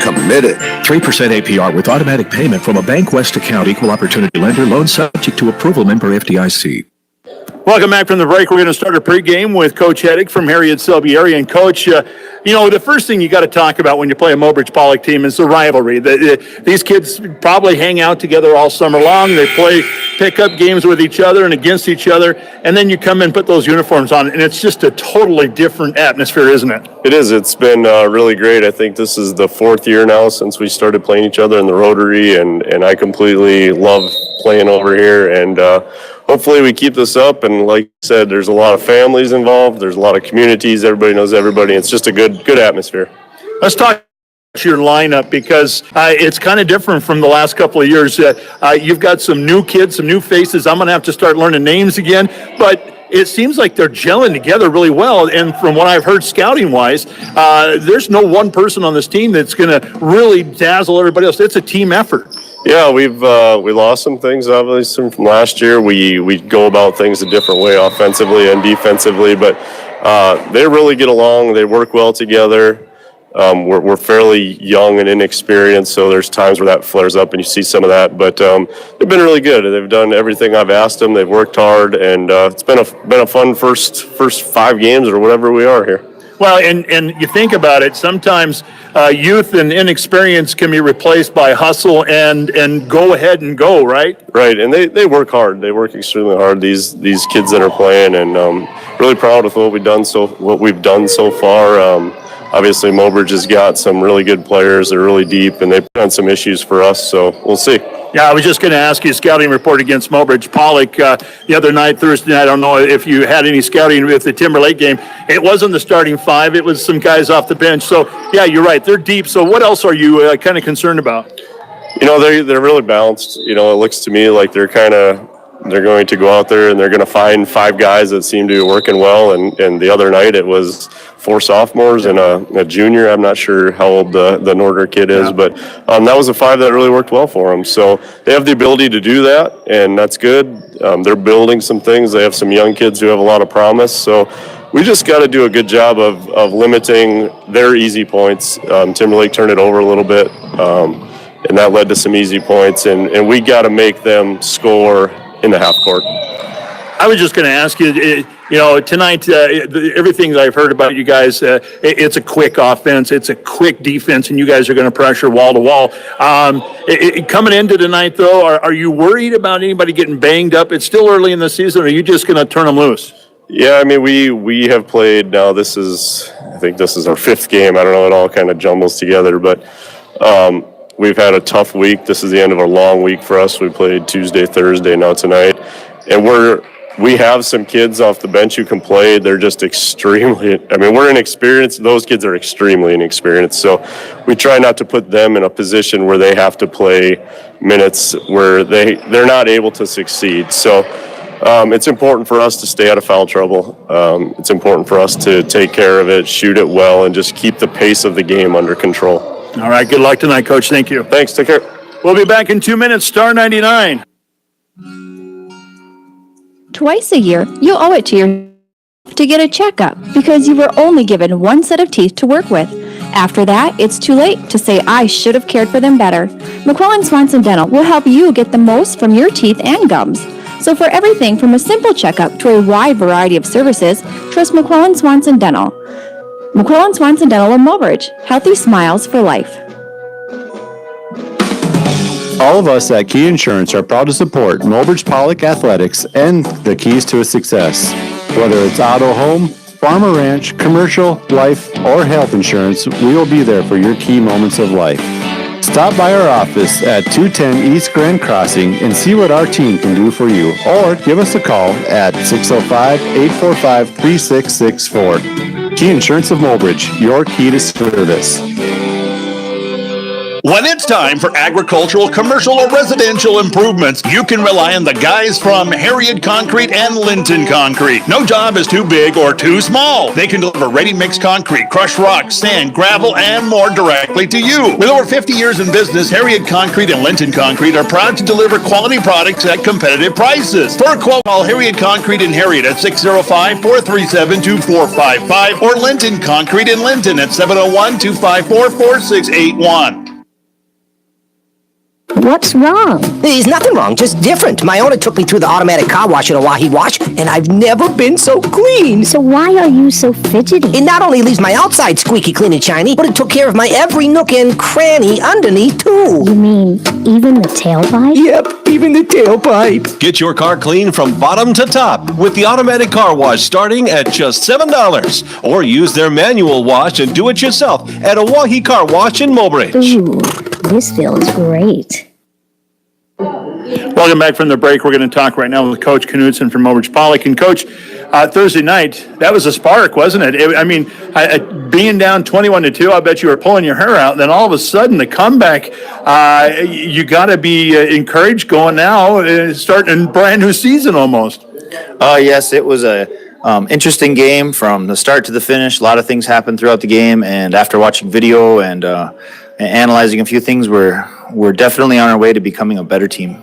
committed. 3% APR with automatic payment from a Bank West account. Equal opportunity lender. Loan subject to approval. Member FDIC. Welcome back from the break. We're going to start a pregame with Coach Heddick from Harriet Selby area. And Coach, the first thing you got to talk about when you play a Mobridge-Pollock team is the rivalry. These kids probably hang out together all summer long. They play pickup games with each other and against each other. And then you come and put those uniforms on, and it's just a totally different atmosphere, isn't it? It is. It's been really great. I think this is the 4th year now since we started playing each other in the Rotary, and I completely love playing over here. And hopefully we keep this up, and like you said, there's a lot of families involved, there's a lot of communities, everybody knows everybody. It's just a good atmosphere. Let's talk about your lineup, because it's kind of different from the last couple of years. You've got some new kids, some new faces. I'm going to have to start learning names again, but it seems like they're gelling together really well. And from what I've heard scouting-wise, there's no one person on this team that's going to really dazzle everybody else. It's a team effort. Yeah, we lost some things obviously from last year. We go about things a different way offensively and defensively, but they really get along. They work well together. We're fairly young and inexperienced, so there's times where that flares up and you see some of that. But they've been really good. They've done everything I've asked them. They've worked hard, and it's been a fun first 5 games or whatever we are here. Well, and you think about it, sometimes youth and inexperience can be replaced by hustle and go ahead and go, right? Right, and they work hard. They work extremely hard, these kids that are playing, and really proud with what we've done so far. Obviously, Mobridge has got some really good players. They're really deep, and they've done some issues for us, so we'll see. Yeah, I was just going to ask you, scouting report against Mobridge-Pollock the other night, Thursday night. I don't know if you had any scouting with the Timberlake game. It wasn't the starting 5. It was some guys off the bench. So, yeah, you're right. They're deep. So what else are you kind of concerned about? They're really balanced. It looks to me like they're going to go out there and they're going to find 5 guys that seem to be working well. And the other night it was 4 sophomores and a junior. I'm not sure how old the Norder kid is, but that was a 5 that really worked well for them. So they have the ability to do that, and that's good. They're building some things. They have some young kids who have a lot of promise. So we just got to do a good job of limiting their easy points. Timberlake turned it over a little bit, and that led to some easy points. And we got to make them score in the half court. I was just going to ask you, tonight, everything that I've heard about you guys, it's a quick offense, it's a quick defense, and you guys are going to pressure wall to wall. Coming into tonight, though, are you worried about anybody getting banged up? It's still early in the season, or are you just going to turn them loose? Yeah, I mean, we have played now. I think this is our 5th game. I don't know, it all kind of jumbles together, but we've had a tough week. This is the end of a long week for us. We played Tuesday, Thursday, now tonight. And we have some kids off the bench who can play. They're just we're inexperienced. Those kids are extremely inexperienced. So we try not to put them in a position where they have to play minutes where they're not able to succeed. So it's important for us to stay out of foul trouble. It's important for us to take care of it, shoot it well, and just keep the pace of the game under control. All right, good luck tonight, Coach. Thank you. Thanks, take care. We'll be back in 2 minutes, Star 99. Twice a year, you owe it to yourself to get a checkup because you were only given one set of teeth to work with. After that, it's too late to say, I should have cared for them better. McClellan Swanson Dental will help you get the most from your teeth and gums. So for everything from a simple checkup to a wide variety of services, trust McClellan Swanson Dental. McClellan Swanson Dental of Mobridge. Healthy smiles for life. All of us at Key Insurance are proud to support Mobridge-Pollock Athletics and the keys to success. Whether it's auto, home, farm or ranch, commercial, life, or health insurance, we will be there for your key moments of life. Stop by our office at 210 East Grand Crossing and see what our team can do for you, or give us a call at 605-845-3664. Key Insurance of Mobridge, your key to service. When it's time for agricultural, commercial, or residential improvements, you can rely on the guys from Harriet Concrete and Linton Concrete. No job is too big or too small. They can deliver ready-mix concrete, crushed rock, sand, gravel, and more directly to you. With over 50 years in business, Harriet Concrete and Linton Concrete are proud to deliver quality products at competitive prices. For a quote, call Harriet Concrete in Harriet at 605-437-2455 or Linton Concrete in Linton at 701-254-4681. What's wrong? There's nothing wrong, just different. My owner took me through the automatic car wash at a Wahi Wash, and I've never been so clean. So why are you so fidgety? It not only leaves my outside squeaky clean and shiny, but it took care of my every nook and cranny underneath, too. You mean even the tailpipe? Yep, even the tailpipe. Get your car clean from bottom to top with the automatic car wash starting at just $7. Or use their manual wash and do it yourself at a Wahi Car Wash in Mobridge. Ooh, this feels great. Welcome back from the break. We're going to talk right now with Coach Knudsen from Mobridge-Pollock. And Coach, Thursday night, that was a spark, wasn't it? Being down 21-2, I bet you were pulling your hair out. And then all of a sudden, the comeback, you got to be encouraged going now, starting a brand new season almost. Yes, it was a interesting game from the start to the finish. A lot of things happened throughout the game. And after watching video and analyzing a few things, we're definitely on our way to becoming a better team.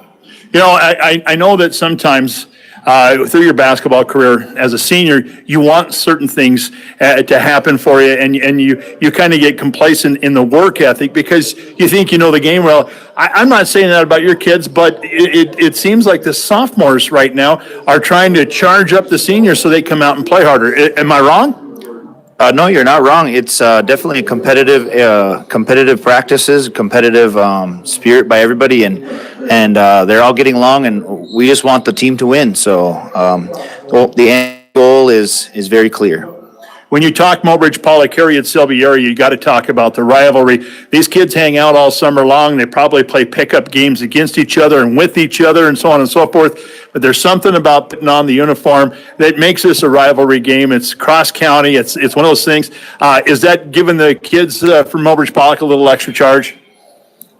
You know, I know that sometimes through your basketball career as a senior, you want certain things to happen for you, and you kind of get complacent in the work ethic because you think you know the game well. I'm not saying that about your kids, but it seems like the sophomores right now are trying to charge up the seniors so they come out and play harder. Am I wrong? No, you're not wrong. It's definitely a competitive practices, competitive spirit by everybody, and they're all getting along, and we just want the team to win. So the end goal is very clear. When you talk Mobridge-Pollock, Harriet Selby area, you got to talk about the rivalry. These kids hang out all summer long. They probably play pickup games against each other and with each other and so on and so forth. But there's something about putting on the uniform that makes this a rivalry game. It's cross-county. It's one of those things. Is that giving the kids from Mobridge-Pollock a little extra charge?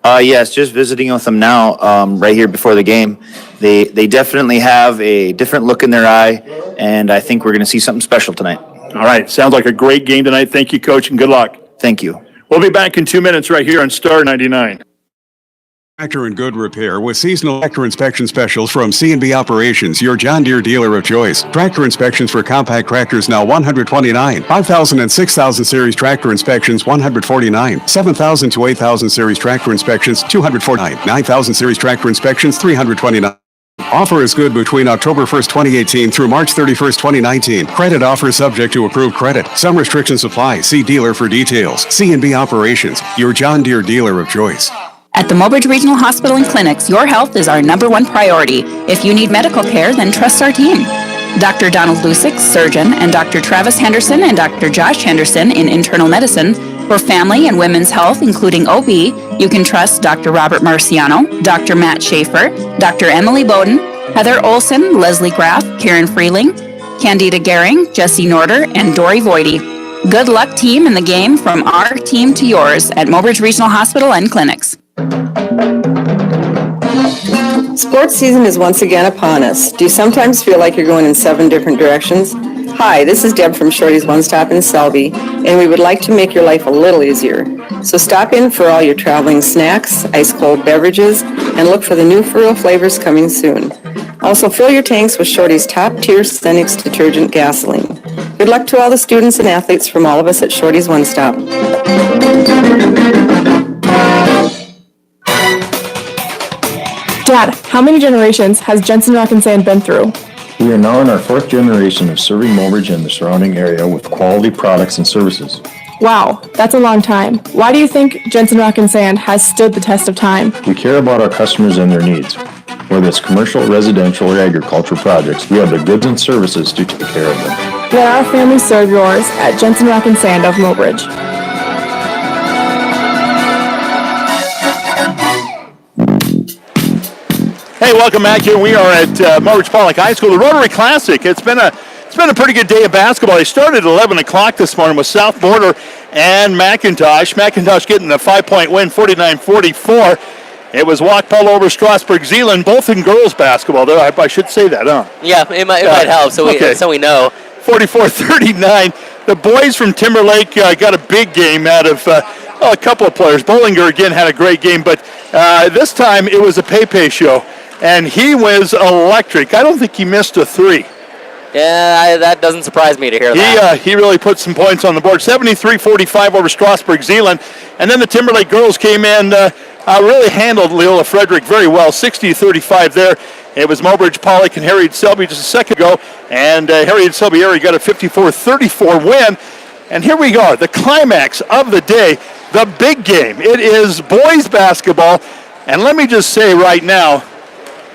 Yes, just visiting with them now, right here before the game. They definitely have a different look in their eye, and I think we're going to see something special tonight. All right. Sounds like a great game tonight. Thank you, Coach, and good luck. Thank you. We'll be back in 2 minutes right here on Star 99. Tractor in good repair with seasonal tractor inspection specials from C&B Operations, your John Deere dealer of choice. Tractor inspections for compact tractors now $129. 5,000 and 6,000 series tractor inspections $149. 7,000 to 8,000 series tractor inspections $249. 9,000 series tractor inspections $329. Offer is good between October 1st, 2018 through March 31st, 2019. Credit offer subject to approved credit. Some restrictions apply. See dealer for details. C&B Operations, your John Deere dealer of choice. At the Mobridge Regional Hospital and Clinics, your health is our #1 priority. If you need medical care, then trust our team. Dr. Donald Lusick, surgeon, and Dr. Travis Henderson and Dr. Josh Henderson in internal medicine. For family and women's health, including OB, you can trust Dr. Robert Marciano, Dr. Matt Schaefer, Dr. Emily Bowden, Heather Olson, Leslie Graff, Karen Freeling, Candida Gehring, Jesse Norder, and Dory Voidy. Good luck, team, in the game from our team to yours at Mobridge Regional Hospital and Clinics. Sports season is once again upon us. Do you sometimes feel like you're going in 7 different directions? Hi, this is Deb from Shorty's One Stop in Selby, and we would like to make your life a little easier. So stop in for all your traveling snacks, ice-cold beverages, and look for the new Furrow flavors coming soon. Also, fill your tanks with Shorty's top-tier Stenix detergent gasoline. Good luck to all the students and athletes from all of us at Shorty's One Stop. Dad, how many generations has Jensen Rock and Sand been through? We are now in our 4th generation of serving Mobridge and the surrounding area with quality products and services. Wow, that's a long time. Why do you think Jensen Rock and Sand has stood the test of time? We care about our customers and their needs. Whether it's commercial, residential, or agricultural projects, we have the goods and services to take care of them. Let our family serve yours at Jensen Rock and Sand of Mobridge. Hey, welcome back here. We are at Mobridge-Pollock High School, the Rotary Classic. It's been a pretty good day of basketball. They started at 11 o'clock this morning with South Border and McIntosh. McIntosh getting a 5-point win, 49-44. It was Waukpala over Strasburg-Zeeland, both in girls basketball. I should say that, huh? Yeah, it might help, so we know. 44-39. The boys from Timberlake got a big game out of a couple of players. Bollinger, again, had a great game, but this time it was a Pepe show, and he was electric. I don't think he missed a 3. Yeah, that doesn't surprise me to hear that. He really put some points on the board. 73-45 over Strasburg-Zeeland. And then the Timberlake girls came in really handled Leola Frederick very well, 60-35 there. It was Mobridge-Pollock and Harriet Selby just a second ago, and Harriet Selby area got a 54-34 win. And here we are, the climax of the day, the big game. It is boys basketball, and let me just say right now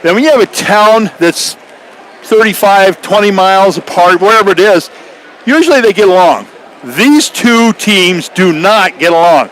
that when you have a town that's 35, 20 miles apart, wherever it is, usually they get along. These two teams do not get along.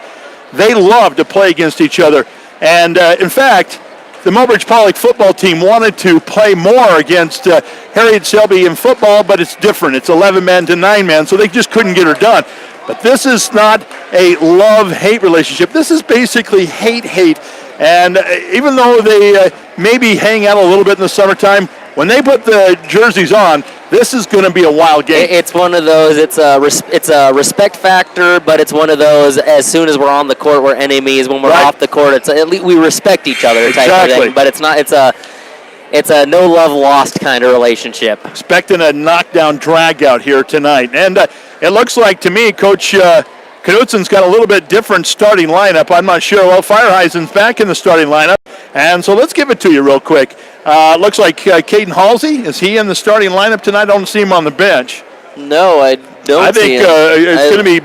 They love to play against each other. And in fact, the Mobridge-Pollock football team wanted to play more against Harriet Selby in football, but it's different. It's 11 men to 9 men, so they just couldn't get her done. But this is not a love-hate relationship. This is basically hate-hate. And even though they maybe hang out a little bit in the summertime, when they put the jerseys on, this is going to be a wild game. It's one of those. It's a respect factor, but it's one of those. As soon as we're on the court, we're enemies. When we're off the court, it's at least we respect each other type of thing. But it's not. It's a no love lost kind of relationship. Expecting a knockdown drag out here tonight, and it looks like to me, Coach Knutsen's got a little bit different starting lineup. I'm not sure. Well, Fireheisen's back in the starting lineup, and so let's give it to you real quick. Looks like Caden Halsey, is he in the starting lineup tonight? I don't see him on the bench. No, I don't I think it's going to be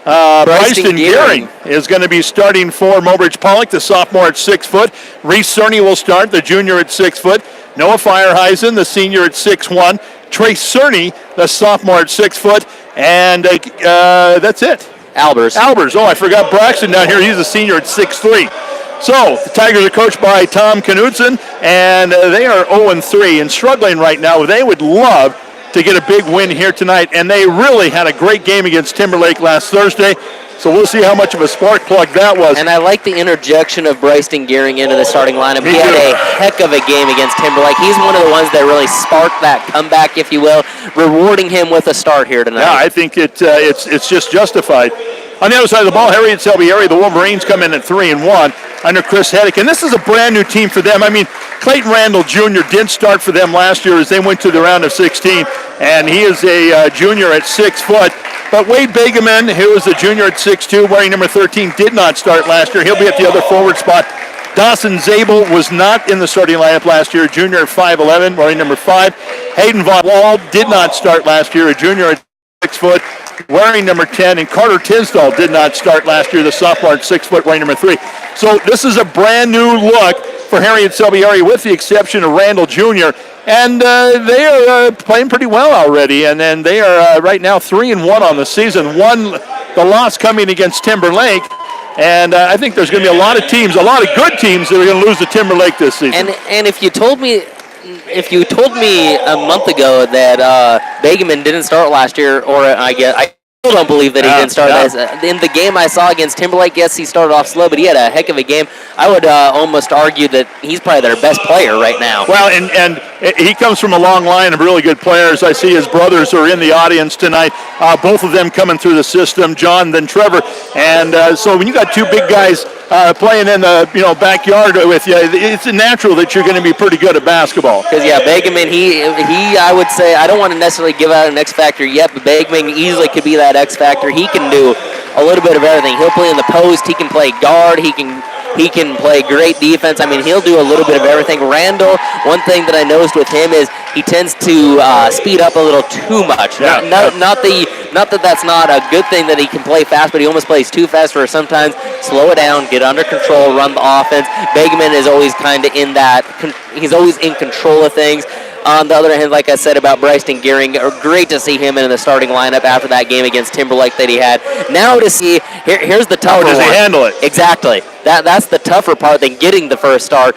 Bryson Gearing is going to be starting for Mobridge-Pollock, the sophomore at 6 foot. Reese Cerny will start, the junior at 6 foot. Noah Fireheisen, the senior at 6'1". Trace Cerny, the sophomore at 6 foot. And that's it. Albers. Oh, I forgot Braxton down here. He's a senior at 6'3". So, the Tigers are coached by Tom Knutsen, and they are 0-3 and struggling right now. They would love to get a big win here tonight, and they really had a great game against Timberlake last Thursday. So we'll see how much of a spark plug that was. And I like the interjection of Bryson Gearing into the starting lineup. He had a heck of a game against Timberlake. He's one of the ones that really sparked that comeback, if you will, rewarding him with a start here tonight. Yeah, I think it's just justified. On the other side of the ball, Harriet Selby area, the Wolverines come in at 3-1 under Chris Heddick. And this is a brand new team for them. I mean, Clayton Randall Jr. did start for them last year as they went to the round of 16. And he is a junior at 6 foot. But Wade Begeman, who is a junior at 6'2", wearing number 13, did not start last year. He'll be at the other forward spot. Dawson Zabel was not in the starting lineup last year, a junior at 5'11", wearing number 5. Hayden Von Wall did not start last year, a junior at 6 foot, wearing number 10. And Carter Tisdall did not start last year, the sophomore at 6 foot, wearing number 3. So this is a brand new look for Harriet Selby area, with the exception of Randall Jr., and they are playing pretty well already, and then they are right now 3-1 on the season. The loss coming against Timberlake, and I think there's going to be a lot of teams, a lot of good teams that are going to lose to Timberlake this season. And if you told me a month ago that Begeman didn't start last year, or I still don't believe that he didn't start. In the game I saw against Timberlake, yes, he started off slow, but he had a heck of a game. I would almost argue that he's probably their best player right now. Well, and he comes from a long line of really good players. I see his brothers are in the audience tonight. Both of them coming through the system, John, then Trevor. And so when you got two big guys playing in the backyard with you, it's natural that you're going to be pretty good at basketball. Because Begeman, he I would say, I don't want to necessarily give out an X factor yet, but Begeman easily could be that X factor. He can do a little bit of everything. He'll play in the post. He can play guard. He can play great defense. I mean, he'll do a little bit of everything. Randall, one thing that I noticed with him is he tends to speed up a little too much. Yeah. Not that that's not a good thing that he can play fast, but he almost plays too fast, or sometimes slow it down, get under control, run the offense. Begeman is always kind of in that. He's always in control of things. On the other hand, like I said about Bryson Gearing, great to see him in the starting lineup after that game against Timberlake that he had. Now to see, here's the tougher one. How does he handle it? Exactly. That's the tougher part than getting the first start.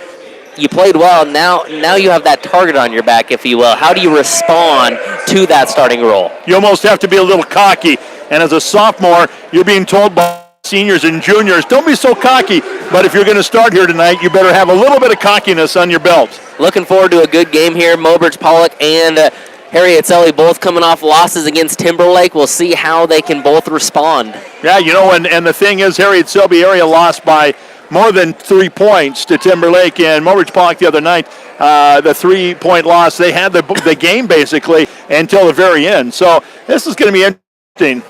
You played well. Now you have that target on your back, if you will. How do you respond to that starting role? You almost have to be a little cocky. And as a sophomore, you're being told by seniors and juniors, don't be so cocky. But if you're going to start here tonight, you better have a little bit of cockiness on your belt. Looking forward to a good game here. Mobridge-Pollock and Harriet Selby both coming off losses against Timberlake. We'll see how they can both respond. Yeah, and the thing is, Harriet Selby area lost by more than 3 points to Timberlake, and Mobridge-Pollock the other night, the 3-point loss, they had the game basically until the very end. So this is going to be interesting.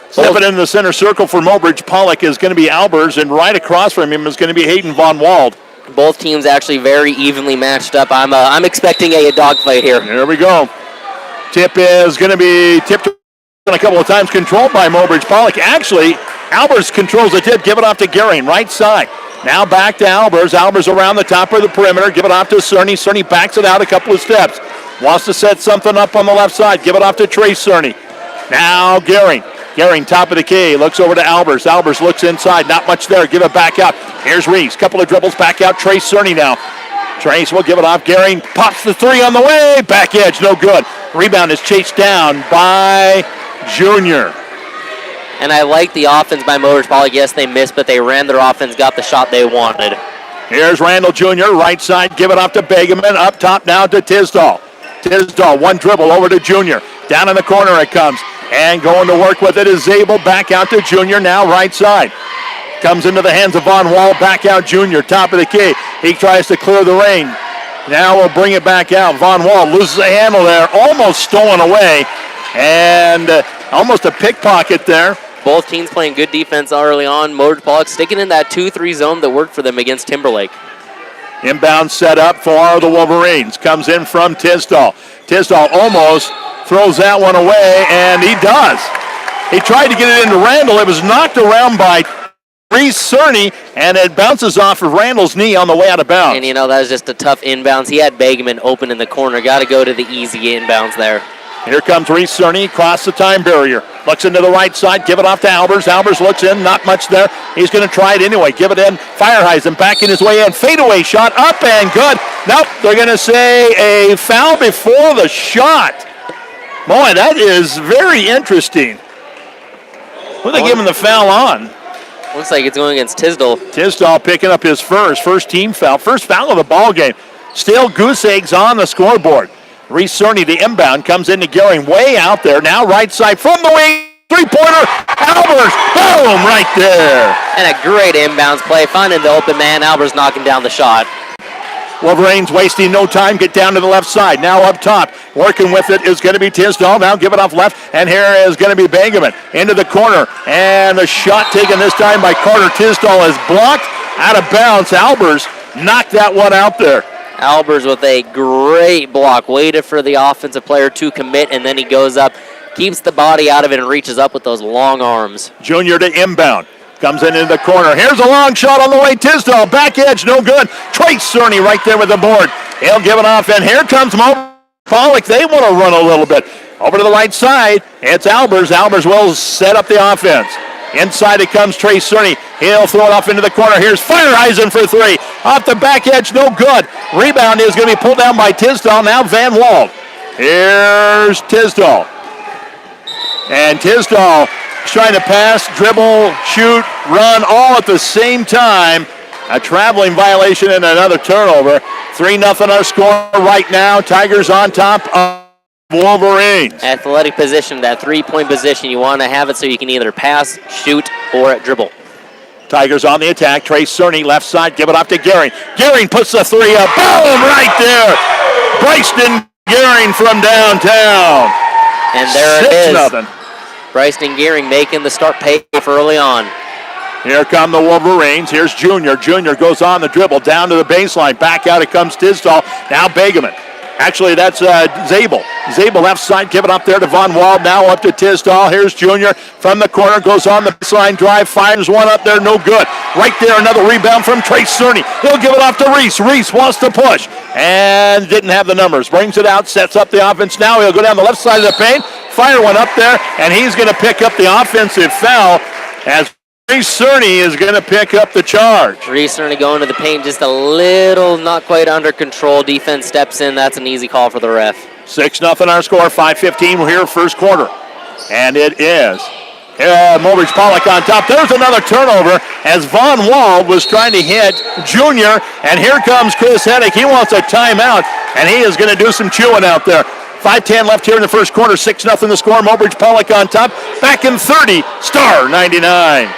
Stepping into the center circle for Mobridge-Pollock is going to be Albers, and right across from him is going to be Hayden Von Wald. Both teams actually very evenly matched up. I'm expecting a dogfight here. There we go. Tip is going to be tipped a couple of times, controlled by Mobridge-Pollock. Actually, Albers controls the tip. Give it off to Gehring, right side. Now back to Albers. Albers around the top of the perimeter. Give it off to Cerny. Cerny backs it out a couple of steps. Wants to set something up on the left side. Give it off to Trey Cerny. Now Gehring. Gehring, top of the key, looks over to Albers. Albers looks inside, not much there. Give it back out. Here's Reese. Couple of dribbles back out. Trey Cerny now. Trace will give it off. Gehring pops the three on the way. Back edge, no good. Rebound is chased down by Junior. And I like the offense by Mobridge-Pollock. Yes, they missed, but they ran their offense, got the shot they wanted. Here's Randall Jr., right side. Give it off to Bagaman. Up top now to Tisdall. Tisdall, one dribble over to Junior. Down in the corner it comes. And going to work with it is Zabel. Back out to Junior, now right side. Comes into the hands of Von Wall. Back out Junior, top of the key. He tries to clear the lane. Now we'll bring it back out. Von Wall loses the handle there. Almost stolen away. And almost a pickpocket there. Both teams playing good defense early on. Mobridge-Pollock sticking in that 2-3 zone that worked for them against Timberlake. Inbound set up for the Wolverines. Comes in from Tisdall. Tisdall almost throws that one away, and he does. He tried to get it into Randall. It was knocked around by Reese Cerny, and it bounces off of Randall's knee on the way out of bounds. And, that was just a tough inbounds. He had Bagaman open in the corner. Got to go to the easy inbounds there. Here comes Reese Cerny, across the time barrier. Looks into the right side, give it off to Albers. Albers looks in, not much there. He's going to try it anyway. Give it in. Feierheisen backing his way in. Fadeaway shot, up and good. Nope, they're going to say a foul before the shot. Boy, that is very interesting. Who are they giving the foul on? Looks like it's going against Tisdall. Tisdall picking up his first team foul. First foul of the ball game. Still goose eggs on the scoreboard. Reese Cerny, the inbound, comes into Gehring way out there. Now right side from the wing. Three-pointer. Albers. Boom, right there. And a great inbounds play. Finding the open man. Albers knocking down the shot. Wolverines wasting no time, get down to the left side. Now up top, working with it is going to be Tisdall. Now give it off left, and here is going to be Bagaman into the corner. And the shot taken this time by Carter Tisdall is blocked out of bounds. Albers knocked that one out there. Albers with a great block. Waited for the offensive player to commit, and then he goes up, keeps the body out of it, and reaches up with those long arms. Junior to inbound. Comes into the corner. Here's a long shot on the way. Tisdall, back edge, no good. Trace Cerny right there with the board. He'll give it off, and here comes Pollock. They want to run a little bit. Over to the right side, it's Albers. Albers will set up the offense. Inside it comes Trace Cerny. He'll throw it off into the corner. Here's Feierheisen for three. Off the back edge, no good. Rebound is going to be pulled down by Tisdall. Now Van Wald. Here's Tisdall. And Tisdall trying to pass, dribble, shoot, run, all at the same time. A traveling violation and another turnover. 3-0 our score right now. Tigers on top of Wolverines. Athletic position, that three-point position. You want to have it so you can either pass, shoot, or dribble. Tigers on the attack. Trace Cerny, left side, give it off to Gehring. Gehring puts the three up. Boom, right there. Bryson Gehring from downtown. And there it is. 6-0. Bryson Gehring making the start pay for early on. Here come the Wolverines. Here's Junior. Junior goes on the dribble down to the baseline. Back out it comes Tisdall. Now Bagaman. Actually, that's Zabel. Zabel left side. Give it up there to Von Wald. Now up to Tisdall. Here's Junior from the corner. Goes on the baseline drive. Fires one up there. No good. Right there, another rebound from Trace Cerny. He'll give it off to Reese. Reese wants to push and didn't have the numbers. Brings it out. Sets up the offense. Now he'll go down the left side of the paint. Fire one up there, and he's going to pick up the offensive foul as Reese Cerny is going to pick up the charge. Reese Cerny going to the paint just a little, not quite under control. Defense steps in. That's an easy call for the ref. 6-0 our score. 5:15. We're here first quarter. And it is Mobridge-Pollock on top. There's another turnover as Von Wald was trying to hit Junior. And here comes Chris Heddick. He wants a timeout, and he is going to do some chewing out there. 5:10 left here in the first quarter. 6-0 the score. Mobridge-Pollock on top. Back in 30. Star 99.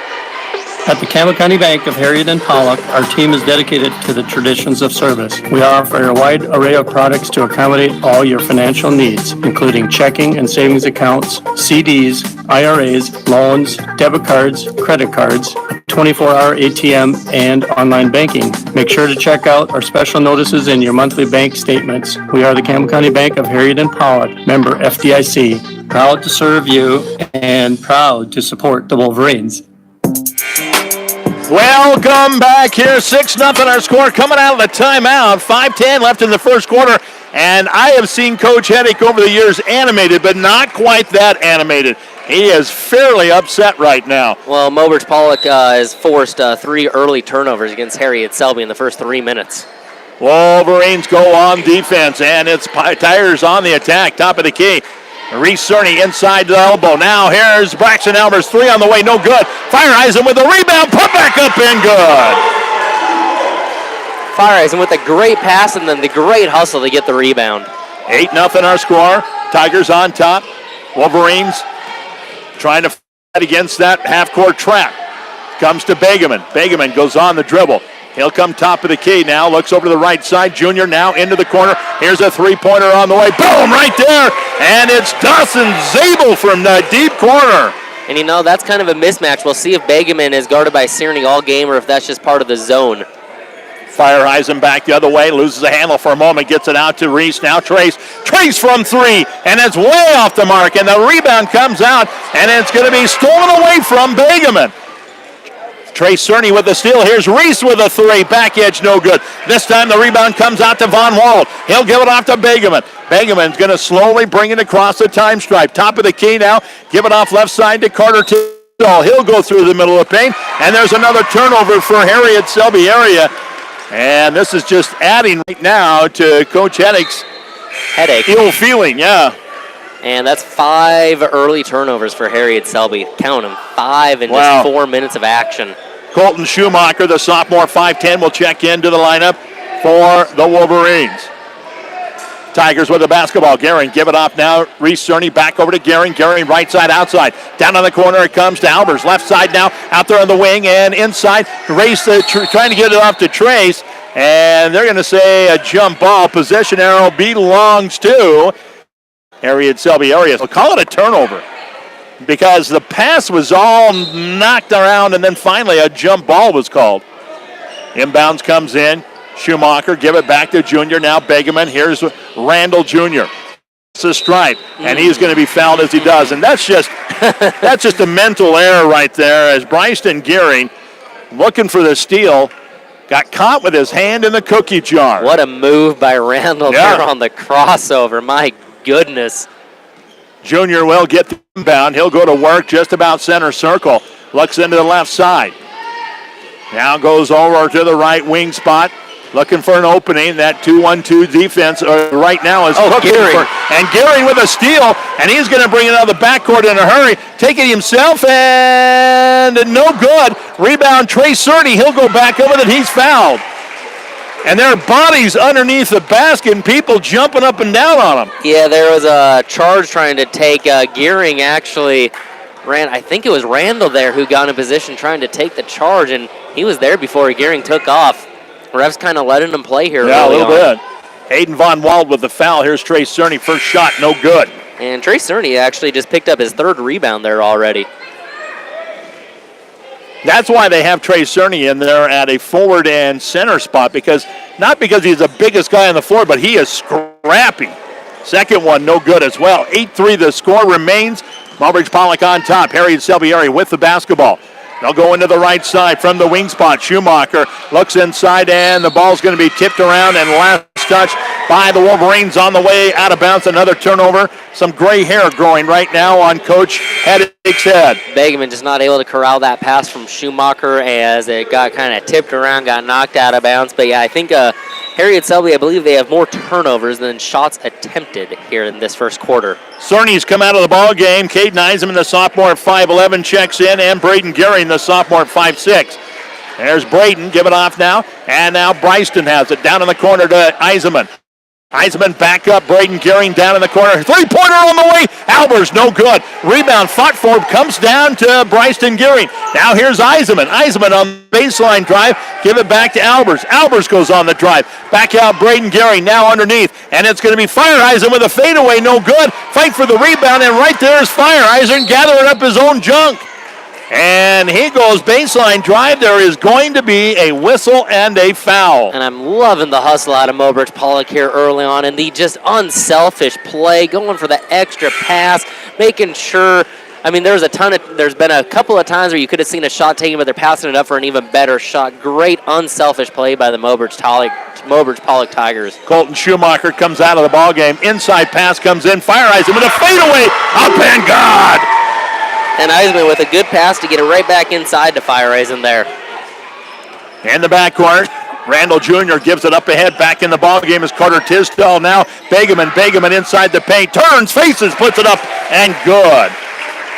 At the Campbell County Bank of Harriet and Pollock, our team is dedicated to the traditions of service. We offer a wide array of products to accommodate all your financial needs, including checking and savings accounts, CDs, IRAs, loans, debit cards, credit cards, 24-hour ATM, and online banking. Make sure to check out our special notices in your monthly bank statements. We are the Campbell County Bank of Harriet and Pollock, member FDIC. Proud to serve you and proud to support the Wolverines. Welcome back here. 6-0 our score coming out of the timeout. 5:10 left in the first quarter. And I have seen Coach Heddick over the years animated, but not quite that animated. He is fairly upset right now. Well, Mobridge-Pollock has forced 3 early turnovers against Harriet Selby in the first 3 minutes. Wolverines go on defense, and it's Tires on the attack. Top of the key. Reese Cerny inside the elbow. Now here's Braxton Albers. 3 on the way, no good. Fireisen with the rebound, put back up and good. Fireisen with a great pass and then the great hustle to get the rebound. 8-0 our score. Tigers on top. Wolverines trying to fight against that half-court trap. Comes to Begeman. Begeman goes on the dribble. He'll come top of the key now, looks over to the right side. Junior now into the corner. Here's a three-pointer on the way. Boom, right there. And it's Dawson Zabel from the deep corner. And you know, that's kind of a mismatch. We'll see if Begeman is guarded by Cerny all game or if that's just part of the zone. Fireisen back the other way, loses the handle for a moment, gets it out to Reese. Now Trace from 3, and it's way off the mark, and the rebound comes out, and it's going to be stolen away from Begeman. Trace Cerny with the steal. Here's Reese with a 3. Back edge, no good. This time the rebound comes out to Von Wald. He'll give it off to Begeman. Begeman's going to slowly bring it across the time stripe. Top of the key now. Give it off left side to Carter Tidall. He'll go through the middle of the paint. And there's another turnover for Harriet Selby area. And this is just adding right now to Coach Heddick's ill feeling, yeah. And that's 5 early turnovers for Harriet Selby. Count them, 5 in just 4 minutes of action. Colton Schumacher, the sophomore, 5'10", will check into the lineup for the Wolverines. Tigers with the basketball. Gehring, give it off now. Reese Cerny back over to Gehring. Gehring right side, outside. Down on the corner it comes to Albers. Left side now, out there on the wing and inside. Race trying to get it off to Trace. And they're going to say a jump ball. Possession arrow belongs to Harriet Selby area. We'll call it a turnover because the pass was all knocked around and then finally a jump ball was called. Inbounds comes in. Schumacher, give it back to Junior. Now Begeman. Here's Randall Jr. It's a stripe, and he's going to be fouled as he does. And that's just a mental error right there as Bryson Gehring, looking for the steal, got caught with his hand in the cookie jar. What a move by Randall there on the crossover. My goodness. Junior will get the inbound. He'll go to work just about center circle. Looks into the left side. Now goes over to the right wing spot. Looking for an opening. That 2-1-2 defense right now is looking for. And Gehring with a steal. And he's going to bring it out of the backcourt in a hurry. Take it himself and no good. Rebound Trace Cerny. He'll go back over it. He's fouled. And there are bodies underneath the basket and people jumping up and down on them. Yeah, there was a charge trying to take Gehring actually ran. I think it was Randall there who got in position trying to take the charge, and he was there before Gehring took off. Refs kind of letting him play here. Yeah, a little bit. Hayden Von Wald with the foul. Here's Trace Cerny. First shot, no good. And Trace Cerny actually just picked up his 3rd rebound there already. That's why they have Trace Cerny in there at a forward and center spot, not because he's the biggest guy on the floor, but he is scrappy. Second one, no good as well. 8-3 the score remains. Mobridge-Pollock on top. Harriet Selby area with the basketball. They'll go into the right side from the wing spot. Schumacher looks inside, and the ball's going to be tipped around, and last touch by the Wolverines on the way out of bounds. Another turnover. Some gray hair growing right now on Coach Heddick's head. Begeman just not able to corral that pass from Schumacher as it got kind of tipped around, got knocked out of bounds. But yeah, I think Harriet Selby, I believe they have more turnovers than shots attempted here in this first quarter. Cerny's come out of the ball game. Caden Eisenman, the sophomore at 5'11", checks in, and Braden Gehring, the sophomore at 5'6". There's Braden, give it off now, and now Bryston has it down in the corner to Eisenman. Heisman back up. Braden Gehring down in the corner. Three-pointer on the way. Albers, no good. Rebound fought for, comes down to Bryson Gehring. Now here's Eisenman. Eisenman on the baseline drive. Give it back to Albers. Albers goes on the drive. Back out Braden Gehring now underneath. And it's going to be Feiereisen with a fadeaway. No good. Fight for the rebound. And right there is Feiereisen gathering up his own junk. And he goes baseline drive. There is going to be a whistle and a foul. And I'm loving the hustle out of Mobridge-Pollock here early on, and the just unselfish play, going for the extra pass, making sure. I mean, there's been a couple of times where you could have seen a shot taken, but they're passing it up for an even better shot. Great unselfish play by the Mobridge-Pollock Tigers. Colton Schumacher comes out of the ball game. Inside pass comes in. Feiereisen with a fadeaway. Up and good. And Eisman with a good pass to get it right back inside to Feiereisen there. In the backcourt, Randall Jr. gives it up ahead. Back in the ball game is Carter Tisdall. Now Begeman inside the paint. Turns, faces, puts it up, and good.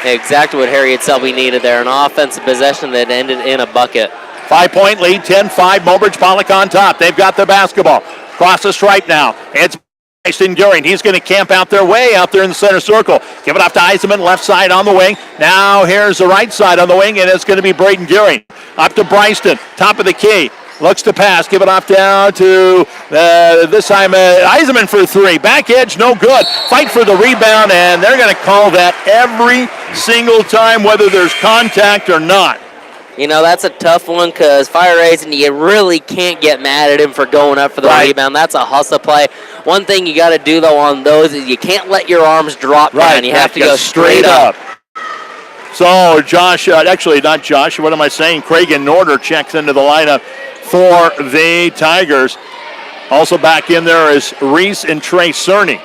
Exactly what Harriet Selby needed there. An offensive possession that ended in a bucket. 5-point lead, 10-5. Mobridge-Pollock on top. They've got the basketball. Cross the stripe now. It's Bryson Gehring. He's going to camp out there way out there in the center circle. Give it off to Eisenman, left side on the wing. Now here's the right side on the wing, and it's going to be Braden Gehring. Up to Bryston, top of the key. Looks to pass. Give it off down to this time Eisenman for three. Back edge, no good. Fight for the rebound, and they're going to call that every single time, whether there's contact or not. You know, that's a tough one because Feiereisen, you really can't get mad at him for going up for the rebound. That's a hustle play. One thing you got to do, though, on those is you can't let your arms drop down. You have to go straight up. So Josh, actually not Josh, what am I saying? Cragen Norder checks into the lineup for the Tigers. Also back in there is Reese and Trey Cerny.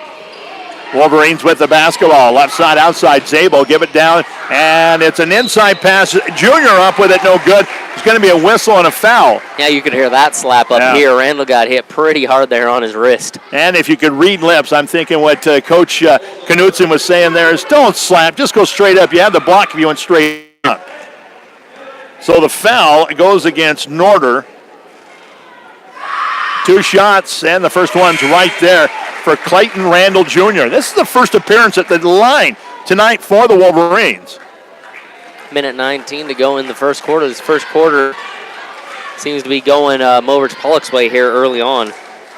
Wolverines with the basketball. Left side, outside. Zabel, give it down. And it's an inside pass. Junior up with it, no good. There's going to be a whistle and a foul. Yeah, you could hear that slap up here. Randall got hit pretty hard there on his wrist. And if you could read lips, I'm thinking what Coach Knutson was saying there is don't slap, just go straight up. You have the block if you went straight up. So the foul goes against Norder. 2 shots, and the first one's right there for Clayton Randall Jr. This is the first appearance at the line tonight for the Wolverines. Minute 19 to go in the first quarter. This first quarter seems to be going Mobridge-Pollock's way here early on.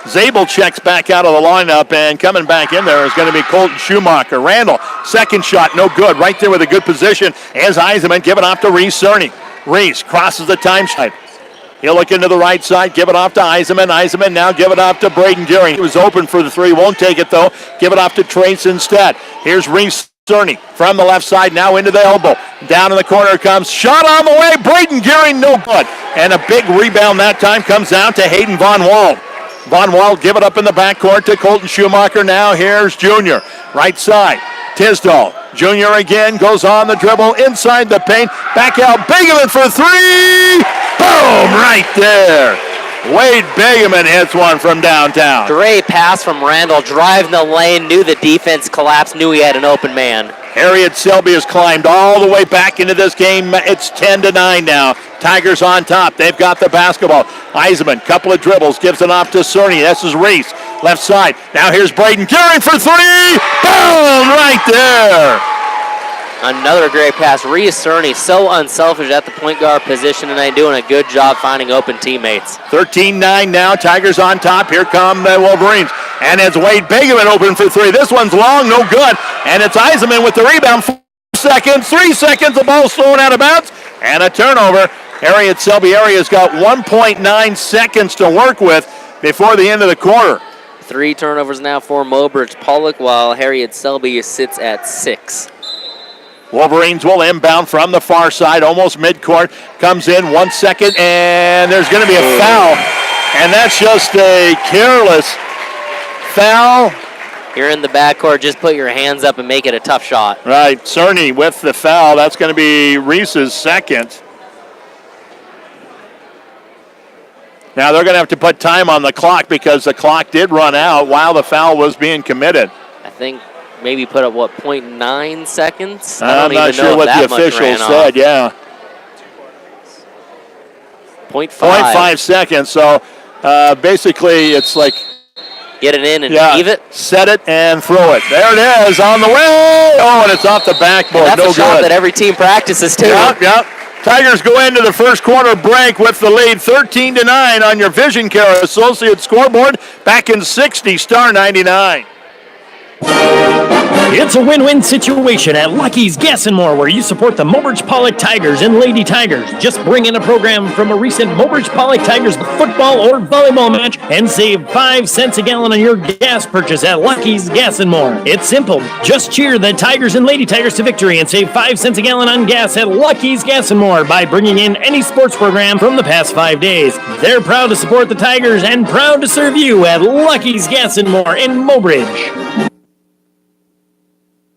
Zabel checks back out of the lineup, and coming back in there is going to be Colton Schumacher. Randall, second shot, no good. Right there with a good position as Eisenman, give it off to Reese Cerny. Reese crosses the time stripe. He'll look into the right side, give it off to Eisenman. Eisenman now give it off to Braden Gehring. He was open for the three, won't take it though. Give it off to Trace instead. Here's Reese Cerny from the left side, now into the elbow. Down in the corner comes, shot on the way, Braden Gehring, no good. And a big rebound that time comes down to Hayden Von Wald. Von Wald give it up in the backcourt to Colton Schumacher. Now here's Junior, right side. Tisdall, Junior again, goes on the dribble, inside the paint, back out, Begeman for three! Boom, right there. Wade Begeman hits one from downtown. Great pass from Randall, driving the lane, knew the defense collapsed, knew he had an open man. Harriet Selby has climbed all the way back into this game. It's 10-9 now. Tigers on top. They've got the basketball. Eisenman, couple of dribbles, gives it off to Cerny. This is Reese, left side. Now here's Braden Gehring for three. Boom, right there. Another great pass. Reese Cerny, so unselfish at the point guard position tonight, doing a good job finding open teammates. 13-9 now. Tigers on top. Here come the Wolverines. And it's Wade Begeman open for three. This one's long, no good. And it's Eisenman with the rebound. 4 seconds, 3 seconds. The ball's thrown out of bounds. And a turnover. Harriet Selby area's got 1.9 seconds to work with before the end of the quarter. 3 turnovers now for Mobridge-Pollock, while Harriet Selby sits at 6. Wolverines will inbound from the far side, almost midcourt. Comes in 1 second, and there's going to be a foul. And that's just a careless foul. You're in the backcourt, just put your hands up and make it a tough shot. Right, Cerny with the foul. That's going to be Reese's second. Now they're going to have to put time on the clock because the clock did run out while the foul was being committed. I think maybe put up, 0.9 seconds? I'm not sure what the officials said, yeah. 0.5. 0.5 seconds, so basically it's like Get it in and heave it. Set it and throw it. There it is on the way. Oh, and it's off the backboard. And that's no a shot good. that every team practices too. Yep. Tigers go into the first quarter break with the lead 13-9 on your Vision Care Associates scoreboard. Back in 60, Star 99. It's a win-win situation at Lucky's Gas and More, where you support the Mobridge-Pollock Tigers and Lady Tigers. Just bring in a program from a recent Mobridge-Pollock Tigers football or volleyball match and save 5 cents a gallon on your gas purchase at Lucky's Gas and More. It's simple. Just cheer the Tigers and Lady Tigers to victory and save 5 cents a gallon on gas at Lucky's Gas and More by bringing in any sports program from the past 5 days. They're proud to support the Tigers and proud to serve you at Lucky's Gas and More in Mobridge.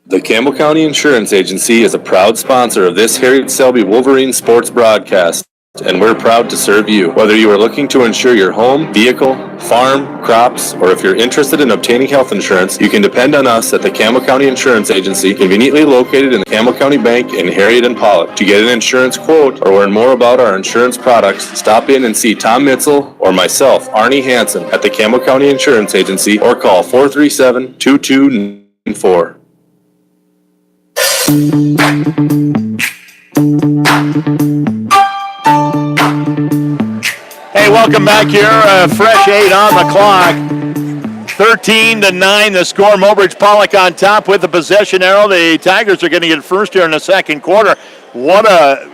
The Campbell County Insurance Agency is a proud sponsor of this Harriet Selby Wolverine sports broadcast, and we're proud to serve you. Whether you are looking to insure your home, vehicle, farm, crops, or if you're interested in obtaining health insurance, you can depend on us at the Campbell County Insurance Agency, conveniently located in the Campbell County Bank in Harriet and Pollock. To get an insurance quote or learn more about our insurance products, stop in and see Tom Mitzel or myself, Arnie Hansen, at the Campbell County Insurance Agency, or call 437-2294. Hey, welcome back here. Fresh 8 on the clock. 13-9 the score. Mobridge-Pollock on top with the possession arrow. The Tigers are going to get first here in the second quarter. What a,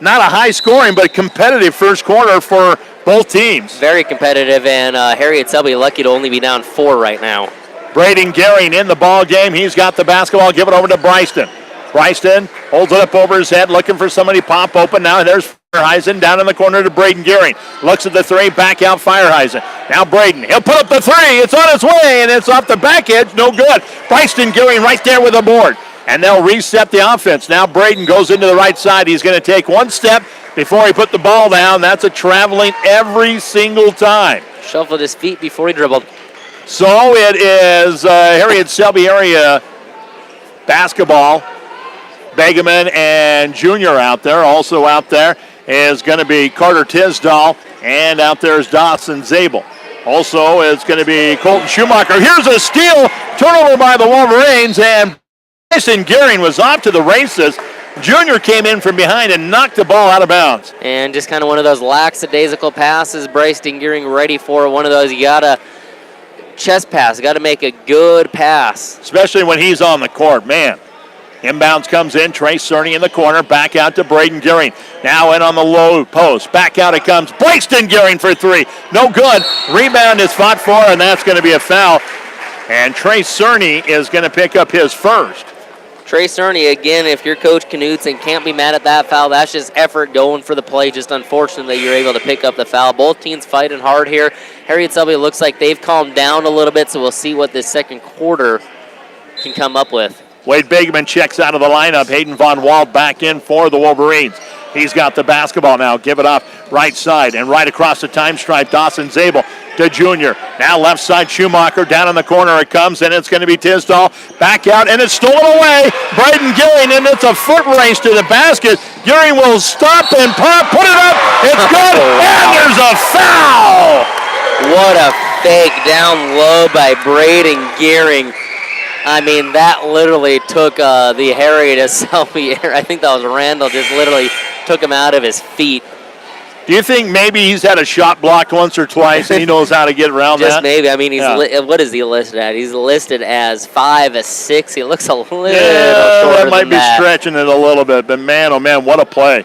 not a high scoring, but a competitive first quarter for both teams. Very competitive, and Harriet Selby lucky to only be down 4 right now. Braden Gehring in the ball game. He's got the basketball. Give it over to Bryston. Bryston holds it up over his head, looking for somebody to pop open. Now there's Feierheisen down in the corner to Braden Gehring. Looks at the three, back out Feierheisen. Now Braden, he'll put up the three. It's on its way, and it's off the back edge. No good. Bryston Gehring right there with the board. And they'll reset the offense. Now Braden goes into the right side. He's going to take one step before he put the ball down. That's a traveling every single time. Shuffled his feet before he dribbled. So it is Harriet Selby area basketball. Bachman and Junior out there. Also out there is going to be Carter Tisdall, and out there is Dawson Zabel. Also is going to be Colton Schumacher. Here's a steal, turnover by the Wolverines, and Bryson Gehring was off to the races. Junior came in from behind and knocked the ball out of bounds. And just kind of one of those lackadaisical passes. Bryson Gehring ready for one of those. You got to chest pass. Got to make a good pass. Especially when he's on the court, man. Inbounds comes in. Trey Cerny in the corner. Back out to Braden Gehring. Now in on the low post. Back out it comes. Braxton Gehring for three. No good. Rebound is fought for, and that's going to be a foul. And Trey Cerny is going to pick up his first. Trey Cerny, again, if you're Coach Knudsen, can't be mad at that foul. That's just effort going for the play. Just unfortunately, you're able to pick up the foul. Both teams fighting hard here. Harriet Selby looks like they've calmed down a little bit, so we'll see what this second quarter can come up with. Wade Bigman checks out of the lineup. Hayden Von Wald back in for the Wolverines. He's got the basketball now. Give it off right side and right across the time stripe. Dawson Zabel to Junior. Now left side Schumacher. Down in the corner it comes, and it's going to be Tisdall. Back out, and it's stolen away. Braden Gehring, and it's a foot race to the basket. Gehring will stop and pop. Put it up. It's good. And there's a foul. What a fake down low by Braden Gehring. I mean, that literally took the Harriet Selby. I think that was Randall, just literally took him out of his feet. Do you think maybe he's had a shot blocked once or twice and he knows how to get around just that? Maybe. I mean, he's what is he listed at? He's listed as 5'6". He looks a little shorter that might than be stretching it a little bit, but man, oh man, what a play.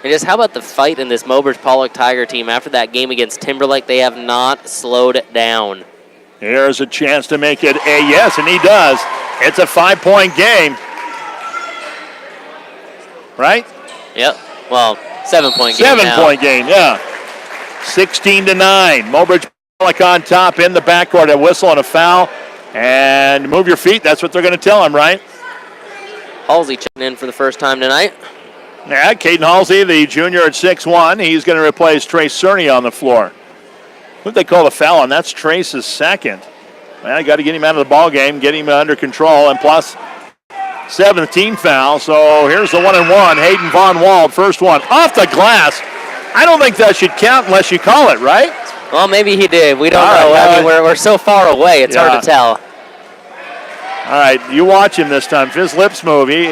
And just how about the fight in this Mobridge-Pollock Tiger team after that game against Timberlake? They have not slowed it down. Here's a chance to make it a yes, and he does. It's a 5-point game. Right? Yep. Well, 7-point game. 7-point game, yeah. 16-9. Mobridge-Pollock on top in the backcourt. A whistle and a foul. And move your feet. That's what they're going to tell him, right? Halsey checking in for the first time tonight. Yeah, Caden Halsey, the junior at 6'1". He's going to replace Trey Cerny on the floor. What they call the foul on? That's Trace's second. Well, I got to get him out of the ball game, get him under control, and plus 17 foul. So here's the 1-and-1. Hayden Von Wald, first one off the glass. I don't think that should count unless you call it, right? Well, maybe he did. We don't know. I mean, we're so far away, it's hard to tell. All right, you watch him this time. If his lips move, he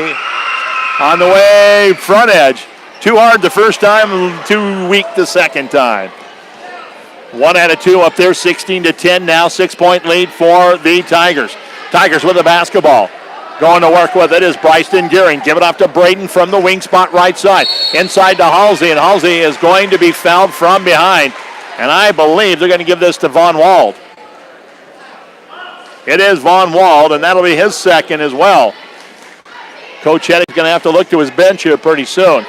on the way, front edge. Too hard the first time, too weak the second time. 1 out of 2 up there, 16-10 now, 6-point lead for the Tigers. Tigers with the basketball. Going to work with it is Bryson Gearing. Give it off to Braden from the wing spot right side. Inside to Halsey, and Halsey is going to be fouled from behind. And I believe they're going to give this to Von Wald. It is Von Wald, and that'll be his second as well. Coach Heddick's going to have to look to his bench here pretty soon.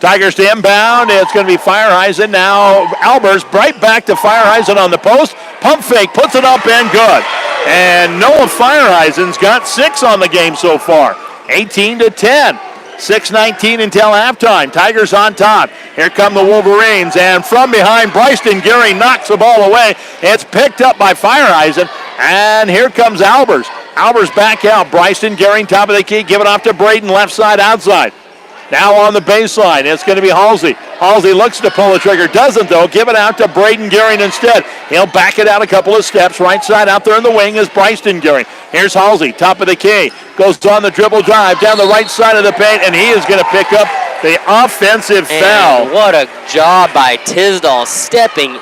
Tigers to inbound. It's going to be Fireheisen now. Albers right back to Fireheisen on the post. Pump fake, puts it up and good. And Noah Fireheisen's got 6 on the game so far. 18-10. 6:19 until halftime. Tigers on top. Here come the Wolverines. And from behind, Bryson Geary knocks the ball away. It's picked up by Fireheisen. And here comes Albers. Albers back out. Bryson Geary, top of the key. Give it off to Braden, left side, outside. Now on the baseline, it's going to be Halsey. Halsey looks to pull the trigger, doesn't though. Give it out to Braden Gearing instead. He'll back it out a couple of steps. Right side out there in the wing is Bryson Gearing. Here's Halsey, top of the key. Goes on the dribble drive down the right side of the paint, and he is going to pick up the offensive foul. And what a job by Tisdall, stepping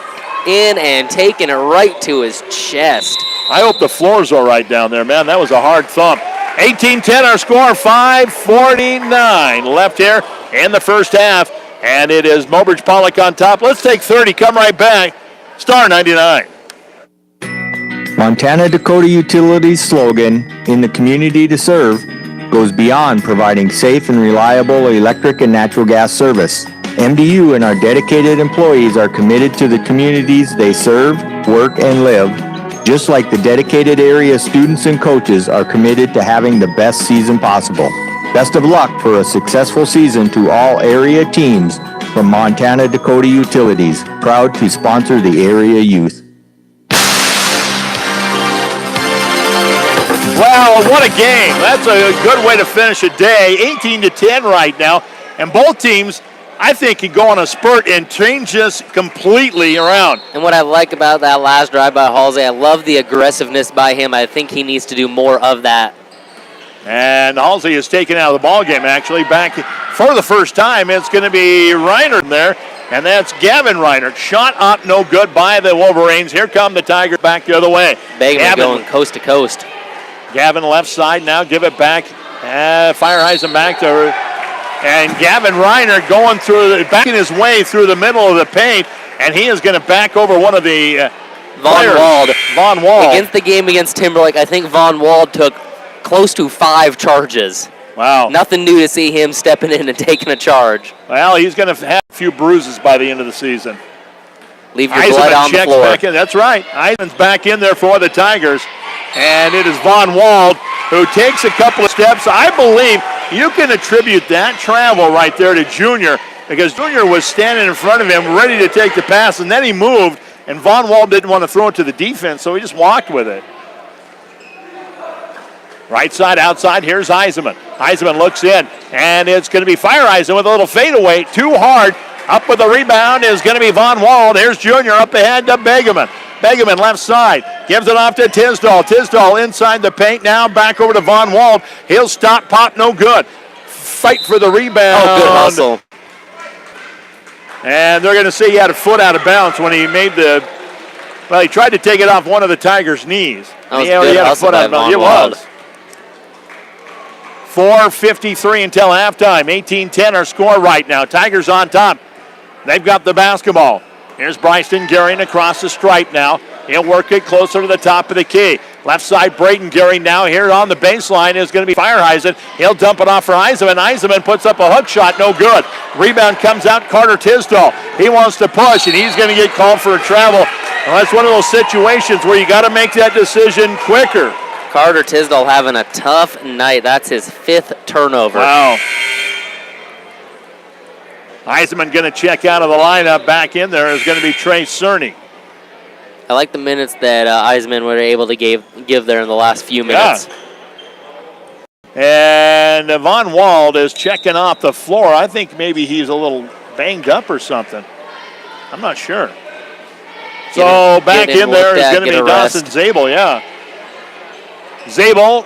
in and taking it right to his chest. I hope the floor's all right down there, man. That was a hard thump. 18-10 our score, 5:49 left here in the first half. And it is Mobridge-Pollock on top. Let's take 30, come right back. Star 99. Montana Dakota Utilities' slogan, "In the community to serve," goes beyond providing safe and reliable electric and natural gas service. MDU and our dedicated employees are committed to the communities they serve, work, and live, just like the dedicated area students and coaches are committed to having the best season possible. Best of luck for a successful season to all area teams from Montana Dakota Utilities, proud to sponsor the area youth. Wow, what a game. That's a good way to finish a day. 18-10 right now. And both teams, I think, can go on a spurt and change this completely around. And what I like about that last drive by Halsey, I love the aggressiveness by him. I think he needs to do more of that. And Halsey is taken out of the ballgame, actually. Back for the first time, it's going to be Reinert there. And that's Gavin Reinert. Shot up, no good by the Wolverines. Here come the Tigers back the other way. Bachman going coast to coast. Gavin left side now, give it back. Fireheisen back to her. And Gavin Reiner going backing his way through the middle of the paint, and he is going to back over one of the Von Wald. Against the game against Timberlake, I think Von Wald took close to 5 charges. Wow. Nothing new to see him stepping in and taking a charge. Well, he's going to have a few bruises by the end of the season. Leave your blood on the floor. Back in. That's right. Eisenman's back in there for the Tigers. And it is Von Wald who takes a couple of steps. I believe you can attribute that travel right there to Junior, because Junior was standing in front of him ready to take the pass, and then he moved, and Von Wald didn't want to throw it to the defense, so he just walked with it. Right side, outside, here's Eisenman. Eisenman looks in, and it's going to be Fireheisen with a little fadeaway, too hard. Up with the rebound is going to be Von Wald. Here's Junior up ahead to Begeman. Begeman left side, gives it off to Tisdall. Tisdall inside the paint now, back over to Von Wald. He'll stop, pop, no good. Fight for the rebound. Oh, good hustle. And they're going to say he had a foot out of bounds when he made he tried to take it off one of the Tigers' knees. That was good hustle by Von Wald. 4:53 until halftime. 18-10 our score right now. Tigers on top. They've got the basketball. Here's Bryson Gearing across the stripe now. He'll work it closer to the top of the key. Left side, Braden Gearing now. Here on the baseline is going to be Fireheisen. He'll dump it off for Eisenman. Eisenman puts up a hook shot, no good. Rebound comes out, Carter Tisdall. He wants to push, and he's going to get called for a travel. Well, that's one of those situations where you got to make that decision quicker. Carter Tisdall having a tough night. That's his 5th turnover. Wow. Eisenman going to check out of the lineup. Back in there is going to be Trey Cerny. I like the minutes that Eisenman were able to give there in the last few minutes. Yeah. And Von Wald is checking off the floor. I think maybe he's a little banged up or something. I'm not sure. So back in there is going to be Dawson Zabel, yeah. Zabel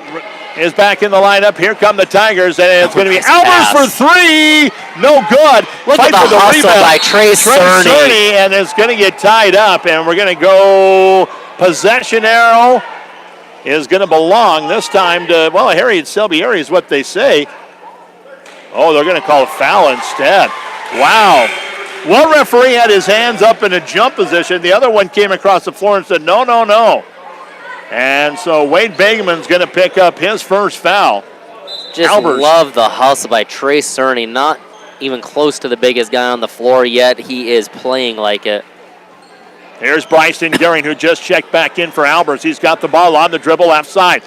is back in the lineup. Here come the Tigers, and it's going to be Albers for three. No good. Look at the hustle by Trey Cerny. And it's going to get tied up, and we're going to go possession arrow is going to belong this time to, well, Harriet Selby area is what they say. Oh, they're going to call a foul instead. Wow. One referee had his hands up in a jump position. The other one came across the floor and said, no, no, no. And so Wade Begeman's going to pick up his first foul. Just love the hustle by Trey Cerny. Not even close to the biggest guy on the floor yet. He is playing like it. Here's Bryson Gearing, who just checked back in for Albers. He's got the ball on the dribble left side.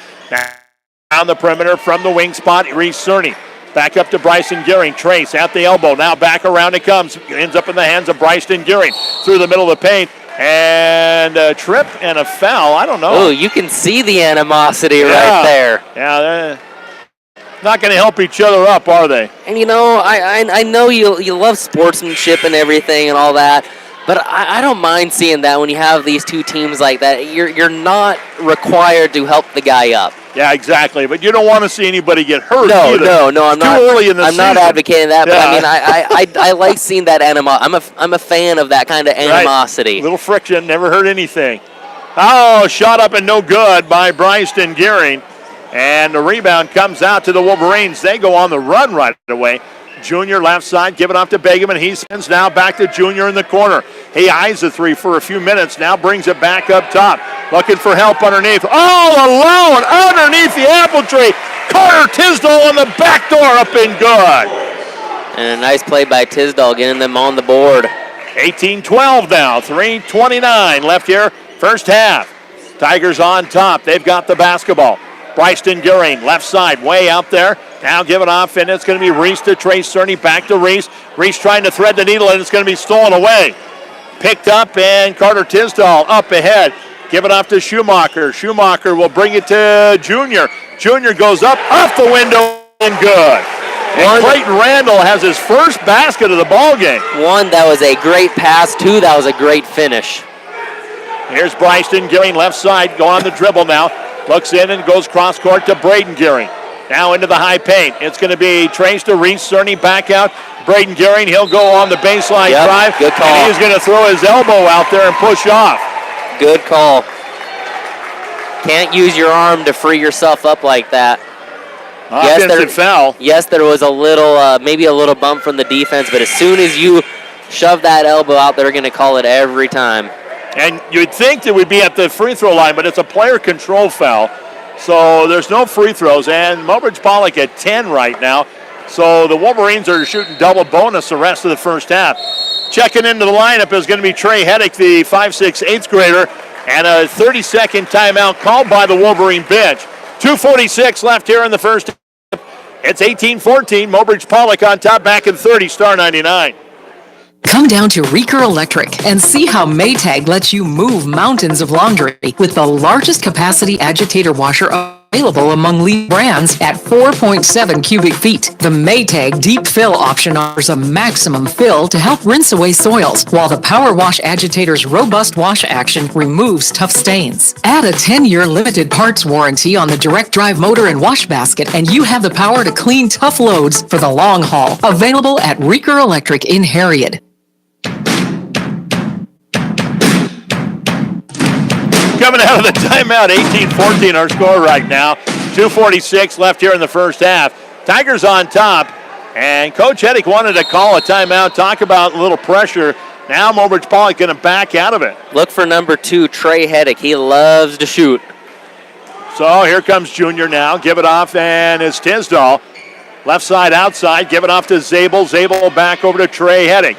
Down the perimeter from the wing spot, Reese Cerny. Back up to Bryson Gearing. Trace at the elbow. Now back around it comes. Ends up in the hands of Bryson Gearing. Through the middle of the paint. And a trip and a foul. I don't know. Oh, you can see the animosity right there. Yeah, they're not going to help each other up, are they? And, you know, I know you love sportsmanship and everything and all that. But I don't mind seeing that when you have these two teams like that. You're not required to help the guy up. Yeah, exactly. But you don't want to see anybody get hurt. No, either. no, I'm not. Too early in the season. I'm not advocating that, but I mean, I like seeing that animosity. I'm a fan of that kind of animosity. Right. Little friction, never hurt anything. Oh, shot up and no good by Bryson Gearing, and the rebound comes out to the Wolverines. They go on the run right away. Junior left side, give it off to Begeman. He sends now back to Junior in the corner. He eyes the three for a few minutes, now brings it back up top. Looking for help underneath. All alone underneath the apple tree. Carter Tisdall on the back door up and good. And a nice play by Tisdall getting them on the board. 18-12 now, 3:29 left here, first half. Tigers on top, they've got the basketball. Bryson Gearing, left side, way out there. Now give it off, and it's going to be Reese to Trace Cerny, back to Reese. Reese trying to thread the needle, and it's going to be stolen away. Picked up, and Carter Tisdall up ahead. Give it off to Schumacher. Schumacher will bring it to Junior. Junior goes up, off the window, and good. And Clayton Randall has his first basket of the ball game. One, that was a great pass. Two, that was a great finish. Here's Bryson Gearing, left side, go on the dribble now. Looks in and goes cross court to Braden Gearing. Now into the high paint. It's going to be Trace to Reese Cerny, back out. Braden Gearing, he'll go on the baseline drive. Good call. And he's going to throw his elbow out there and push off. Good call. Can't use your arm to free yourself up like that. Offensive foul. Yes, there was a little, maybe a little bump from the defense, but as soon as you shove that elbow out, they're going to call it every time. And you'd think that we'd be at the free throw line, but it's a player control foul. So there's no free throws, and Mobridge-Pollock at 10 right now. So the Wolverines are shooting double bonus the rest of the first half. Checking into the lineup is going to be Trey Heddick, the 5'6", 8th grader, and a 30-second timeout called by the Wolverine bench. 2:46 left here in the first half. It's 18-14, Mobridge-Pollock on top, back in 30, Star 99. Come down to Reeker Electric and see how Maytag lets you move mountains of laundry with the largest capacity agitator washer available among leading brands at 4.7 cubic feet. The Maytag Deep Fill option offers a maximum fill to help rinse away soils, while the Power Wash Agitator's robust wash action removes tough stains. Add a 10-year limited parts warranty on the direct drive motor and wash basket, and you have the power to clean tough loads for the long haul. Available at Reeker Electric in Harriet. Coming out of the timeout, 18-14 our score right now. 2:46 left here in the first half. Tigers on top, and Coach Heddick wanted to call a timeout, talk about a little pressure. Now Mobridge-Pollock going to back out of it. Look for number 2, Trey Heddick. He loves to shoot. So here comes Junior now. Give it off, and it's Tisdall. Left side outside. Give it off to Zabel. Zabel back over to Trey Heddick.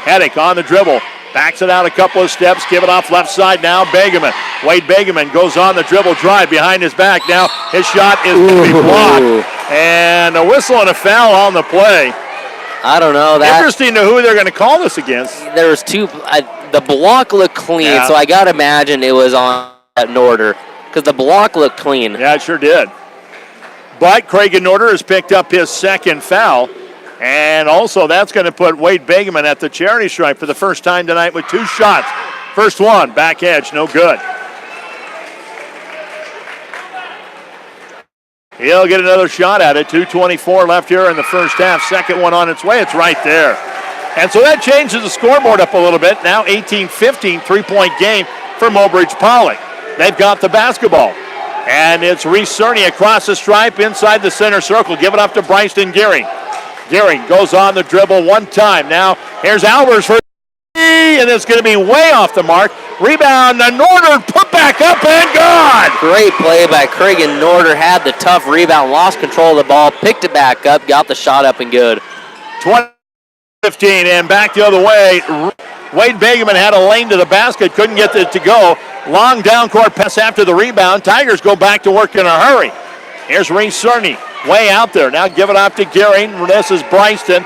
Heddick on the dribble. Backs it out a couple of steps. Give it off left side now. Begeman. Wade Begeman goes on the dribble drive behind his back. Now his shot is going to be blocked. And a whistle and a foul on the play. I don't know. Interesting to who they're going to call this against. There was two. The block looked clean, so I got to imagine it was on Norder because the block looked clean. Yeah, it sure did. But Craig Norder has picked up his second foul. And also, that's going to put Wade Begeman at the charity stripe for the first time tonight with 2 shots. First one, back edge, no good. He'll get another shot at it. 2:24 left here in the first half. Second one on its way. It's right there. And so that changes the scoreboard up a little bit. Now 18-15, 3-point game for Mobridge-Pollock. They've got the basketball. And it's Reese Cerny across the stripe inside the center circle. Give it up to Bryson Gearing. Gearing goes on the dribble one time. Now here's Albers for and it's going to be way off the mark. Rebound, Norder put back up and gone. Great play by Craig, Norder had the tough rebound, lost control of the ball, picked it back up, got the shot up and good. 20-15 and back the other way. Wade Begeman had a lane to the basket, couldn't get it to go. Long down court pass after the rebound. Tigers go back to work in a hurry. Here's Reese Cerny, way out there. Now give it off to Gearing. This is Bryston.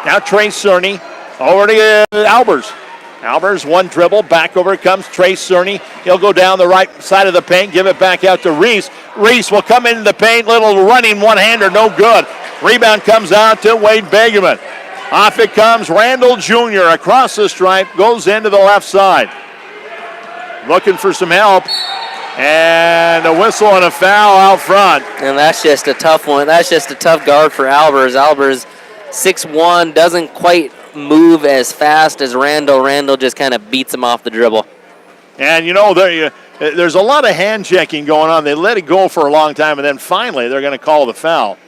Now Trace Cerny over to Albers. Albers, one dribble, back over comes Trace Cerny. He'll go down the right side of the paint, give it back out to Reese. Reese will come into the paint, little running one-hander, no good. Rebound comes out to Wade Begeman. Off it comes Randall Jr. across the stripe, goes into the left side. Looking for some help. And a whistle and a foul out front. And that's just a tough one. That's just a tough guard for Albers. Albers, 6'1", doesn't quite move as fast as Randall. Randall just kind of beats him off the dribble. And, you know, there's a lot of hand checking going on. They let it go for a long time, and then finally they're going to call the foul.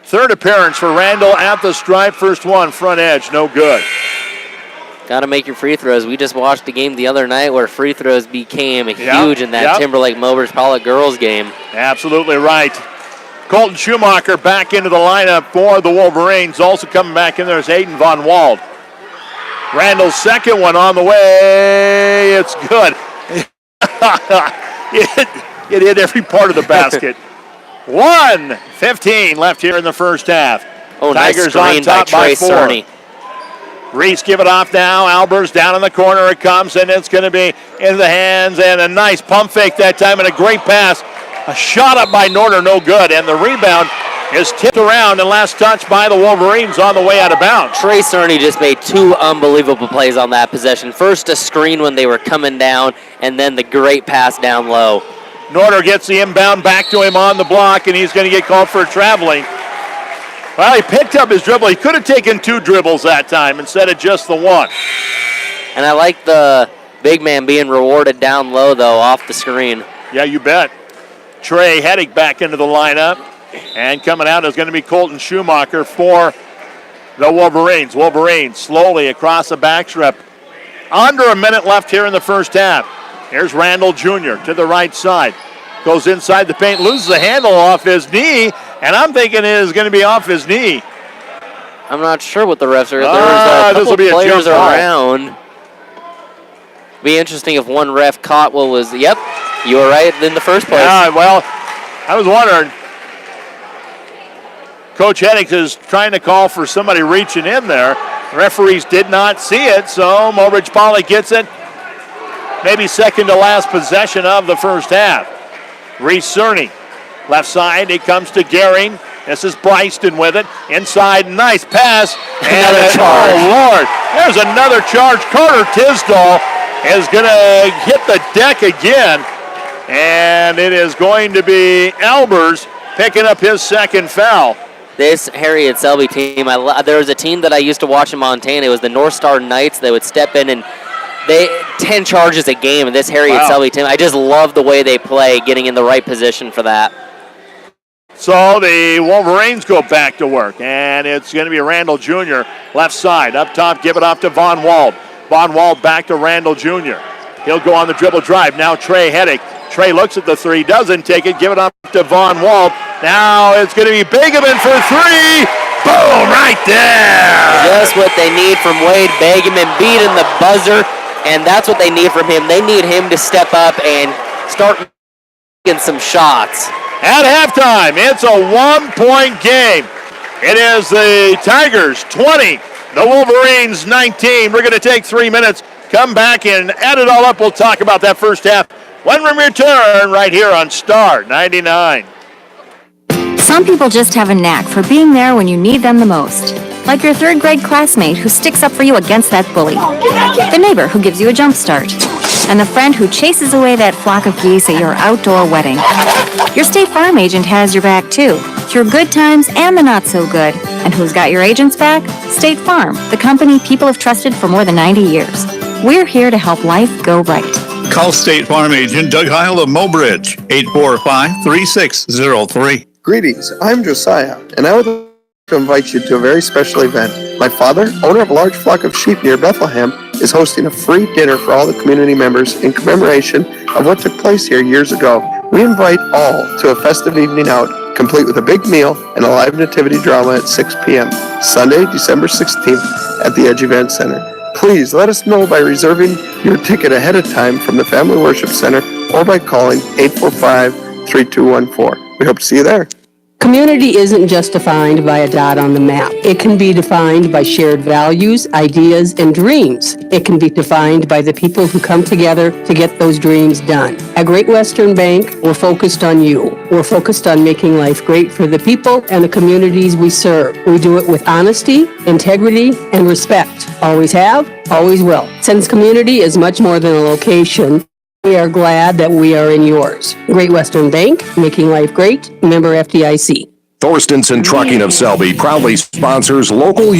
Third appearance for Randall at the stripe. First one, front edge, no good. Got to make your free throws. We just watched a game the other night where free throws became huge in that Timberlake Mobridge-Pollock girls game. Absolutely right. Colton Schumacher back into the lineup for the Wolverines. Also coming back in there is Aiden Von Wald. Randall's second one on the way. It's good. it hit every part of the basket. 1:15 left here in the first half. Oh, Tigers nice on top by 4. Cerny. Reese give it off now. Albers down in the corner. It comes, and it's going to be in the hands. And a nice pump fake that time and a great pass. A shot up by Norder, no good. And the rebound is tipped around and last touched by the Wolverines on the way out of bounds. Trey Cerny just made 2 unbelievable plays on that possession. First a screen when they were coming down, and then the great pass down low. Norder gets the inbound back to him on the block, and he's going to get called for traveling. Well, he picked up his dribble. He could have taken 2 dribbles that time instead of just the one. And I like the big man being rewarded down low, though, off the screen. Yeah, you bet. Trey Heddick back into the lineup. And coming out is going to be Colton Schumacher for the Wolverines. Wolverines slowly across the backstrip. Under a minute left here in the first half. Here's Randall Jr. to the right side. Goes inside the paint, loses the handle off his knee, and I'm thinking it is going to be off his knee. I'm not sure what the refs are. There's a couple players around. Be interesting if one ref caught what was. Yep, you were right in the first place. Yeah, well, I was wondering. Coach Heddick is trying to call for somebody reaching in there. Referees did not see it, so Mobridge-Pollock gets it. Maybe second to last possession of the first half. Reese Cerny, left side, it comes to Gearing. This is Bryston with it. Inside, nice pass. And charge. Oh, Lord, there's another charge. Carter Tisdall is going to hit the deck again. And it is going to be Albers picking up his second foul. This Harriet Selby team, there was a team that I used to watch in Montana. It was the North Star Knights. They would step in and 10 charges a game, and this Harriet Selby team, I just love the way they play, getting in the right position for that. So the Wolverines go back to work, and it's going to be Randall Jr. left side. Up top, give it off to Von Wald. Von Wald back to Randall Jr. He'll go on the dribble drive. Now Trey Heddick. Trey looks at the 3, doesn't take it. Give it up to Von Wald. Now it's going to be Begeman for 3. Boom, right there. Just what they need from Wade Begeman, beating the buzzer. And that's what they need from him. They need him to step up and start making some shots. At halftime, it's a 1-point game. It is the Tigers 20, the Wolverines 19. We're going to take 3 minutes, come back and add it all up. We'll talk about that first half when we return right here on Star 99. Some people just have a knack for being there when you need them the most. Like your third grade classmate who sticks up for you against that bully. The neighbor who gives you a jump start. And the friend who chases away that flock of geese at your outdoor wedding. Your State Farm agent has your back too, through good times and the not so good. And who's got your agent's back? State Farm, the company people have trusted for more than 90 years. We're here to help life go right. Call State Farm agent Doug Heil of Mobridge, 845-3603. Greetings, I'm Josiah, and I would like to invite you to a very special event. My father, owner of a large flock of sheep near Bethlehem, is hosting a free dinner for all the community members in commemoration of what took place here years ago. We invite all to a festive evening out, complete with a big meal and a live nativity drama at 6 p.m. Sunday, December 16th at the Edge Event Center. Please let us know by reserving your ticket ahead of time from the Family Worship Center or by calling 845-3214. We hope to see you there. Community isn't just defined by a dot on the map. It can be defined by shared values, ideas, and dreams. It can be defined by the people who come together to get those dreams done. At Great Western Bank, we're focused on you. We're focused on making life great for the people and the communities we serve. We do it with honesty, integrity, and respect. Always have, always will. Since community is much more than a location, we are glad that we are in yours. Great Western Bank, making life great. Member FDIC. Thorstenson Trucking of Selby proudly sponsors local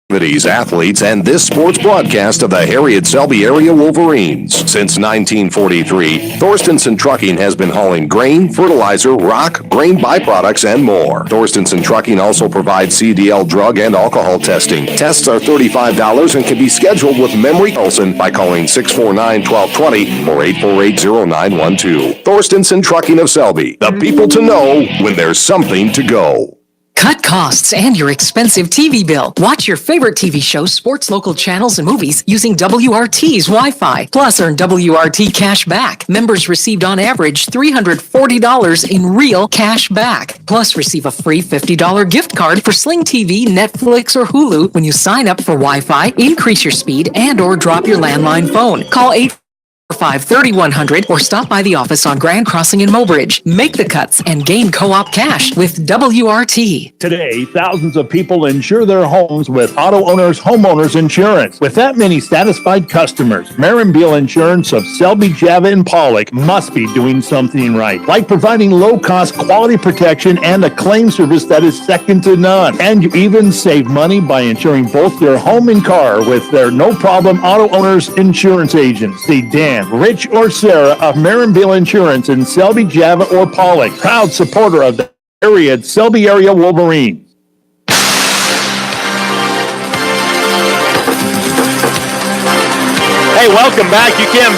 activities, athletes, and this sports broadcast of the Harriet Selby area Wolverines. Since 1943, Thorstenson Trucking has been hauling grain, fertilizer, rock, grain byproducts, and more. Thorstenson Trucking also provides CDL drug and alcohol testing. Tests are $35 and can be scheduled with Memory Olson by calling 649-1220 or 848-0912. Thorstenson Trucking of Selby, the people to know when there's something to go. Cut costs and your expensive TV bill. Watch your favorite TV shows, sports, local channels, and movies using WRT's Wi-Fi. Plus, earn WRT cash back. Members received on average $340 in real cash back. Plus, receive a free $50 gift card for Sling TV, Netflix, or Hulu when you sign up for Wi-Fi, increase your speed, and or drop your landline phone. Call 845-3100 or stop by the office on Grand Crossing in Mobridge. Make the cuts and gain co-op cash with WRT. Today, thousands of people insure their homes with Auto Owners Homeowners Insurance. With that many satisfied customers, Marin Beal Insurance of Selby, Java, and Pollock must be doing something right, like providing low-cost quality protection and a claim service that is second to none. And you even save money by insuring both your home and car with their no-problem Auto Owners Insurance agents. See Dan, Rich, or Sarah of Marin Beal Insurance in Selby, Java, or Pollock. Proud supporter of the area, Selby area Wolverines. Hey, welcome back. You can't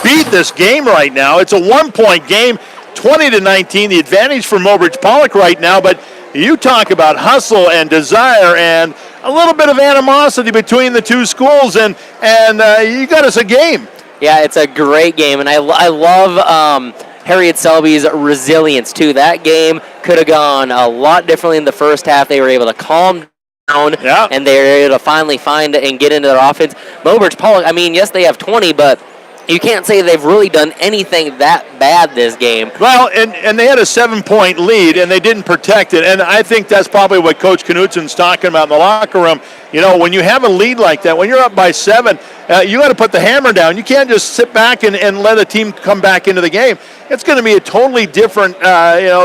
beat this game right now. It's a 1-point game, 20-19. The advantage for Mobridge-Pollock right now, but you talk about hustle and desire and a little bit of animosity between the two schools, and you got us a game. Yeah, it's a great game, and I love Harriet Selby's resilience, too. That game could have gone a lot differently in the first half. They were able to calm down, and they were able to finally find and get into their offense. Mobridge-Pollock, I mean, yes, they have 20, but you can't say they've really done anything that bad this game. Well, and they had a 7-point lead, and they didn't protect it, and I think that's probably what Coach Knutsen's talking about in the locker room. You know, when you have a lead like that, when you're up by 7, you got to put the hammer down. You can't just sit back and let a team come back into the game. It's going to be a totally different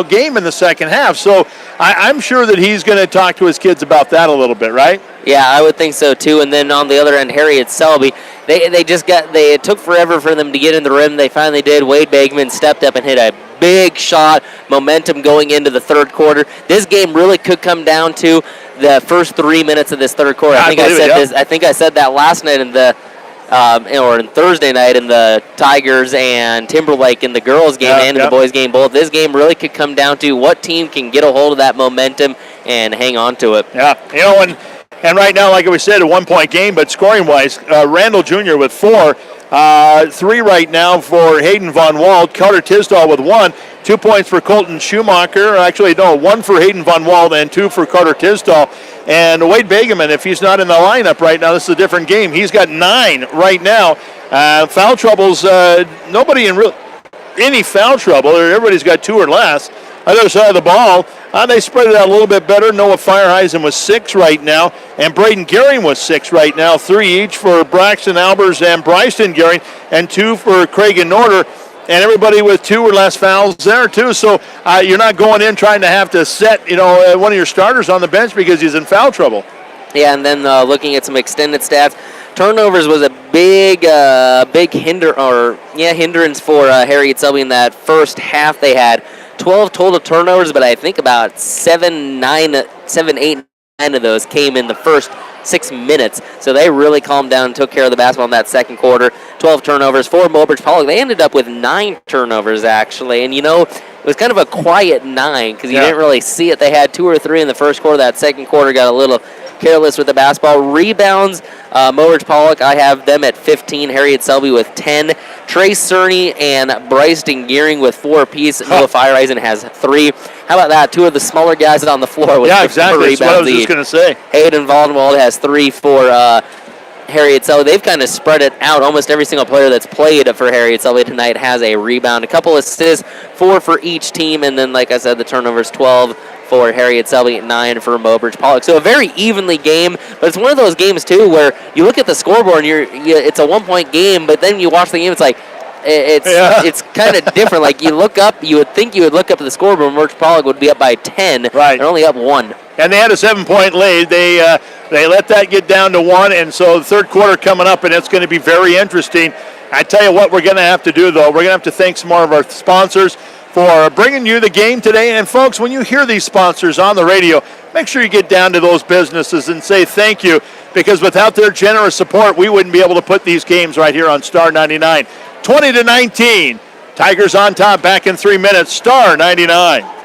game in the second half. So I'm sure that he's going to talk to his kids about that a little bit, right? Yeah, I would think so too. And then on the other end, Harriet Selby, it took forever for them to get in the rim. They finally did. Wade Bachman stepped up and hit a big shot, momentum going into the third quarter. This game really could come down to the first 3 minutes of this third quarter. I think I said that last night in the or in Thursday night in the Tigers and Timberlake in the girls game and in the boys game both. This game really could come down to what team can get a hold of that momentum and hang on to it. Yeah, and right now, like we said, a 1-point game, but scoring-wise, Randall Jr. with 4, 3 right now for Hayden Von Wald, Carter Tisdall with 1, 2 points for Colton Schumacher. Actually, no, 1 for Hayden Von Wald and 2 for Carter Tisdall. And Wade Bagaman, if he's not in the lineup right now, this is a different game. He's got 9 right now. Foul troubles, nobody in any foul trouble. Everybody's got 2 or less. other side of the ball, they spread it out a little bit better. Noah Fireheisen was 6 right now, and Braden Gehring was 6 right now. 3 each for Braxton Albers and Bryson Gehring, and 2 for Craig and Norder. And everybody with 2 or less fouls there, too. So you're not going in trying to have to set, one of your starters on the bench because he's in foul trouble. Yeah, and then looking at some extended stats, turnovers was a big hindrance for Harriet Selby in that first half. They had 12 total turnovers, but I think about 7, 8, 9 of those came in the first 6 minutes. So they really calmed down and took care of the basketball in that second quarter. 12 turnovers for Mobridge-Pollock. They ended up with 9 turnovers, actually. And, it was kind of a quiet 9 because you didn't really see it. They had 2 or 3 in the first quarter. That second quarter got a little careless with the basketball. Rebounds, Mobridge-Pollock, I have them at 15. Harriet Selby with 10. Trey Cerny and Bryson Gehring with 4 apiece. Noah Fireheisen has 3. How about that? 2 of the smaller guys on the floor with 4 exactly. rebounds. That's what I was just going to say. Hayden Valdenwald has 3 for Harriet Selby. They've kind of spread it out. Almost every single player that's played for Harriet Selby tonight has a rebound. A couple assists, 4 for each team. And then, like I said, the turnovers 12 for Harriet Selby, 9 for Mobridge-Pollock. So a very evenly game, but it's one of those games, too, where you look at the scoreboard and it's a 1-point game, but then you watch the game, it's like, it's kind of different. Like, you would think you would look up at the scoreboard, Mobridge-Pollock would be up by 10. Right. They're only up 1. And they had a 7-point lead. They let that get down to 1, and so the third quarter coming up, and it's going to be very interesting. I tell you what we're going to have to do, though. We're going to have to thank some more of our sponsors for bringing you the game today. And, folks, when you hear these sponsors on the radio, make sure you get down to those businesses and say thank you, because without their generous support, we wouldn't be able to put these games right here on Star 99. 20-19. Tigers on top back in 3 minutes. Star 99.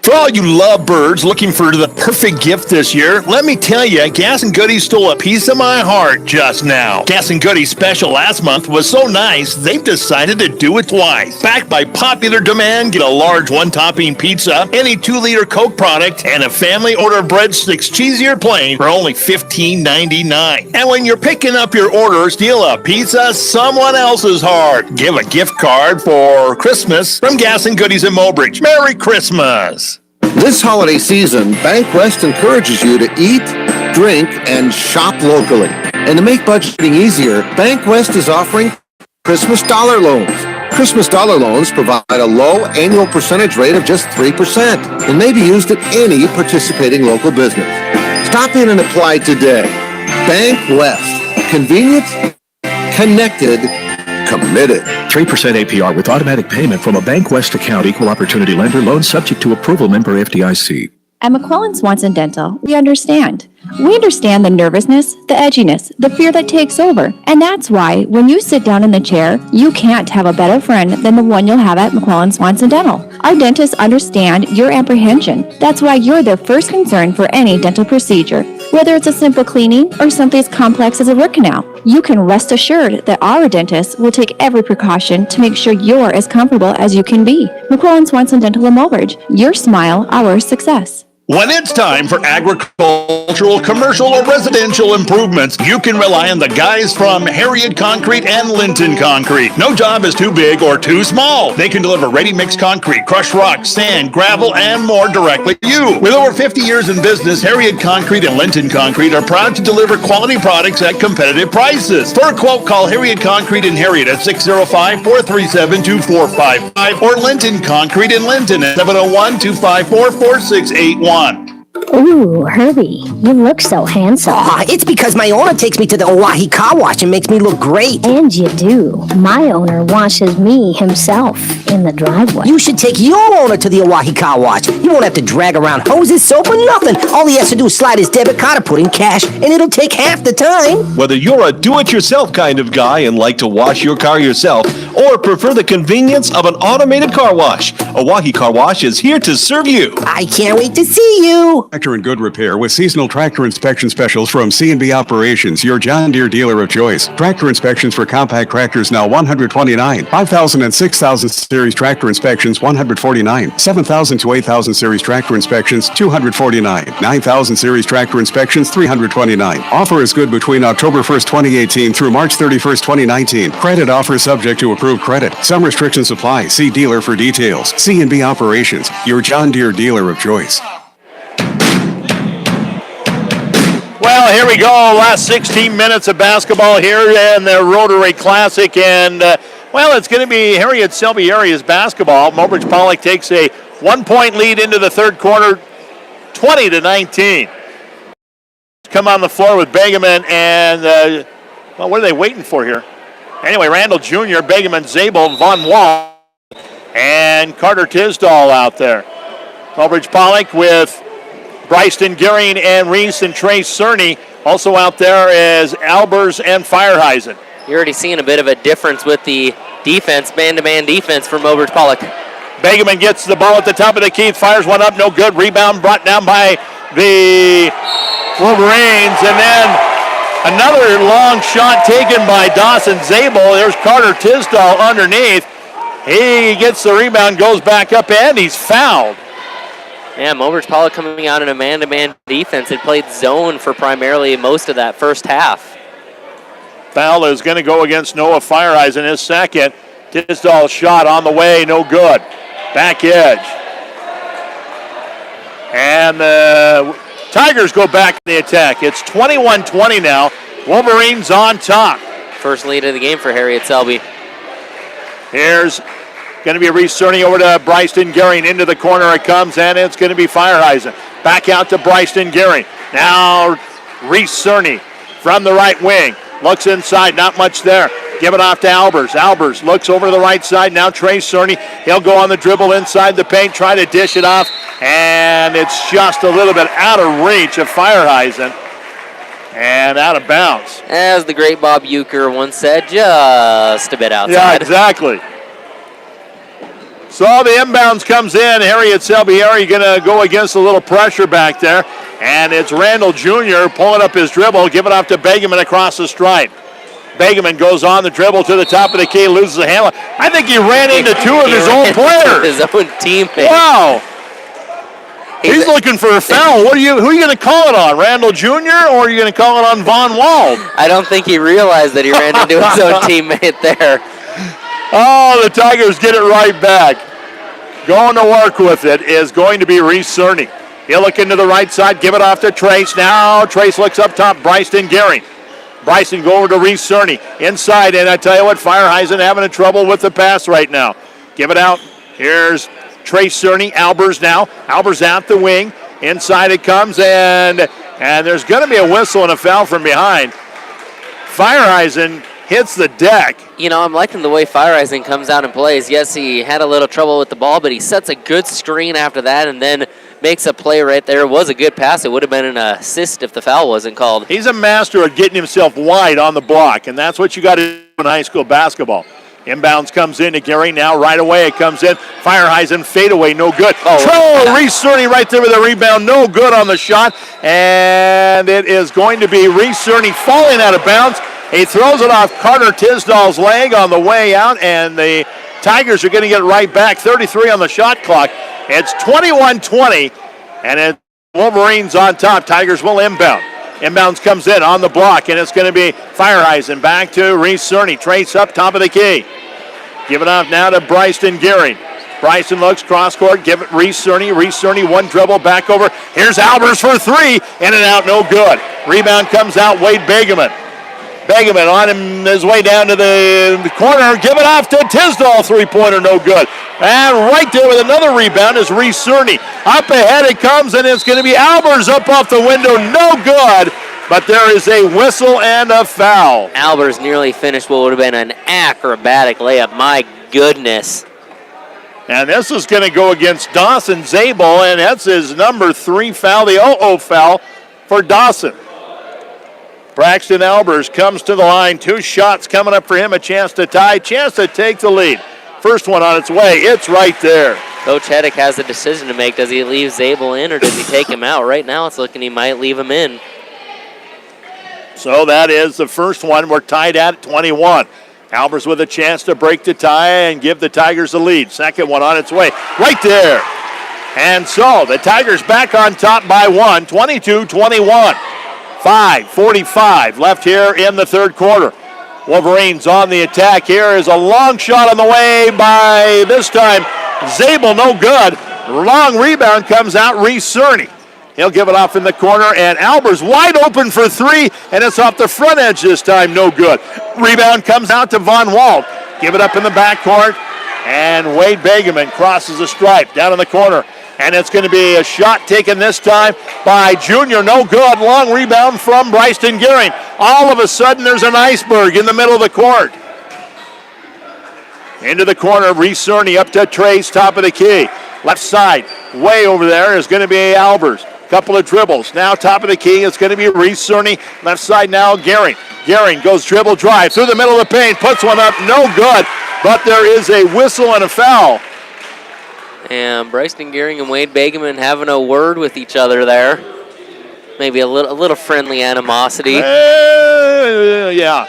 For all you love birds looking for the perfect gift this year, let me tell you, Gas and Goodies stole a piece of my heart just now. Gas and Goodies special last month was so nice, they've decided to do it twice. Backed by popular demand, get a large 1-topping pizza, any 2-liter Coke product, and a family order of breadsticks, cheesy or plain, for only $15.99. And when you're picking up your order, steal a pizza someone else's heart. Give a gift card for Christmas from Gas and Goodies in Mobridge. Merry Christmas! This holiday season, Bank West encourages you to eat, drink, and shop locally. And to make budgeting easier, Bank West is offering Christmas dollar loans. Christmas dollar loans provide a low annual percentage rate of just 3% and may be used at any participating local business. Stop in and apply today. Bank West. Convenient, connected, committed. 3% APR with automatic payment from a Bank West account. Equal opportunity lender. Loan subject to approval. Member FDIC. At McClellan Swanson Dental, we understand. We understand the nervousness, the edginess, the fear that takes over. And that's why when you sit down in the chair, you can't have a better friend than the one you'll have at McClellan Swanson Dental. Our dentists understand your apprehension. That's why you're their first concern for any dental procedure. Whether it's a simple cleaning or something as complex as a root canal, you can rest assured that our dentists will take every precaution to make sure you're as comfortable as you can be. McClellan Swanson Dental in Mobridge. Your smile, our success. When it's time for agricultural, commercial, or residential improvements, you can rely on the guys from Harriet Concrete and Linton Concrete. No job is too big or too small. They can deliver ready-mix concrete, crushed rock, sand, gravel, and more directly to you. With over 50 years in business, Harriet Concrete and Linton Concrete are proud to deliver quality products at competitive prices. For a quote, call Harriet Concrete in Harriet at 605-437-2455 or Linton Concrete in Linton at 701-254-4681. Ooh, Herbie, you look so handsome. Aw, it's because my owner takes me to the Oahe car wash and makes me look great. And you do. My owner washes me himself in the driveway. You should take your owner to the Oahe car wash. You won't have to drag around hoses, soap, or nothing. All he has to do is slide his debit card or put in cash, and it'll take half the time. Whether you're a do-it-yourself kind of guy and like to wash your car yourself, or prefer the convenience of an automated car wash, Oahe Car Wash is here to serve you. I can't wait to see you. Tractor in good repair with seasonal tractor inspection specials from C&B Operations, your John Deere dealer of choice. Tractor inspections for compact tractors now $129. 5,000 and 6,000 series tractor inspections $149. 7,000 to 8,000 series tractor inspections $249. 9,000 series tractor inspections $329. Offer is good between October 1st, 2018 through March 31st, 2019. Credit offer subject to approved credit. Some restrictions apply. See dealer for details. C&B Operations, your John Deere dealer of choice. Well, here we go. Last 16 minutes of basketball here in the Rotary Classic. And, well, it's going to be Harriet Selby Area's basketball. Mobridge-Pollock takes a 1-point lead into the third quarter, 20-19. Come on the floor with Bachman and, well, what are they waiting for here? Anyway, Randall Jr., Bachman, Zabel, Von Wall, and Carter Tisdall out there. Mobridge-Pollock with Bryston Gehring and Reese and Trey Cerny. Also out there is Albers and Fireheisen. You're already seeing a bit of a difference with the defense, man-to-man defense for Mobridge-Pollock. Bachman gets the ball at the top of the key, fires one up, no good. Rebound brought down by the Wolverines, and then another long shot taken by Dawson Zabel. There's Carter Tisdall underneath. He gets the rebound, goes back up, and he's fouled. Yeah, Mobridge-Pollock coming out in a man-to-man defense. It played zone for primarily most of that first half. Foul is going to go against Noah Fireheisen, his second. Tisdall's shot on the way, no good. Back edge. And the Tigers go back in the attack. It's 21-20 now. Wolverines on top. First lead of the game for Harriet Selby. Here's going to be Reese Cerny over to Bryston Gehring. Into the corner it comes, and it's going to be Fireheisen. Back out to Bryston Gehring. Now Reese Cerny from the right wing. Looks inside, not much there. Give it off to Albers. Albers looks over to the right side. Now Trey Cerny. He'll go on the dribble inside the paint, try to dish it off, and it's just a little bit out of reach of Fireheisen and out of bounds. As the great Bob Euchre once said, just a bit outside. Yeah, exactly. So the inbounds comes in. Harriet Selby Area going to go against a little pressure back there. And it's Randall Jr. pulling up his dribble, give it off to Bachman across the stripe. Bachman goes on the dribble to the top of the key, loses the handle. I think he ran into two of his own players. His own teammates. Wow. He's looking for a foul. Who are you going to call it on? Randall Jr. or are you going to call it on Von Wald? I don't think he realized that he ran into his own teammate there. Oh, the Tigers get it right back. Going to work with it is going to be Reese Cerny. He'll look into the right side, give it off to Trace. Now Trace looks up top, Bryston Gehring. Bryson go over to Reese Cerny. Inside, and I tell you what, Fireheisen having a trouble with the pass right now. Give it out. Here's Trace Cerny. Albers now. Albers out the wing. Inside it comes, and there's going to be a whistle and a foul from behind. Fireheisen hits the deck. You know, I'm liking the way Fireheisen comes out and plays. Yes, he had a little trouble with the ball, but he sets a good screen after that and then makes a play right there. It was a good pass. It would have been an assist if the foul wasn't called. He's a master of getting himself wide on the block, and that's what you got to do in high school basketball. Inbounds comes in to Gary. Now right away it comes in. Fireheisen fadeaway, no good. Reese Cerny right there with a rebound, no good on the shot. And it is going to be Reese Cerny falling out of bounds. He throws it off Carter Tisdall's leg on the way out, and the Tigers are going to get it right back. 33 on the shot clock. It's 21-20, and it's Wolverines on top. Tigers will inbound. Inbounds comes in on the block, and it's going to be Fireheisen back to Reese Cerny. Trace up top of the key. Give it off now to Bryston Gehring. Bryson looks cross court, give it Reese Cerny. Reese Cerny, one dribble, back over. Here's Albers for three, in and out, no good. Rebound comes out, Wade Bachman. Bachman on his way down to the corner. Give it off to Tisdall. Three-pointer, no good. And right there with another rebound is Reese Cerny. Up ahead it comes, and it's going to be Albers up off the window. No good, but there is a whistle and a foul. Albers nearly finished what would have been an acrobatic layup. My goodness. And this is going to go against Dawson Zabel, and that's his number 3 foul, the 0-0 foul for Dawson. Braxton Albers comes to the line. 2 shots coming up for him. A chance to tie, chance to take the lead. First one on its way. It's right there. Coach Heddick has a decision to make. Does he leave Zabel in or does he take him out? Right now it's looking he might leave him in. So that is the first one. We're tied at 21. Albers with a chance to break the tie and give the Tigers the lead. Second one on its way. Right there. And so the Tigers back on top by 1, 22-21. 5:45 left here in the third quarter. Wolverines on the attack. Here is a long shot on the way by, this time, Zabel, no good. Long rebound comes out, Reese Cerny. He'll give it off in the corner, and Albers wide open for three, and it's off the front edge this time, no good. Rebound comes out to Von Wald. Give it up in the backcourt, and Wade Begeman crosses the stripe down in the corner. And it's going to be a shot taken this time by Junior. No good. Long rebound from Bryson Gearing. All of a sudden, there's an iceberg in the middle of the court. Into the corner, Reese Cerny up to Trace, top of the key. Left side, way over there is going to be Albers. Couple of dribbles. Now top of the key, it's going to be Reese Cerny. Left side now, Gearing. Gearing goes dribble drive through the middle of the paint, puts one up, no good. But there is a whistle and a foul. And Bryson Gearing and Wade Begeman having a word with each other there. Maybe a little friendly animosity. Yeah.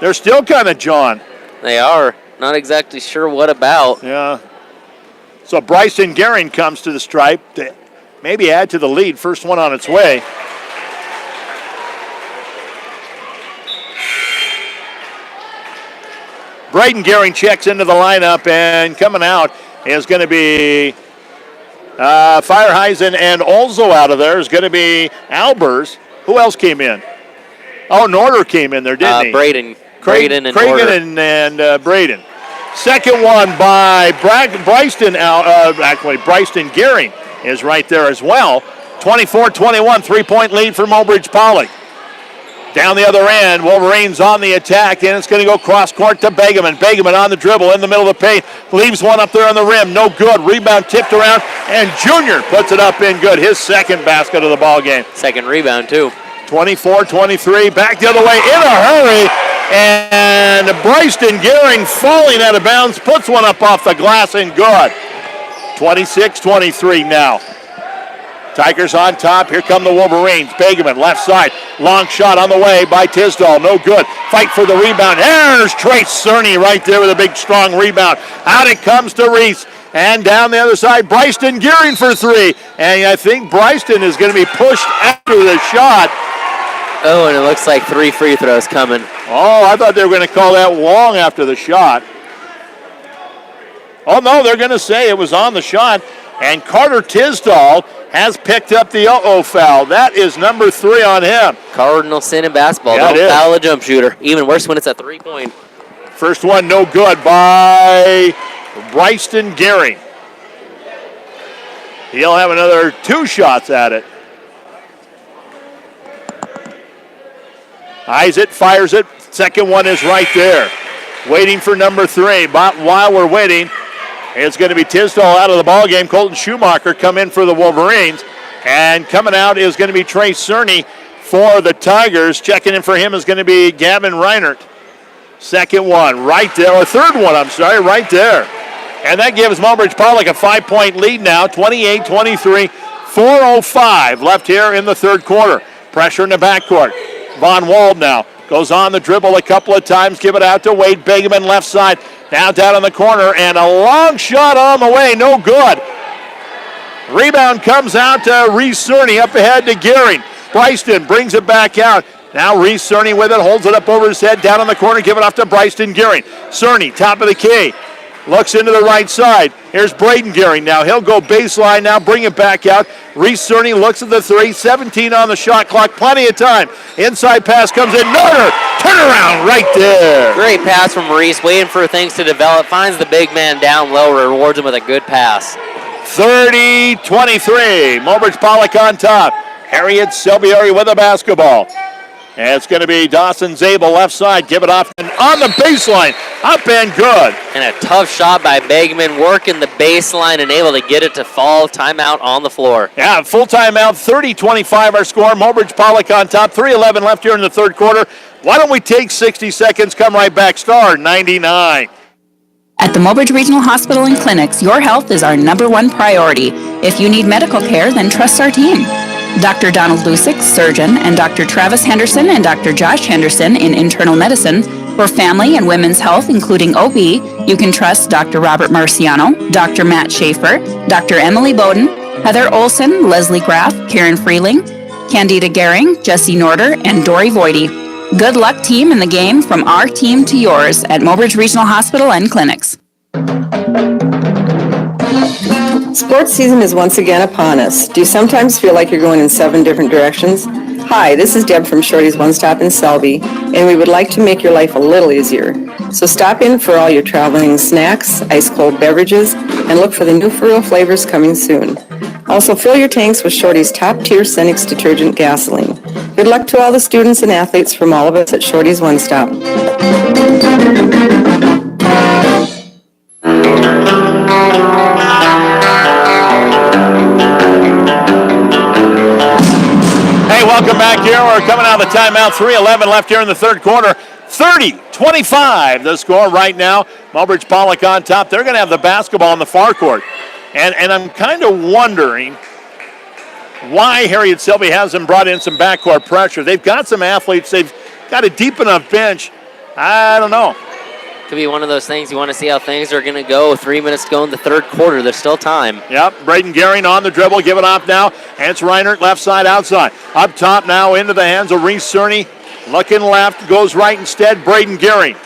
They're still kind of jawing. They are. Not exactly sure what about. Yeah. So Bryson Gearing comes to the stripe to maybe add to the lead. First one on its way. Braden Gearing checks into the lineup, and coming out is going to be Fireheisen, and also out of there is going to be Albers. Who else came in? Oh, Norder came in there, didn't he? Braden. Braden and Norder. and Braden. Second one by Bryson Gearing is right there as well. 24-21, three-point lead for Mobridge-Pollock. Down the other end, Wolverines on the attack, and it's going to go cross-court to Begeman. Begeman on the dribble in the middle of the paint. Leaves one up there on the rim. No good. Rebound tipped around, and Junior puts it up in good. His second basket of the ball game. Second rebound, too. 24-23. Back the other way in a hurry. And Bryson Gearing falling out of bounds. Puts one up off the glass and good. 26-23 now. Tigers on top. Here come the Wolverines. Begeman, left side. Long shot on the way by Tisdall. No good. Fight for the rebound. There's Trace Cerny right there with a big, strong rebound. Out it comes to Reese. And down the other side, Bryson Gearing for three. And I think Bryson is going to be pushed after the shot. Oh, and it looks like 3 free throws coming. Oh, I thought they were going to call that long after the shot. Oh, no, they're going to say it was on the shot. And Carter Tisdall has picked up the foul. That is number 3 on him. Cardinal sin in basketball. Yeah, Don't foul a jump shooter. Even worse when it's a 3-point. First one no good by Bryson Gearing. He'll have another 2 shots at it. Eyes it, fires it. Second one is right there. Waiting for number 3. But while we're waiting, it's going to be Tisdall out of the ball game. Colton Schumacher come in for the Wolverines. And coming out is going to be Trace Cerny for the Tigers. Checking in for him is going to be Gavin Reinert. Second one right there, or third one, I'm sorry, right there. And that gives Mobridge-Pollock a 5-point lead now, 28-23. 4:05 left here in the third quarter. Pressure in the backcourt. Von Wald now goes on the dribble a couple of times. Give it out to Wade Begeman, left side. Now down in the corner, and a long shot on the way, no good. Rebound comes out to Reese Cerny, up ahead to Gearing. Bryson brings it back out. Now Reese Cerny with it, holds it up over his head, down in the corner, give it off to Bryson Gearing. Cerny, top of the key. Looks into the right side. Here's Braden Gearing now. He'll go baseline now, bring it back out. Reese Cerny looks at the 3, 17 on the shot clock, plenty of time. Inside pass comes in, Norder, turnaround right there. Great pass from Reese, waiting for things to develop. Finds the big man down low, rewards him with a good pass. 30-23, Mobridge-Pollock on top. Harriet Selby with the basketball. And it's going to be Dawson Zabel left side. Give it off and on the baseline. Up and good. And a tough shot by Begeman, working the baseline and able to get it to fall. Timeout on the floor. Yeah, full timeout. 30-25 our score. Mobridge-Pollock on top. 3:11 left here in the third quarter. Why don't we take 60 seconds, come right back. Star 99. At the Mobridge Regional Hospital and Clinics, your health is our #1 priority. If you need medical care, then trust our team. Dr. Donald Lusick, surgeon, and Dr. Travis Henderson and Dr. Josh Henderson in internal medicine. For family and women's health, including OB, you can trust Dr. Robert Marciano, Dr. Matt Schaefer, Dr. Emily Bowden, Heather Olson, Leslie Graff, Karen Freeling, Candida Gehring, Jesse Norder, and Dory Voidy. Good luck, team, in the game from our team to yours at Mobridge Regional Hospital and Clinics. Sports season is once again upon us. Do you sometimes feel like you're going in 7 different directions? Hi, this is Deb from Shorty's One Stop in Selby, and we would like to make your life a little easier. So stop in for all your traveling snacks, ice-cold beverages, and look for the new for real flavors coming soon. Also, fill your tanks with Shorty's top-tier Cenex detergent gasoline. Good luck to all the students and athletes from all of us at Shorty's One Stop. Hey, welcome back here. We're coming out of the timeout. 3:11 left here in the third quarter. 30-25 the score right now. Mobridge-Pollock on top. They're going to have the basketball in the far court. And I'm kind of wondering why Harriet Selby hasn't brought in some backcourt pressure. They've got some athletes. They've got a deep enough bench. I don't know. Could be one of those things. You want to see how things are going to go. 3 minutes to go in the third quarter. There's still time. Yep, Braden Gehring on the dribble. Give it off now. Hans Reinert left side, outside. Up top now into the hands of Reese Cerny. Looking left, goes right instead. Braden Gehring.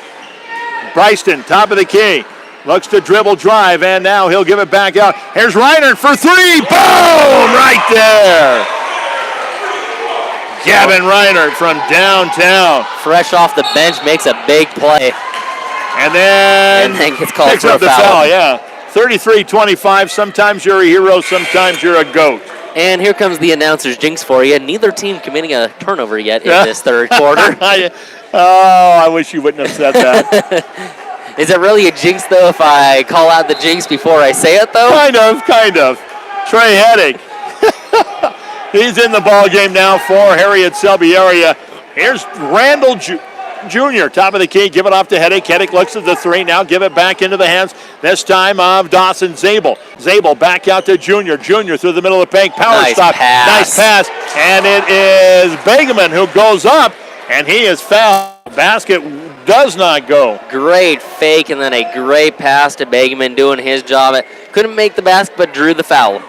Bryston, top of the key. Looks to dribble, drive, and now he'll give it back out. Here's Reinert for 3. Boom! Right there. Gavin Reinert from downtown. Fresh off the bench, makes a big play. And then gets called picks for up a the foul, yeah. 33-25. Sometimes you're a hero, sometimes you're a goat. And here comes the announcer's jinx for you. Neither team committing a turnover yet in this third quarter. I wish you wouldn't have said that. Is it really a jinx, though, if I call out the jinx before I say it, though? Kind of. Trey Heddick. He's in the ball game now for Harriet Selby area. Here's Randall Jr., top of the key, give it off to Heddick. Heddick looks at the 3, now give it back into the hands, this time of Dawson Zabel. Zabel back out to Jr. Jr. through the middle of the paint, power stop. Nice pass. And it is Begeman who goes up, and he is fouled. Basket does not go. Great fake, and then a great pass to Begeman doing his job. Couldn't make the basket, but drew the foul.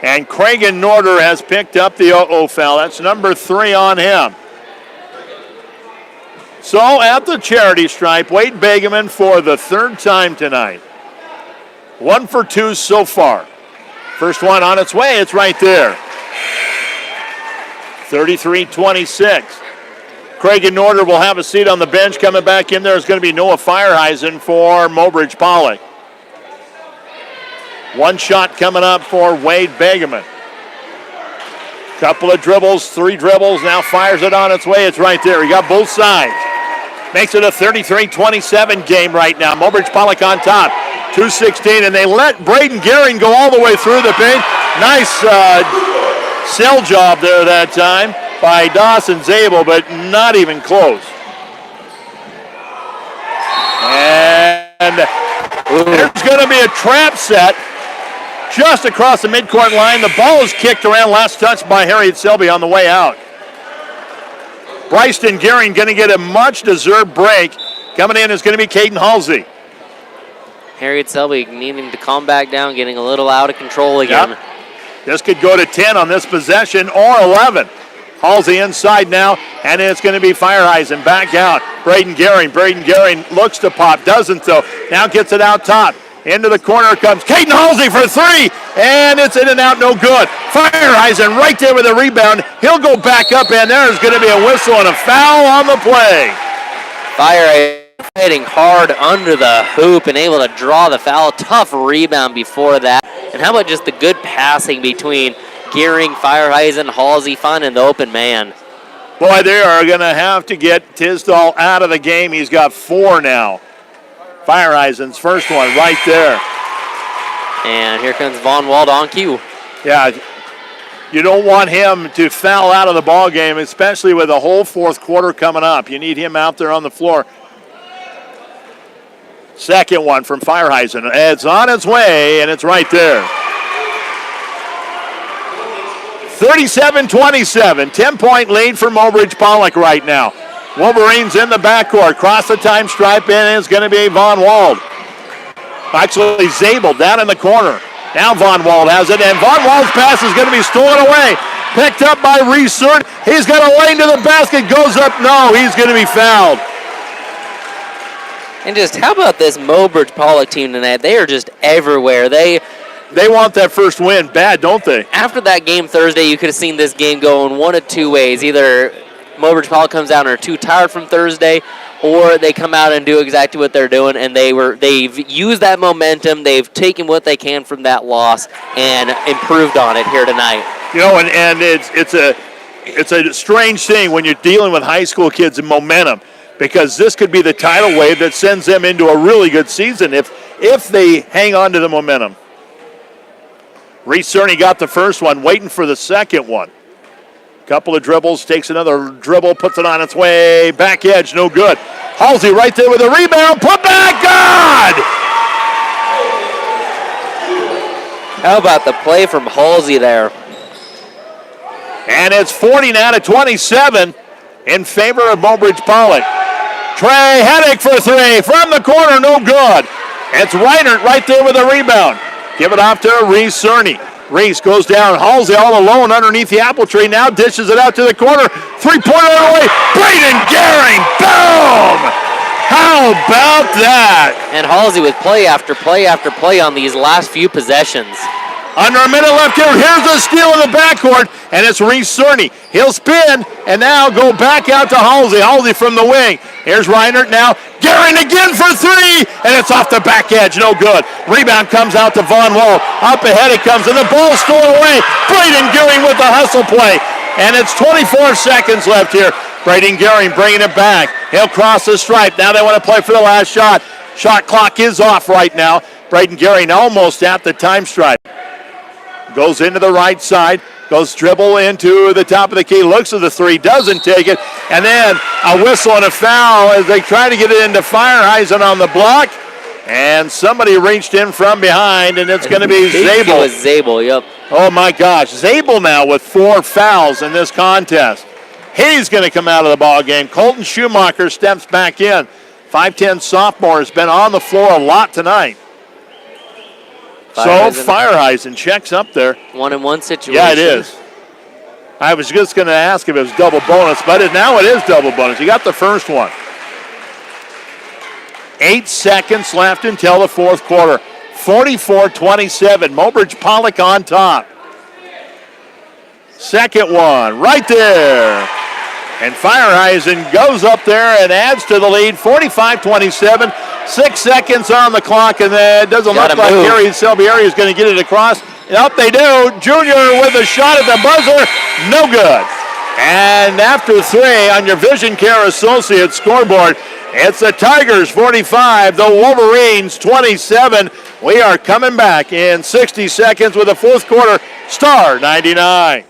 And Cragen Norder has picked up the foul. That's number 3 on him. So at the charity stripe, Wade Begeman for the 3rd time tonight. 1 for 2 so far. First one on its way, it's right there. 33-26. Cragen Norder will have a seat on the bench. Coming back in there is going to be Noah Fireheisen for Mobridge-Pollock. One shot coming up for Wade Begeman. Couple of dribbles, 3 dribbles, now fires it on its way. It's right there. He got both sides. Makes it a 33-27 game right now. Mobridge-Pollock on top. 2:16, and they let Braden Gehring go all the way through the paint. Nice cell job there that time by Dawson Zabel, but not even close. And there's going to be a trap set just across the midcourt line. The ball is kicked around, last touch by Harriet Selby on the way out. Bryston Gehring going to get a much-deserved break. Coming in is going to be Caden Halsey. Harriet Selby needing to calm back down, getting a little out of control again. Yep. This could go to 10 on this possession or 11. Halsey inside now, and it's going to be Fireheisen back out. Braden Gehring looks to pop, doesn't though. Now gets it out top. Into the corner comes Caden Halsey for 3, and it's in and out, no good. Fireheisen right there with a rebound. He'll go back up, and there's going to be a whistle and a foul on the play. Fireheisen hitting hard under the hoop and able to draw the foul. Tough rebound before that. And how about just the good passing between Gehring, Fireheisen, Halsey, finding the open man. Boy, they are going to have to get Tisdall out of the game. He's got 4 now. Fireheisen's first one right there. And here comes Von Wald on cue. Yeah, you don't want him to foul out of the ball game, especially with a whole fourth quarter coming up. You need him out there on the floor. Second one from Fireheisen. It's on its way, and it's right there. 37-27, 10-point lead for Mobridge-Pollock right now. Wolverines in the backcourt, cross the time stripe in, is going to be Von Wald. Actually, Zabel down in the corner. Now Von Wald has it, and Von Wald's pass is going to be stolen away. Picked up by Reese Cert. He's got a lane to the basket, goes up. No, he's going to be fouled. And just how about this Mobridge-Pollock team tonight? They are just everywhere. They want that first win bad, don't they? After that game Thursday, you could have seen this game going one of two ways. Either Mobridge-Pollock comes out and are too tired from Thursday, or they come out and do exactly what they're doing, and they've used that momentum. They've taken what they can from that loss and improved on it here tonight. You know, and it's a strange thing when you're dealing with high school kids and momentum, because this could be the tidal wave that sends them into a really good season if they hang on to the momentum. Reese Cerny got the first one, waiting for the second one. Couple of dribbles, takes another dribble, puts it on its way, back edge, no good. Halsey right there with a rebound, put back, good! How about the play from Halsey there? And it's 40 now to 27 in favor of Mobridge-Pollock. Trey Heddick for three, from the corner, no good. It's Reinert right there with a rebound. Give it off to Reese Cerny. Reese goes down, Halsey all alone underneath the apple tree, now dishes it out to the corner. Three-pointer away, Braden Gehring, boom! How about that? And Halsey with play after play after play on these last few possessions. Under a minute left here, here's the steal in the backcourt, and it's Reese Cerny. He'll spin, and now go back out to Halsey. Halsey from the wing. Here's Reinert now. Gehring again for three, and it's off the back edge, no good. Rebound comes out to Von Wall. Up ahead it comes, and the ball's stolen away. Braden Gehring with the hustle play, and it's 24 seconds left here. Braden Gehring bringing it back. He'll cross the stripe. Now they want to play for the last shot. Shot clock is off right now. Braden Gehring almost at the time stripe. Goes into the right side, goes dribble into the top of the key, looks at the three, doesn't take it, and then a whistle and a foul as they try to get it into Fireheisen on the block, and somebody reached in from behind, and it's going to be Zabel. It was Zabel, yep. Oh my gosh, Zabel now with 4 fouls in this contest. He's going to come out of the ball game. Colton Schumacher steps back in. 5'10 sophomore has been on the floor a lot tonight. So Fireheisen checks up there. 1-and-1 situation. Yeah, it is. I was just going to ask if it was double bonus, but now it is double bonus. You got the first one. 8 seconds left until the fourth quarter. 44-27. Mobridge-Pollock on top. Second one, right there. And Fireheisen goes up there and adds to the lead, 45-27. 6 seconds on the clock, and it doesn't look like Harry Selby area is going to get it across. And up they do. Junior with a shot at the buzzer, no good. And after 3 on your Vision Care Associates scoreboard, it's the Tigers 45, the Wolverines 27. We are coming back in 60 seconds with the fourth quarter. Star 99.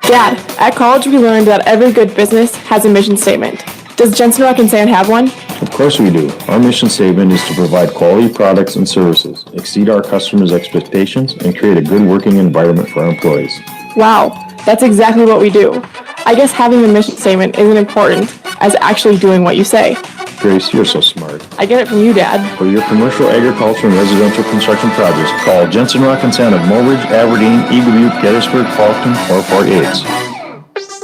Dad, at college we learned that every good business has a mission statement. Does Jensen Rock and Sand have one? Of course we do. Our mission statement is to provide quality products and services, exceed our customers' expectations, and create a good working environment for our employees. Wow, that's exactly what we do. I guess having a mission statement isn't important as actually doing what you say. Grace, you're so smart. I get it from you, Dad. For your commercial, agriculture, and residential construction projects, call Jensen Rock and Sand of Mobridge, Aberdeen, Eagle Butte, Gettysburg, Faulkton, or Fort Yates.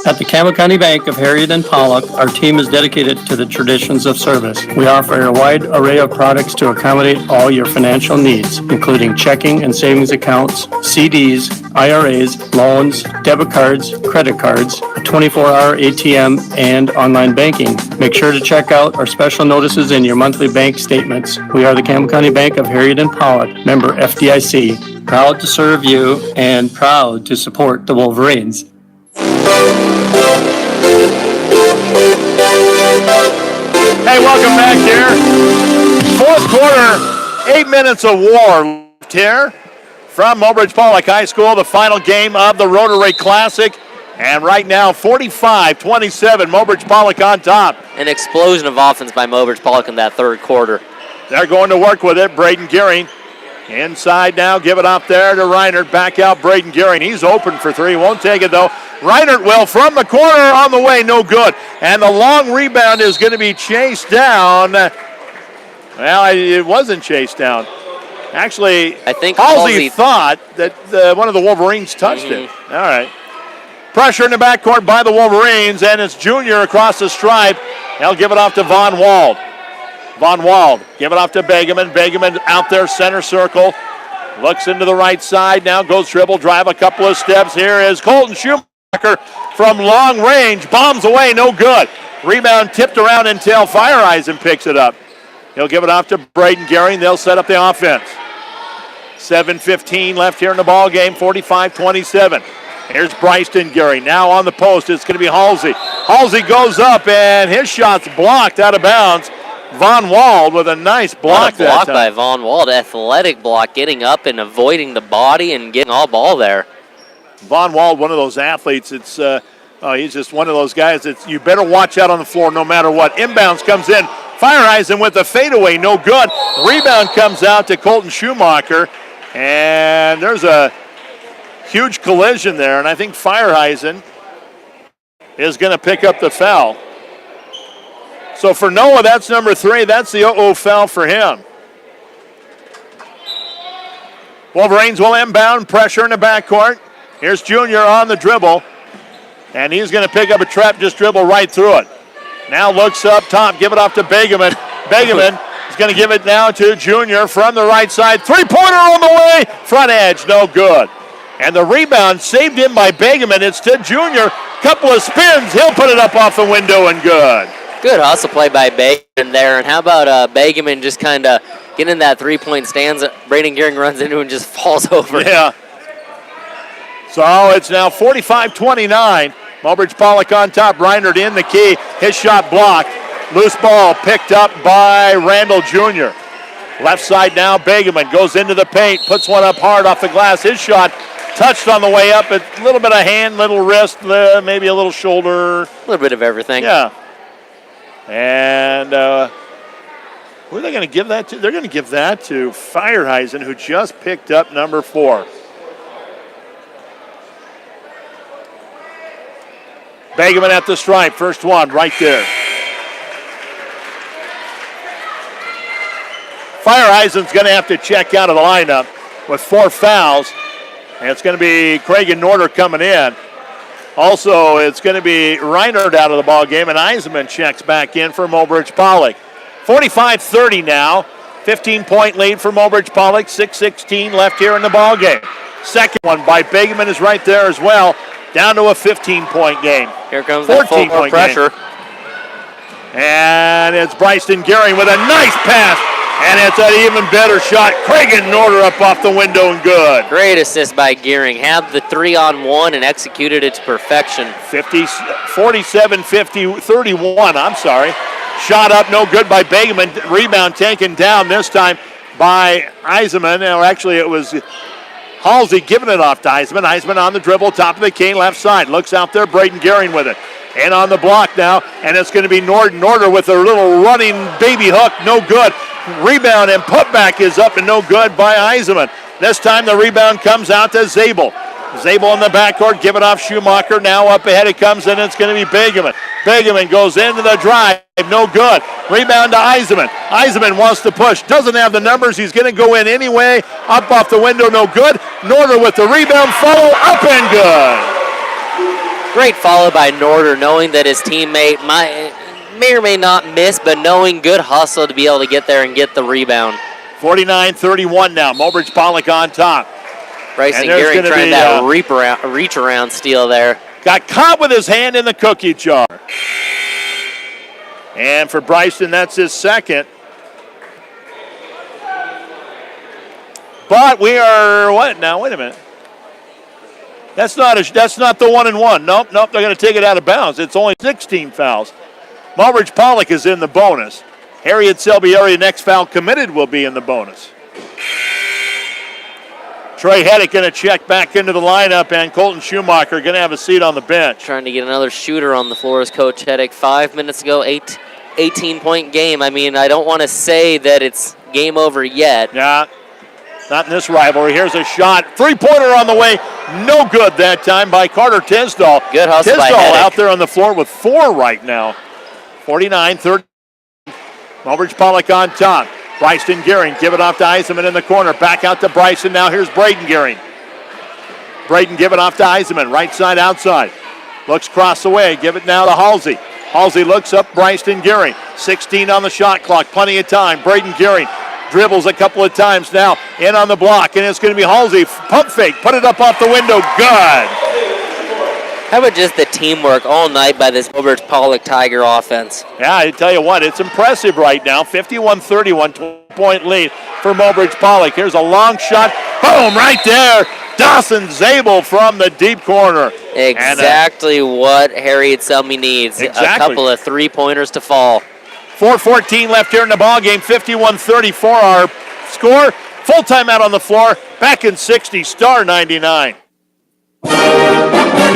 At the Campbell County Bank of Harriet and Pollock, our team is dedicated to the traditions of service. We offer a wide array of products to accommodate all your financial needs, including checking and savings accounts, CDs, IRAs, loans, debit cards, credit cards, a 24-hour ATM, and online banking. Make sure to check out our special notices in your monthly bank statements. We are the Campbell County Bank of Harriet and Pollock, member FDIC. Proud to serve you and proud to support the Wolverines. Hey, welcome back here. Fourth quarter, 8 minutes of war left here from Mobridge-Pollock High School, the final game of the Rotary Classic. And right now, 45-27, Mobridge-Pollock on top. An explosion of offense by Mobridge-Pollock in that third quarter. They're going to work with it. Braden Gearing inside now. Give it up there to Reinert. Back out Braden Gearing. He's open for three. Won't take it, though. Reinert will from the corner on the way. No good. And the long rebound is going to be chased down. Well, it wasn't chased down. Actually, I think Halsey thought that one of the Wolverines touched it. All right. Pressure in the backcourt by the Wolverines, and it's Junior across the stripe. They'll give it off to Von Wald. Von Wald, give it off to Begeman. Begeman out there, center circle. Looks into the right side, now goes dribble, drive a couple of steps. Here is Colton Schumacher from long range. Bombs away, no good. Rebound tipped around until Fireeisen picks it up. He'll give it off to Braden Gearing. They'll set up the offense. 7:15 left here in the ball game, 45-27. Here's Bryson Gearing. Now on the post, it's going to be Halsey. Halsey goes up, and his shot's blocked out of bounds. Von Wald with a nice block that block time. by Von Wald. Athletic block, getting up and avoiding the body and getting all ball there. Von Wald, one of those athletes. It's he's just one of those guys that you better watch out on the floor no matter what. Inbounds comes in. Fireeisen with the fadeaway, no good. Rebound comes out to Colton Schumacher, and there's a huge collision there, and I think Fireeisen is going to pick up the foul. So for Noah, that's number 3. That's the 0-0 foul for him. Wolverines will inbound, pressure in the backcourt. Here's Junior on the dribble, and he's going to pick up a trap, just dribble right through it. Now looks up top, give it off to Begeman. Begeman is going to give it now to Junior from the right side. Three-pointer on the way, front edge, no good. And the rebound saved in by Begeman. It's to Junior. Couple of spins, he'll put it up off the window and good. Good hustle play by Begeman there. And how about Begeman just kind of getting in that three-point stance? Braden Gearing runs into and just falls over. Yeah. So it's now 45-29. Mobridge-Pollock on top. Reinert in the key. His shot blocked. Loose ball picked up by Randall Jr. Left side now. Begeman goes into the paint. Puts one up hard off the glass. His shot touched on the way up. A little bit of hand, little wrist, maybe a little shoulder. A little bit of everything. Yeah. And who are they going to give that to? They're going to give that to Fireeisen, who just picked up number 4. Begeman at the stripe. First one right there. Fireeisen's going to have to check out of the lineup with 4 fouls. And it's going to be Craig Norder coming in. Also, it's going to be Reinert out of the ball game, and Eisenman checks back in for Mobridge-Pollock. 45-30 now. 15-point lead for Mobridge-Pollock. 6:16 left here in the ball game. Second one by Begeman is right there as well. Down to a 15-point game. Here comes the full pressure. And it's Bryson Gearing with a nice pass. And it's an even better shot. Craig Norder up off the window and good. Great assist by Gearing. Had the 3-on-1 and executed it to perfection. 47-50-31, I'm sorry. Shot up, no good by Begeman. Rebound taken down this time by Eisenman. Or actually, it was Halsey giving it off to Eisenman. Eisenman on the dribble, top of the key, left side. Looks out there, Braden Gearing with it. And on the block now, and it's going to be Norder with a little running baby hook, no good. Rebound and putback is up and no good by Eisenman. This time the rebound comes out to Zabel. Zabel in the backcourt, give it off Schumacher. Now up ahead it comes, and it's going to be Begeman. Begeman goes into the drive, no good. Rebound to Eisenman. Eisenman wants to push, doesn't have the numbers. He's going to go in anyway. Up off the window, no good. Norder with the rebound, follow up and good. Great follow by Norder, knowing that his teammate may or may not miss, but knowing good hustle to be able to get there and get the rebound. 49-31 now. Mobridge-Pollock on top. Bryson Gearing trying that reach around steal there. Got caught with his hand in the cookie jar. And for Bryson, that's his second. But we are, what now? Wait a minute. That's not the 1-and-1. Nope, they're going to take it out of bounds. It's only 16 fouls. Mobridge-Pollock is in the bonus. Harriet Selby area next foul committed will be in the bonus. Trey Heddick going to check back into the lineup, and Colton Schumacher going to have a seat on the bench. Trying to get another shooter on the floor as Coach Heddick. 5 minutes ago, 18-point game. I mean, I don't want to say that it's game over yet. Yeah, not in this rivalry. Here's a shot. Three-pointer on the way. No good that time by Carter Tisdall. Good hustle by Tisdall Heddick. out there on the floor with 4 right now. 49-30. Mobridge-Pollock on top. Bryson Gearing, give it off to Eisenman in the corner. Back out to Bryson. Now here's Braden Gearing. Braden give it off to Eisenman. Right side, outside. Looks cross away. Give it now to Halsey. Halsey looks up. Bryson Gearing. 16 on the shot clock. Plenty of time. Braden Gearing dribbles a couple of times now. In on the block. And it's going to be Halsey. Pump fake. Put it up off the window. Good. How about just the teamwork all night by this Mobridge-Pollock Tiger offense? Yeah, I tell you what, it's impressive right now. 51-31, 12-point lead for Mobridge-Pollock. Here's a long shot. Boom, right there. Dawson Zabel from the deep corner. Exactly what Harriet Selby needs. Exactly. A couple of three-pointers to fall. 4:14 left here in the ballgame. 51-34 our score. Full timeout on the floor. Back in 60, Star 99.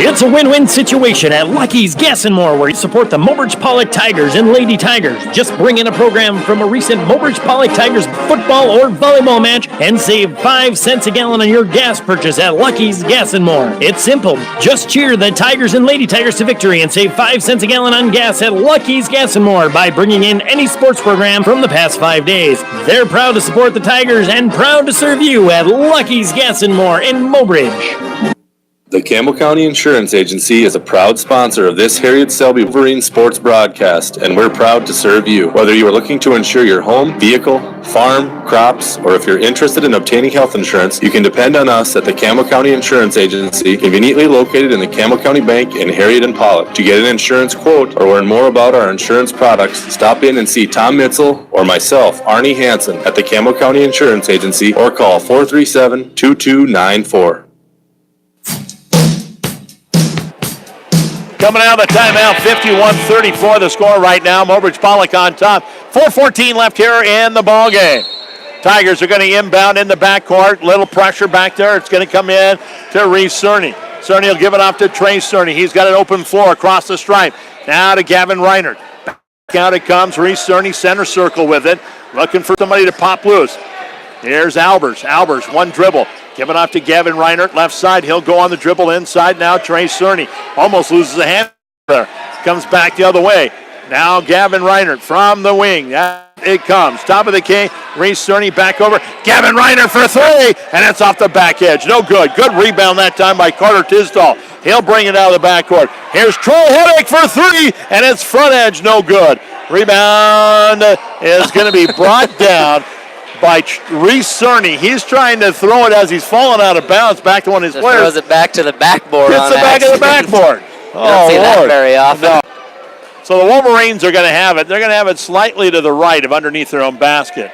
It's a win-win situation at Lucky's Gas and More, where you support the Mobridge-Pollock Tigers and Lady Tigers. Just bring in a program from a recent Mobridge-Pollock Tigers football or volleyball match and save 5 cents a gallon on your gas purchase at Lucky's Gas and More. It's simple. Just cheer the Tigers and Lady Tigers to victory and save 5 cents a gallon on gas at Lucky's Gas and More by bringing in any sports program from the past 5 days. They're proud to support the Tigers and proud to serve you at Lucky's Gas and More in Mobridge. The Campbell County Insurance Agency is a proud sponsor of this Harriet Selby Wolverine sports broadcast, and we're proud to serve you. Whether you are looking to insure your home, vehicle, farm, crops, or if you're interested in obtaining health insurance, you can depend on us at the Campbell County Insurance Agency, conveniently located in the Campbell County Bank in Harriet and Pollock. To get an insurance quote or learn more about our insurance products, stop in and see Tom Mitzel or myself, Arnie Hansen, at the Campbell County Insurance Agency, or call 437-2294. Coming out of the timeout, 51-34 the score right now. Mobridge-Pollock on top. 4:14 left here in the ball game. Tigers are going to inbound in the backcourt. Little pressure back there. It's going to come in to Reese Cerny. Cerny will give it off to Trey Cerny. He's got an open floor across the stripe. Now to Gavin Reinert. Back out it comes. Reese Cerny, center circle with it. Looking for somebody to pop loose. Here's Albers. Albers, one dribble. Give it off to Gavin Reinert, left side. He'll go on the dribble inside now. Trey Cerny almost loses a hand there. Comes back the other way. Now Gavin Reinert from the wing. It comes. Top of the key. Reese Cerny back over. Gavin Reinert for 3, and it's off the back edge. No good. Good rebound that time by Carter Tisdall. He'll bring it out of the backcourt. Here's Troy Heddick for 3, and it's front edge. No good. Rebound is going to be brought down by Reese Cerny. He's trying to throw it as he's falling out of bounds back to one of his players. Throws it back to the backboard. Hits the back of the backboard. Don't see that very often. No. So the Wolverines are going to have it. They're going to have it slightly to the right of underneath their own basket.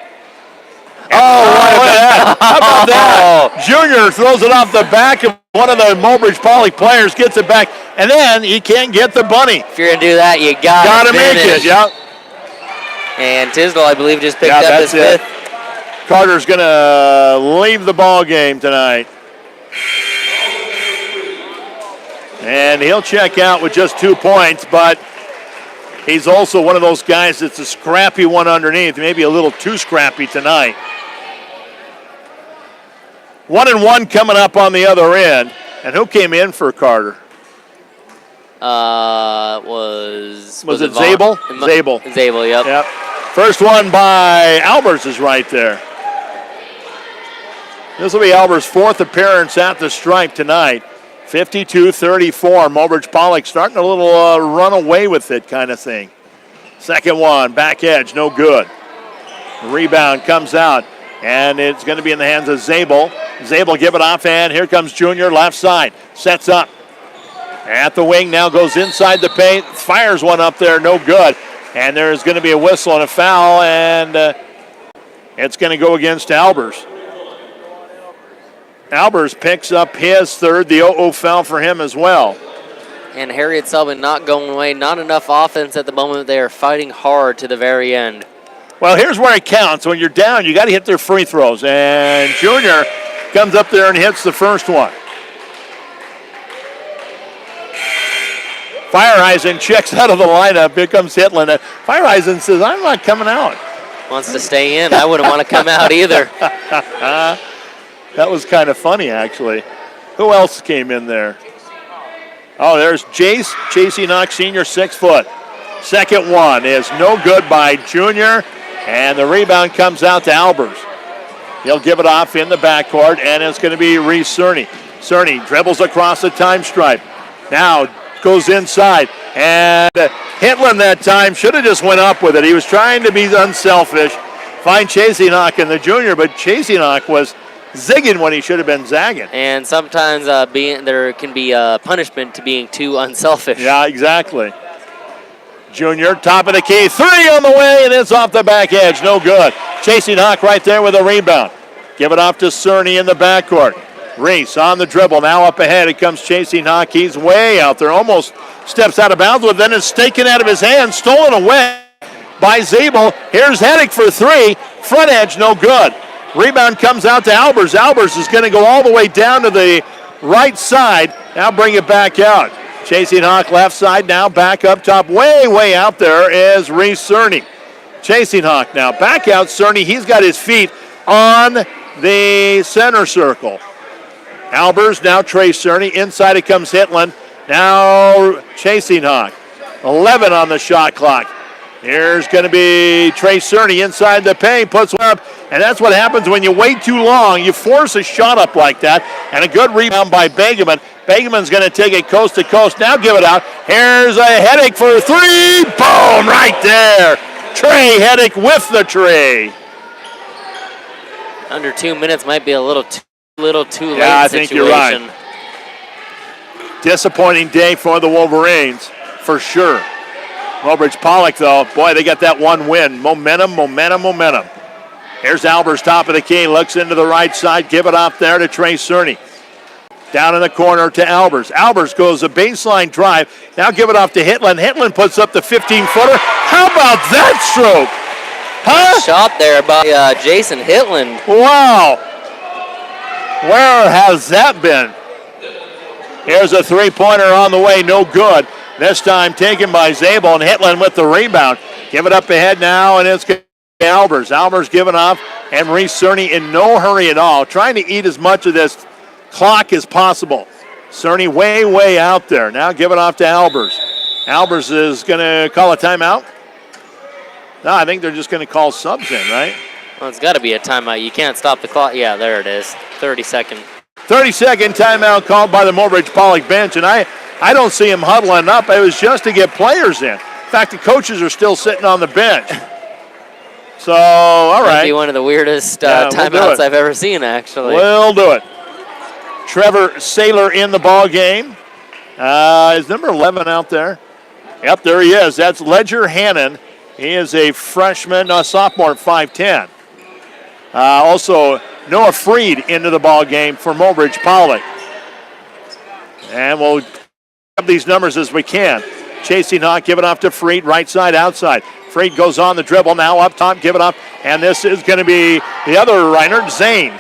Oh, how about that? Junior throws it off the back of one of the Mobridge-Pollock players, gets it back, and then he can't get the bunny. If you're going to do that, you got to make it. Yep. And Tisdall, I believe, just picked up his 5th. Carter's going to leave the ball game tonight. And he'll check out with just 2 points, but he's also one of those guys that's a scrappy one underneath, maybe a little too scrappy tonight. 1-1 coming up on the other end. And who came in for Carter? Was it Zabel? Zabel. Zabel, yep. First one by Albers is right there. This will be Albers' 4th appearance at the stripe tonight. 52-34. Mobridge-Pollock starting a little run away with it kind of thing. Second one, back edge, no good. The rebound comes out, and it's going to be in the hands of Zabel. Zabel give it off, and here comes Junior, left side. Sets up. At the wing, now goes inside the paint. Fires one up there, no good. And there's going to be a whistle and a foul, and it's going to go against Albers. Albers picks up his 3rd. The 0-0 foul for him as well. And Harriet Selby not going away. Not enough offense at the moment. They are fighting hard to the very end. Well, here's where it counts. When you're down, you got to hit their free throws. And Junior comes up there and hits the first one. Fireisen checks out of the lineup. Here comes Hitlin. Fireisen says, I'm not coming out. Wants to stay in. I wouldn't want to come out either. That was kind of funny, actually. Who else came in there? Oh, there's Chase Enoch, senior, 6 foot. Second one is no good by Junior, and the rebound comes out to Albers. He'll give it off in the backcourt, and it's going to be Reese Cerny. Cerny dribbles across the time stripe. Now goes inside, and Hitland that time should have just went up with it. He was trying to be unselfish, find Chase Enoch in the junior, but Chase Enoch was zigging when he should have been zagging. And sometimes there can be a punishment to being too unselfish. Yeah, exactly. Junior, top of the key, 3 on the way, and it's off the back edge. No good. Chase Enoch right there with a rebound. Give it off to Cerny in the backcourt. Reese on the dribble, now up ahead. It comes Chase Enoch. He's way out there, almost steps out of bounds with it, then it's taken out of his hand, stolen away by Zabel. Here's Heddick for 3. Front edge, no good. Rebound comes out to Albers. Albers is going to go all the way down to the right side. Now bring it back out. Chase Enoch left side now, back up top. Way out there is Reese Cerny. Chase Enoch now back out. Cerny, he's got his feet on the center circle. Albers, now Trey Cerny. Inside it comes Hitland. Now Chase Enoch. 11 on the shot clock. Here's going to be Trey Cerny inside the paint, puts one up, and that's what happens when you wait too long. You force a shot up like that, and a good rebound by Begeman. Begeman's going to take it coast to coast. Now give it out. Here's a Heddick for 3. Boom, right there. Trey Heddick with the tree. Under 2 minutes might be a little too late. Yeah, I think you're right. Disappointing day for the Wolverines, for sure. Mobridge-Pollock, though, boy, they got that one win. Momentum. Here's Albers, top of the key, looks into the right side, give it off there to Trey Cerny. Down in the corner to Albers. Albers goes a baseline drive. Now give it off to Hitland. Hitland puts up the 15-footer. How about that stroke? Huh? Shot there by Jason Hitland. Wow. Where has that been? Here's a three-pointer on the way, no good. This time taken by Zabel, and Hitland with the rebound. Give it up ahead now, and it's Albers. Albers giving off, and Reese Cerny in no hurry at all, trying to eat as much of this clock as possible. Cerny way out there. Now give it off to Albers. Albers is going to call a timeout. No, I think they're just going to call subs in, right? Well, it's got to be a timeout. You can't stop the clock. Yeah, there it is. 30-second. 30-second timeout called by the Mobridge-Pollock bench, and I don't see him huddling up. It was just to get players in. In fact, the coaches are still sitting on the bench. So, all right. Might be one of the weirdest timeouts I've ever seen, actually. We'll do it. Trevor Saylor in the ball game. Is number 11 out there? Yep, there he is. That's Ledger Hannon. He is a freshman, sophomore, 5'10". Also, Noah Freed into the ball game for Mobridge-Pollock. And we'll up these numbers as we can. Chase Enoch, give it off to Freed, right side, outside. Freed goes on the dribble, now up top, give it up. And this is going to be the other Reinert, Zane.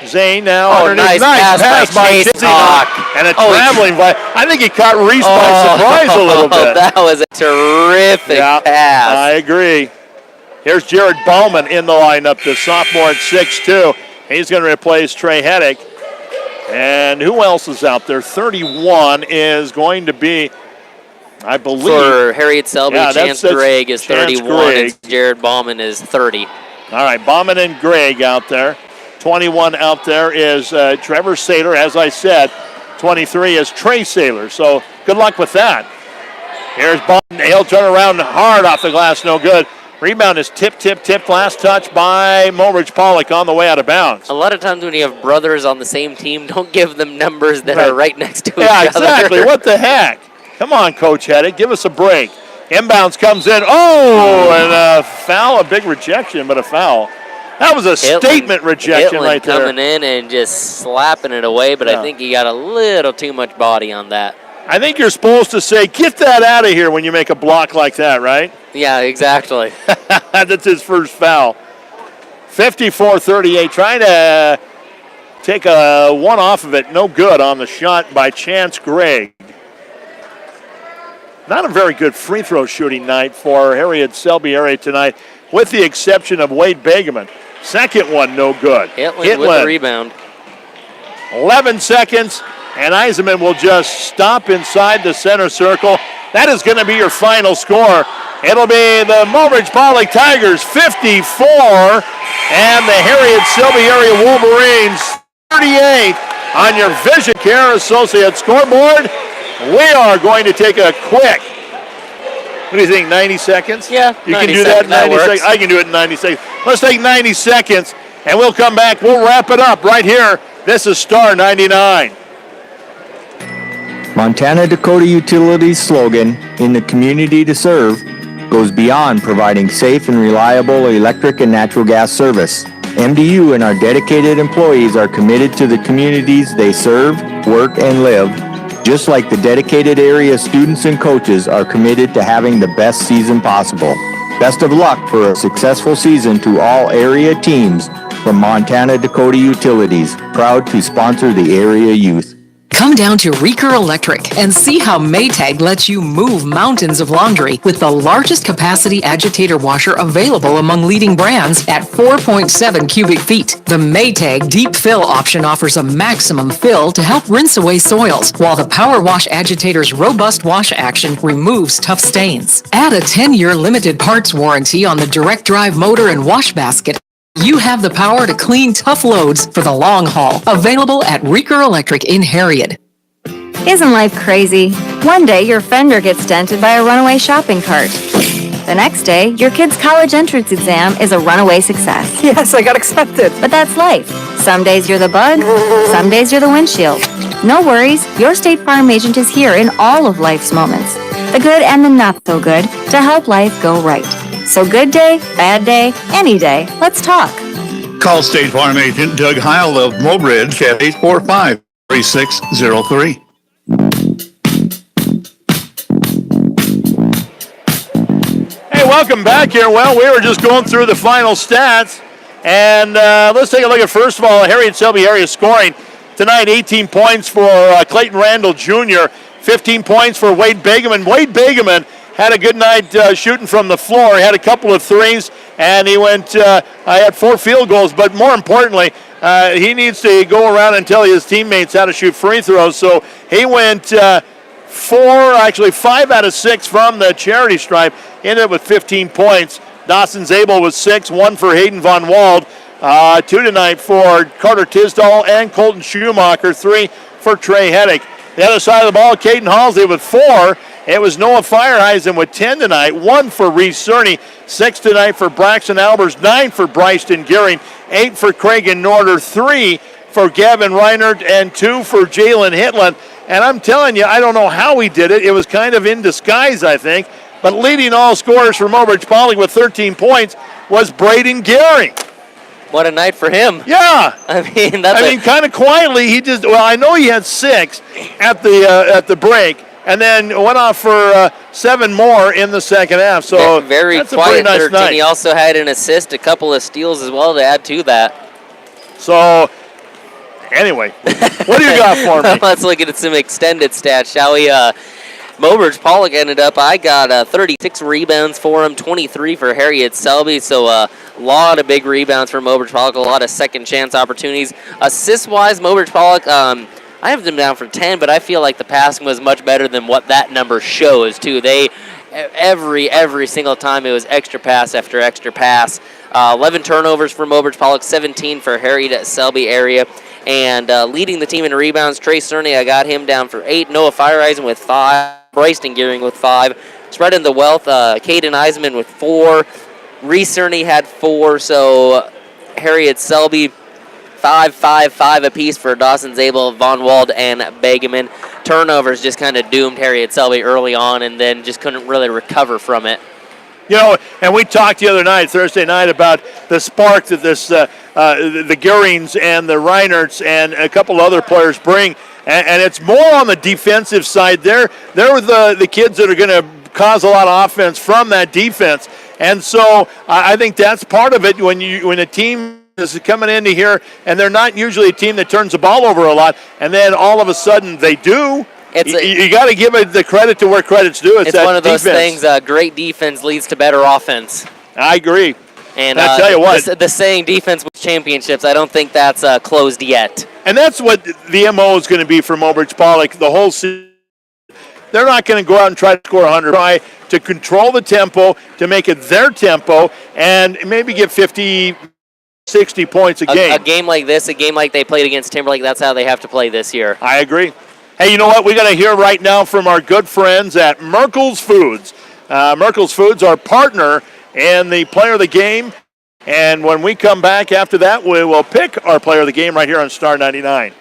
Zane now underneath. Nice pass by Chase Enoch. And a traveling by, I think he caught Reese by surprise a little bit. That was a terrific pass. I agree. Here's Jared Ballman in the lineup, the sophomore at 6'2". He's going to replace Trey Heddick. And who else is out there? 31 is going to be, I believe. For Harriet Selby, Chance Gregg is 31, and Jared Ballman is 30. All right, Ballman and Gregg out there. 21 out there is Trevor Saylor, as I said. 23 is Trey Saylor, so good luck with that. Here's Ballman. He'll turn around hard off the glass, no good. Rebound is tipped. Last touch by Mobridge-Pollock on the way out of bounds. A lot of times when you have brothers on the same team, don't give them numbers that are right next to each other. Yeah, exactly. What the heck? Come on, Coach Heddick. Give us a break. Inbounds comes in. Oh, and a foul. A big rejection, but a foul. That was a statement rejection right there. Coming in and just slapping it away, but I think he got a little too much body on that. I think you're supposed to say, get that out of here when you make a block like that, right? Yeah, exactly. That's his first foul. 54-38, trying to take a one off of it. No good on the shot by Chance Gregg. Not a very good free throw shooting night for Harriet Selby area tonight. with the exception of Wade Bagaman. Second one, no good. Hitland with the rebound. 11 seconds, and Eisenman will just stop inside the center circle. That is going to be your final score. It'll be the Mobridge-Pollock Tigers 54 and the Harriet Selby Area Wolverines 38 on your Vision Care Associates scoreboard. We are going to take a quick, what do you think, 90 seconds? Yeah, you can do that in 90 seconds. I can do it in 90 seconds. Let's take 90 seconds, and we'll come back. We'll wrap it up right here. This is Star 99. Montana Dakota Utilities' slogan, "In the community to serve," goes beyond providing safe and reliable electric and natural gas service. MDU and our dedicated employees are committed to the communities they serve, work, and live, just like the dedicated area students and coaches are committed to having the best season possible. Best of luck for a successful season to all area teams from Montana Dakota Utilities, proud to sponsor the area youth. Come down to Reeker Electric and see how Maytag lets you move mountains of laundry with the largest capacity agitator washer available among leading brands at 4.7 cubic feet. The Maytag Deep Fill option offers a maximum fill to help rinse away soils, while the Power Wash agitator's robust wash action removes tough stains. Add a 10-year limited parts warranty on the direct drive motor and wash basket. You have the power to clean tough loads for the long haul. Available at Reeker Electric in Harriet. Isn't life crazy? One day your fender gets dented by a runaway shopping cart. The next day, your kid's college entrance exam is a runaway success. Yes, I got accepted. But that's life. Some days you're the bug, some days you're the windshield. No worries, your State Farm agent is here in all of life's moments, the good and the not so good, to help life go right. So good day, bad day, any day, let's talk. Call State Farm agent Doug Heil of Mobridge at 845-3603. Hey, welcome back here. Well, we were just going through the final stats, and let's take a look at, first of all, Harriet Selby area scoring. Tonight, 18 points for Clayton Randall Jr., 15 points for Wade Bagaman. Wade Bagaman had a good night shooting from the floor. He had a couple of threes, and he had 4 field goals. But more importantly, he needs to go around and tell his teammates how to shoot free throws. So he went 5 out of 6 from the charity stripe, ended up with 15 points. Dawson Zabel was 6, 1 for Hayden Von Wald, 2 tonight for Carter Tisdall and Colton Schumacher, 3 for Trey Heddick. The other side of the ball, Caden Halsey with 4. It was Noah Fireheisen with 10 tonight, 1 for Reese Cerny, 6 tonight for Braxton Albers, 9 for Bryson Gearing, 8 for Craig Norder, 3 for Gavin Reinert, and 2 for Jalen Hitland. And I'm telling you, I don't know how he did it. It was kind of in disguise, I think. But leading all scorers for Mobridge-Pollock with 13 points was Braden Gearing. What a night for him. Yeah. I mean, kind of quietly, I know he had 6 at the break, and then went off for 7 more in the second half. So very that's quiet a pretty nice 13. night. He also had an assist, a couple of steals as well to add to that. So, anyway, what do you got for me? Let's look at some extended stats, shall we? Mobridge-Pollock ended up, I got 36 rebounds for him, 23 for Harriet Selby, so a lot of big rebounds for Mobridge-Pollock, a lot of second chance opportunities. Assist-wise, Mobridge-Pollock, I have them down for 10, but I feel like the passing was much better than what that number shows, too. They, every single time, it was extra pass after extra pass. 11 turnovers for Mobridge-Pollock, 17 for Harriet Selby area. And leading the team in rebounds, Trey Cerny, I got him down for 8. Noah Fireheisen with 5. Bryson Gearing with 5. Spreading the wealth, Caden Eisman with 4. Reese Cerny had 4. So Harriet Selby, 5 apiece for Dawson Zabel, Von Wald, and Bagaman. Turnovers just kind of doomed Harriet Selby early on, and then just couldn't really recover from it. You know, and we talked the other night, Thursday night, about the spark that the Gearings and the Reinerts and a couple other players bring. And it's more on the defensive side. They're the kids that are going to cause a lot of offense from that defense. And so I think that's part of it when a team is coming into here and they're not usually a team that turns the ball over a lot, and then all of a sudden they do. You got to give it the credit to where credit's due. It's one of those things, great defense leads to better offense. I agree. And I tell you what. The saying, defense wins championships, I don't think that's closed yet. And that's what the MO is going to be for Mobridge-Pollock the whole season. They're not going to go out and try to score 100. Try to control the tempo, to make it their tempo, and maybe get 50, 60 points a game. A game like this, a game like they played against Timberlake, that's how they have to play this year. I agree. Hey, you know what? We got to hear right now from our good friends at Merkel's Foods. Merkel's Foods, our partner in the player of the game. And when we come back after that, we will pick our player of the game right here on Star 99.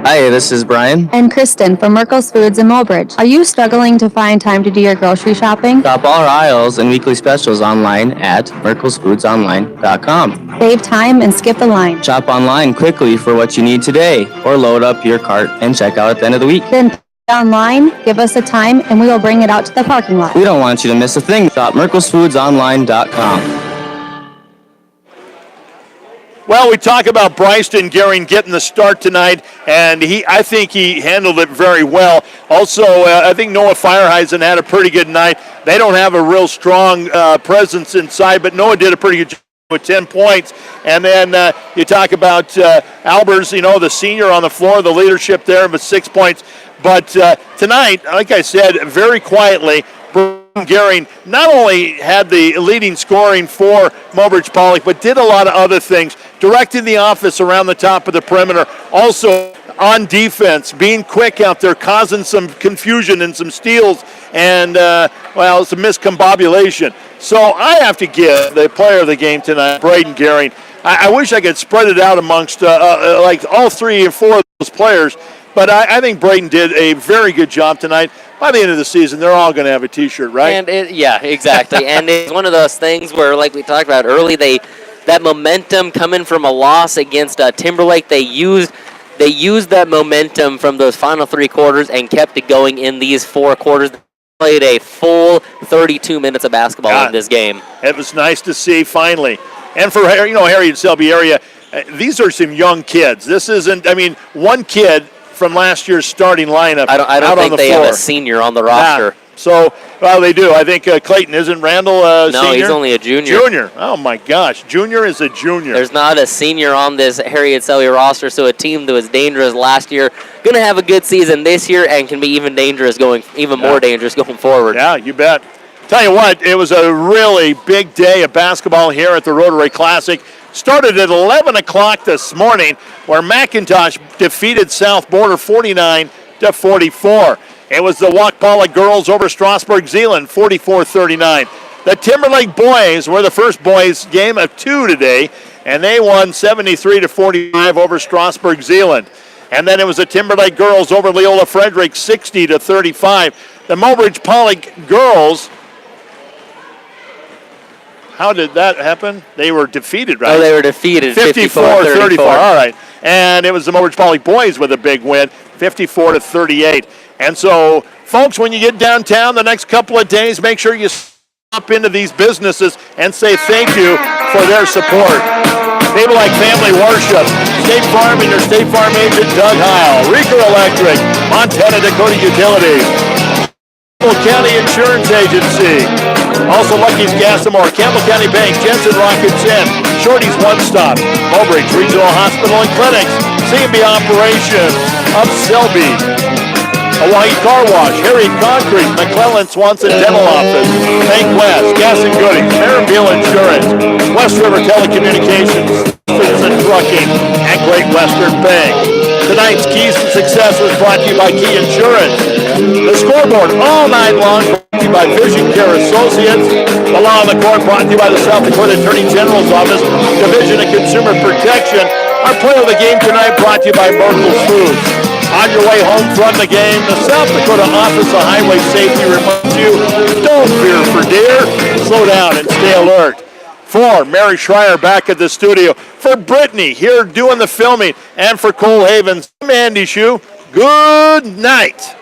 Hi, this is Brian. And Kristen from Merkel's Foods in Mobridge. Are you struggling to find time to do your grocery shopping? Shop all our aisles and weekly specials online at merkelsfoodsonline.com. Save time and skip the line. Shop online quickly for what you need today, or load up your cart and check out at the end of the week. Then online, give us a time, and we will bring it out to the parking lot. We don't want you to miss a thing. Shop merkelsfoodsonline.com. Well, we talk about Bryson Gehring getting the start tonight, and I think he handled it very well. Also, I think Noah Fireheisen had a pretty good night. They don't have a real strong presence inside, but Noah did a pretty good job with 10 points. And then you talk about Albers, the senior on the floor, the leadership there with 6 points. But tonight, like I said, very quietly, Gehring not only had the leading scoring for Mobridge-Pollock, but did a lot of other things, directed the offense around the top of the perimeter, also on defense, being quick out there, causing some confusion and some steals, and, it's a miscombobulation. So I have to give the player of the game tonight, Braden Gehring. I wish I could spread it out amongst like all 3 or 4 of those players, but I think Braden did a very good job tonight. By the end of the season, they're all going to have a T-shirt, right? And yeah, exactly. And it's one of those things where, like we talked about early, that momentum coming from a loss against Timberlake, they used that momentum from those final 3 quarters and kept it going in these 4 quarters. They played a full 32 minutes of basketball in this game. It was nice to see finally. And for Harriet Selby area, these are some young kids. This isn't. One kid from last year's starting lineup. I don't think they have a senior on the roster. So, they do. I think Clayton, isn't Randall a senior? No, he's only a junior. Junior. Oh, my gosh. Junior is a junior. There's not a senior on this Harriet Selby roster, so a team that was dangerous last year going to have a good season this year and can be even more dangerous going forward. Yeah, you bet. Tell you what, it was a really big day of basketball here at the Rotary Classic. Started at 11 o'clock this morning, where McIntosh defeated South Border 49-44. It was the Wauk-Pollock girls over Strasburg-Zeeland, 44-39. The Timberlake boys were the first boys game of 2 today, and they won 73-45 over Strasburg-Zeeland. And then it was the Timberlake girls over Leola Frederick, 60-35. The Mobridge-Pollock girls. How did that happen? They were defeated, right? Oh, they were defeated 54-34. All right. And it was the Mobridge-Pollock boys with a big win, 54-38. And so, folks, when you get downtown the next couple of days, make sure you stop into these businesses and say thank you for their support. People like Family Worship, State Farm and your State Farm agent, Doug Heil, Reeker Electric, Montana Dakota Utilities, County Insurance Agency, also Lucky's Gas and More, Campbell County Bank, Jensen Rockets Inn, Shorty's One Stop, Mobridge Regional Hospital and Clinics, C&B Operations of Selby, Hawaii Car Wash, Harry Concrete, McClellan Swanson Dental Office, Bank West, Gas and Goodies, Marinville Insurance, West River Telecommunications, Citizen Trucking, and Great Western Bank. Tonight's Keys to Success was brought to you by Key Insurance. The Scoreboard all night long brought to you by Vision Care Associates. The Law on the Court brought to you by the South Dakota Attorney General's Office, Division of Consumer Protection. Our player of the game tonight brought to you by Merkel's Foods. On your way home from the game, the South Dakota Office of Highway Safety reminds you, don't fear for deer, slow down and stay alert. For Mary Schreier back at the studio, for Brittany here doing the filming, and for Cole Havens, I'm Andy Shue. Good night.